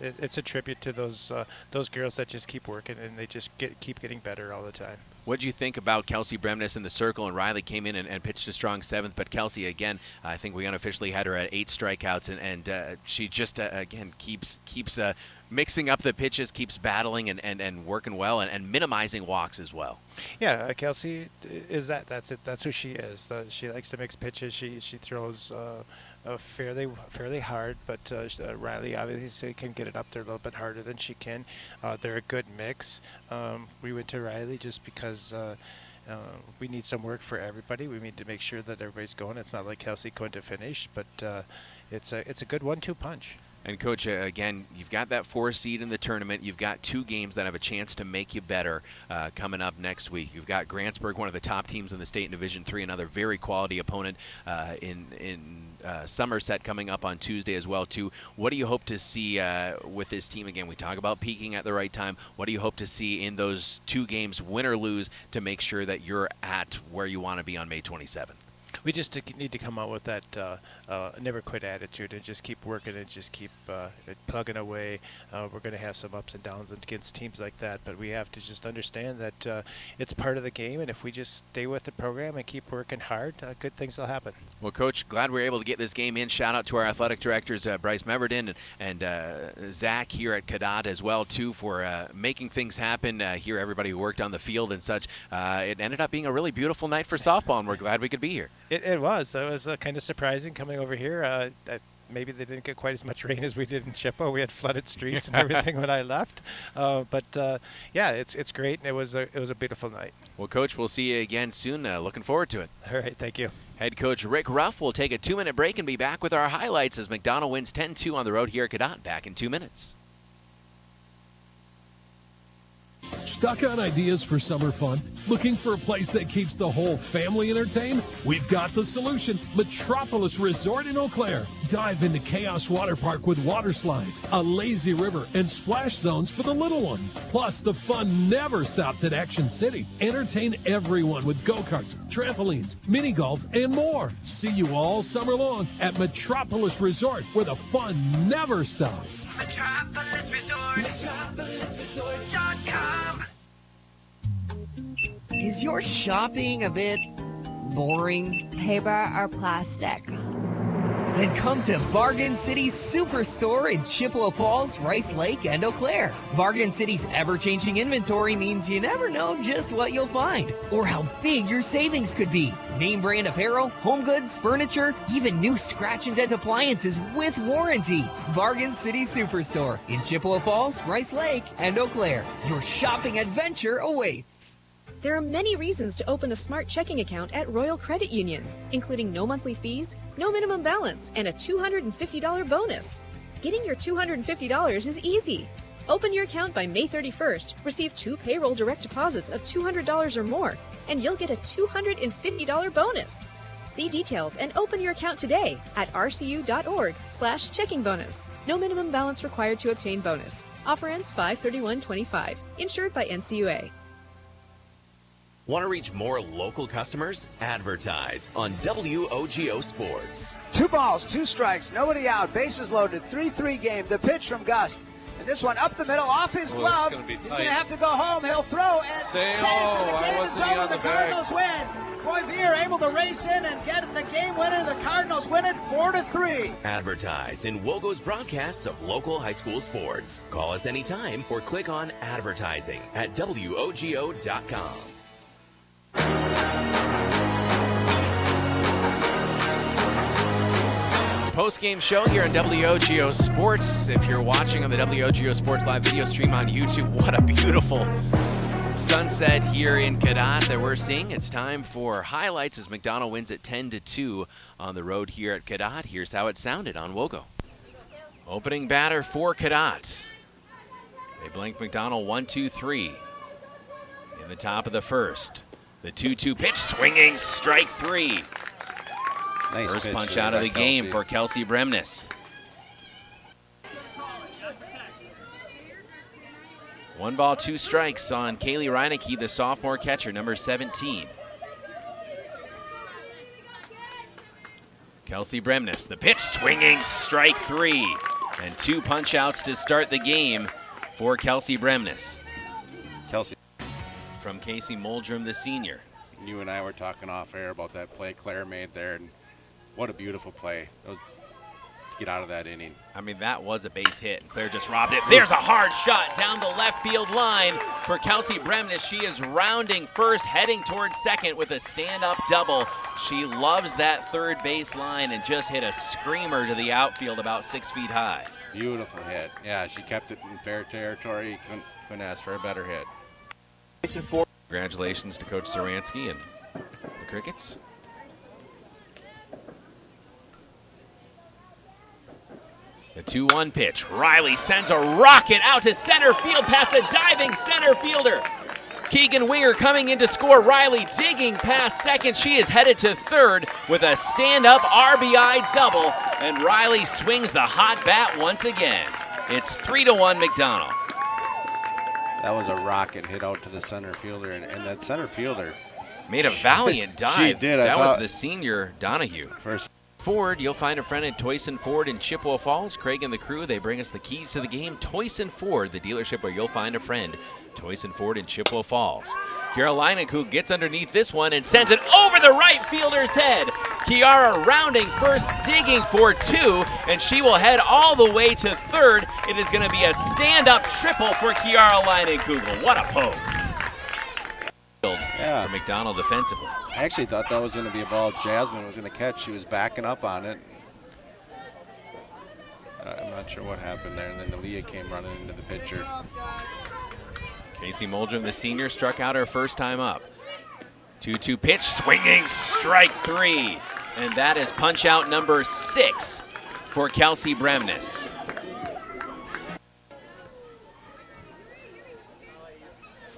It's a tribute to those girls that just keep working and they just keep getting better all the time. What did you think about Kelsey Bremnes in the circle? And Riley came in and pitched a strong 7th, but Kelsey, again, I think we unofficially had her at 8 strikeouts, and she just, again, keeps mixing up the pitches, keeps battling and working well and minimizing walks as well. Yeah, Kelsey is that's it. That's who she is. She likes to mix pitches. She throws fairly hard, but Riley obviously can get it up there a little bit harder than she can. They're a good mix. We went to Riley just because we need some work for everybody. We need to make sure that everybody's going. It's not like Kelsey going to finish, but it's a good 1-2 punch. And, Coach, again, you've got that 4 seed in the tournament. You've got 2 games that have a chance to make you better coming up next week. You've got Grantsburg, one of the top teams in the state in Division III, another very quality opponent in Somerset coming up on Tuesday as well, too. What do you hope to see with this team? Again, we talk about peaking at the right time. What do you hope to see in those 2 games, win or lose, to make sure that you're at where you want to be on May 27th? We just need to come out with that never quit attitude and just keep working and just keep plugging away. We're going to have some ups and downs against teams like that, but we have to just understand that it's part of the game, and if we just stay with the program and keep working hard, good things will happen. Well, Coach, glad we were able to get this game in. Shout out to our athletic directors, Bryce Meverden and Zach here at Cadott as well, too, for making things happen here, everybody who worked on the field and such. It ended up being a really beautiful night for softball, and we're glad we could be here. It was. It was kind of surprising coming over here. Maybe they didn't get quite as much rain as we did in Chippewa. We had flooded streets and everything when I left. Yeah, it's great, and it was a beautiful night. Well, Coach, we'll see you again soon. Looking forward to it. All right, thank you. Head coach Rick Ruff will take a 2-minute break and be back with our highlights as McDonell wins 10-2 on the road here at Cadott. Back in 2 minutes. Stuck on ideas for summer fun? Looking for a place that keeps the whole family entertained? We've got the solution. Metropolis Resort in Eau Claire. Dive into Chaos Water Park with water slides, a lazy river, and splash zones for the little ones. Plus, the fun never stops at Action City. Entertain everyone with go-karts, trampolines, mini golf, and more. See you all summer long at Metropolis Resort, where the fun never stops. Metropolis Resort. MetropolisResort.com. Is your shopping a bit boring? Paper or plastic? Then come to Bargain City's Superstore in Chippewa Falls, Rice Lake, and Eau Claire. Bargain City's ever-changing inventory means you never know just what you'll find or how big your savings could be. Name brand apparel, home goods, furniture, even new scratch and dent appliances with warranty. Bargain City Superstore in Chippewa Falls, Rice Lake, and Eau Claire. Your shopping adventure awaits. There are many reasons to open a smart checking account at Royal Credit Union, including no monthly fees, no minimum balance, and a $250 bonus. Getting your $250 is easy. Open your account by May 31st, receive 2 payroll direct deposits of $200 or more, and you'll get a $250 bonus. See details and open your account today at rcu.org/checking bonus. No minimum balance required to obtain bonus. Offer ends 5/31/25. Insured by NCUA. Want to reach more local customers? Advertise on WOGO Sports. 2 balls, 2 strikes, nobody out, bases loaded, 3-3 game. The pitch from Gust. And this one up the middle, off his glove. He's going to have to go home. He'll throw and save. And the game is over. The Cardinals win. Boy, Beer able to race in and get the game winner. The Cardinals win it 4-3. Advertise in WOGO's broadcasts of local high school sports. Call us anytime or click on advertising at WOGO.com. Post-game show here on WOGO Sports. If you're watching on the WOGO Sports live video stream on YouTube, what a beautiful sunset here in Cadott that we're seeing. It's time for highlights as McDonell wins at 10-2 on the road here at Cadott. Here's how it sounded on WOGO. Opening batter for Cadott. They blank McDonell 1-2-3 in the top of the first. The 2-2 pitch, swinging, strike 3. Nice first punch out of the game for Kelsey Bremnes. 1 ball, 2 strikes on Kaylee Reineke, the sophomore catcher, number 17. Kelsey Bremnes, the pitch, swinging, strike 3. And 2 punch outs to start the game for Kelsey Bremnes. Kelsey. From Casey Muldrum, the senior. You and I were talking off air about that play Claire made there, and what a beautiful play. That was to get out of that inning. I mean, that was a base hit, and Claire just robbed it. There's a hard shot down the left field line for Kelsey Bremnes. She is rounding first, heading towards second with a stand-up double. She loves that third base line and just hit a screamer to the outfield about 6 feet high. Beautiful hit. Yeah, she kept it in fair territory. Couldn't ask for a better hit. Congratulations to Coach Saransky and the Crickets. The 2-1 pitch. Riley sends a rocket out to center field past a diving center fielder. Keegan Winger coming in to score. Riley digging past second. She is headed to third with a stand-up RBI double, and Riley swings the hot bat once again. It's 3-1 McDonell. That was a rocket hit out to the center fielder, and that center fielder made a valiant dive. She did. That was the senior Donahue. First. Ford, you'll find a friend at Toyson Ford in Chippewa Falls. Craig and the crew, they bring us the keys to the game. Toyson Ford, the dealership where you'll find a friend. Toyson Ford in Chippewa Falls. Carolina who gets underneath this one and sends it over the right fielder's head. Kiara rounding first, digging for 2, and she will head all the way to third. It is going to be a stand-up triple for Kiara Leinenkugel. What a poke. Yeah. For McDonell defensively. I actually thought that was going to be a ball Jasmine was going to catch. She was backing up on it. I'm not sure what happened there, and then Aaliyah came running into the pitcher. Casey Muldrum, the senior, struck out her first time up. 2-2 pitch, swinging, strike 3. And that is punch out number 6 for Kelsey Bremnes.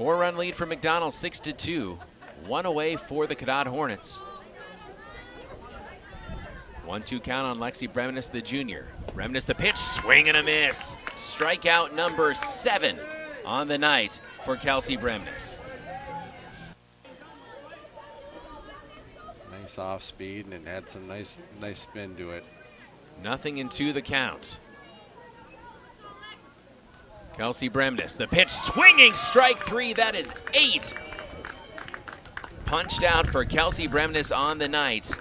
4-run lead for McDonell, 6-2. 1 away for the Cadott Hornets. 1-2 count on Lexi Bremnes, the junior. Bremnes the pitch, swing and a miss. Strikeout number 7 on the night for Kelsey Bremnes. Nice off speed and had some nice spin to it. 0-2 the count. Kelsey Bremnes, the pitch, swinging, strike 3. That is 8. Punched out for Kelsey Bremnes on the night.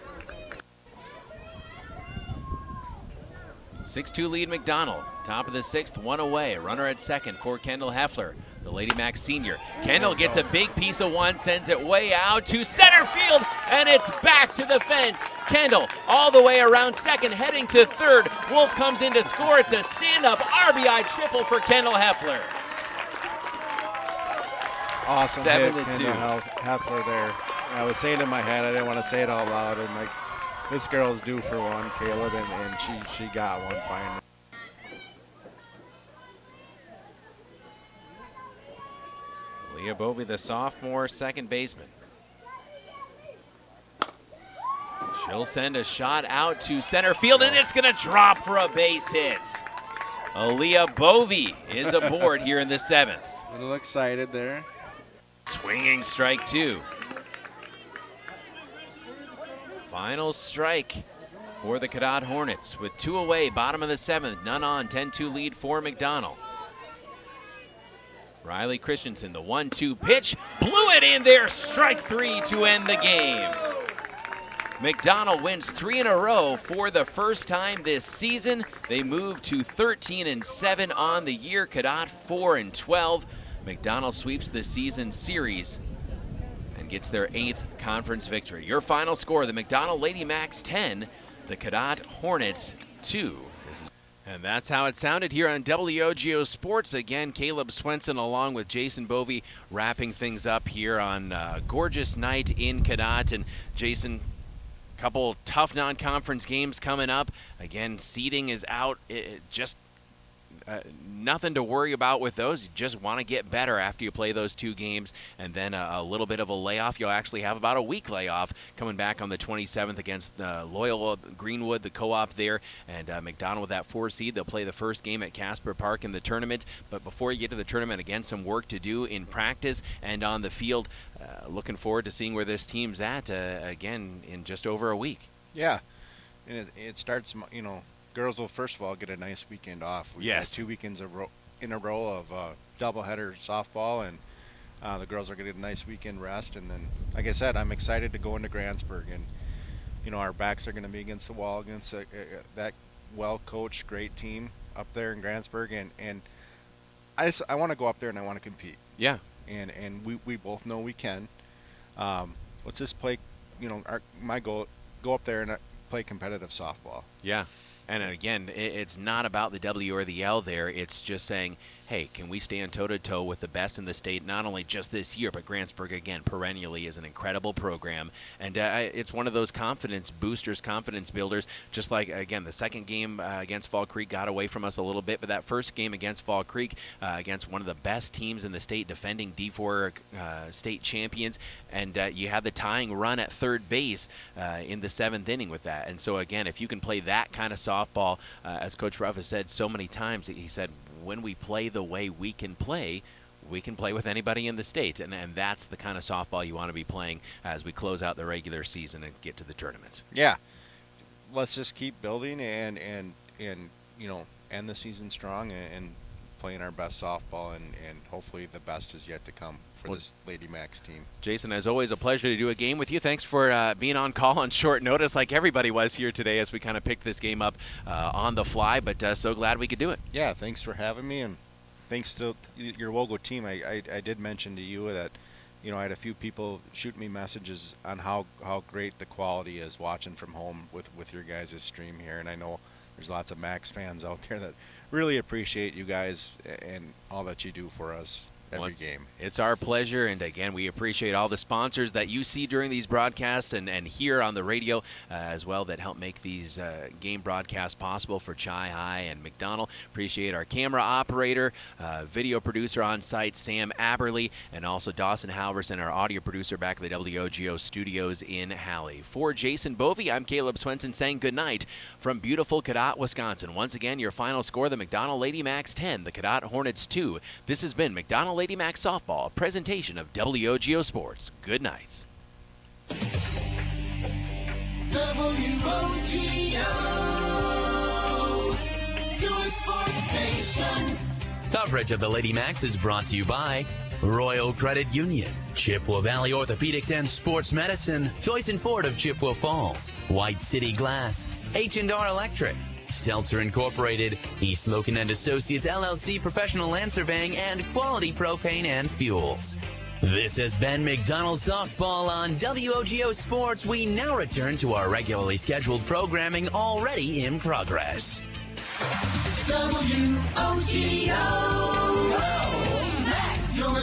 6-2 lead McDonell. Top of the 6th, 1 away. Runner at second for Kendall Heffler, the Lady Macks senior. Kendall gets a big piece of one, sends it way out to center field, and it's back to the fence. Kendall all the way around second, heading to third. Wolf comes in to score. It's a stand-up RBI triple for Kendall Heffler. Awesome 7-2. Heffler there. I was saying in my head, I didn't want to say it out loud, and like, this girl's due for one, Caleb, and she got one finally. Leah Bovey, the sophomore second baseman. She'll send a shot out to center field, and it's going to drop for a base hit. Aaliyah Bovey is aboard here in the 7th. A little excited there. Swinging strike 2. Final strike for the Cadott Hornets with 2 away, bottom of the 7th, none on, 10-2 lead for McDonell. Riley Christensen, the 1-2 pitch, blew it in there, strike 3 to end the game. McDonell wins 3 in a row for the first time this season. They move to 13-7 on the year. Cadott 4-12. McDonell sweeps the season series and gets their 8th conference victory. Your final score: the McDonell Lady Macks 10, the Cadott Hornets 2. And that's how it sounded here on WOGO Sports. Again, Caleb Swenson along with Jason Bovey wrapping things up here on a gorgeous night in Cadott. And Jason, couple tough non-conference games coming up. Again, seeding is out. Nothing to worry about with those. You just want to get better after you play those 2 games, and then a little bit of a layoff. You'll actually have about a week layoff coming back on the 27th against Loyola Greenwood, the co-op there, and McDonell with that 4 seed. They'll play the first game at Casper Park in the tournament, but before you get to the tournament, again, some work to do in practice and on the field. Looking forward to seeing where this team's at, again, in just over a week. Yeah, and it starts, girls will first of all get a nice weekend off. We've got 2 weekends in a row of doubleheader softball, and the girls are getting a nice weekend rest. And then, like I said, I'm excited to go into Grantsburg, and our backs are going to be against the wall against that well-coached, great team up there in Grantsburg, and I want to go up there and I want to compete. Yeah. And we both know we can. Let's just play. My goal: go up there and play competitive softball. Yeah. And again, it's not about the W or the L there. It's just saying, hey, can we stand toe-to-toe with the best in the state, not only just this year, but Grantsburg, again, perennially is an incredible program. And it's one of those confidence boosters, confidence builders, just like, again, the second game against Fall Creek got away from us a little bit, but that first game against Fall Creek, against one of the best teams in the state, defending D4 state champions, and you had the tying run at third base in the 7th inning with that. And so, again, if you can play that kind of softball, as Coach Ruff has said so many times, he said, when we play the way we can play with anybody in the state. And that's the kind of softball you want to be playing as we close out the regular season and get to the tournament. Yeah. Let's just keep building and end the season strong and playing our best softball, and hopefully the best is yet to come for this Lady Macks team. Jason, as always, a pleasure to do a game with you. Thanks for being on call on short notice like everybody was here today as we kind of picked this game up on the fly, but so glad we could do it. Yeah, thanks for having me, and thanks to your WOGO team. I did mention to you that I had a few people shoot me messages on how great the quality is watching from home with your guys' stream here, and I know there's lots of Macks fans out there that really appreciate you guys and all that you do for us. every game. It's our pleasure, and again, we appreciate all the sponsors that you see during these broadcasts and here on the radio as well that help make these game broadcasts possible for Chi High and McDonell. Appreciate our camera operator, video producer on site, Sam Aberley, and also Dawson Halverson, our audio producer back at the WOGO studios in Halley. For Jason Bovey, I'm Caleb Swenson saying good night from beautiful Cadott, Wisconsin. Once again, your final score, the McDonell Lady Macks 10, the Cadott Hornets 2. This has been McDonell Lady Macks Softball, a presentation of WOGO Sports. Good night. WOGO, your sports station. Coverage of the Lady Macks is brought to you by Royal Credit Union, Chippewa Valley Orthopedics and Sports Medicine, Toys and Ford of Chippewa Falls, White City Glass, H&R Electric, Stelter Incorporated, East Logan and Associates LLC Professional Land Surveying, and Quality Propane and Fuels. This has been McDonell Softball on WOGO Sports. We now return to our regularly scheduled programming already in progress. WOGO, Macks, your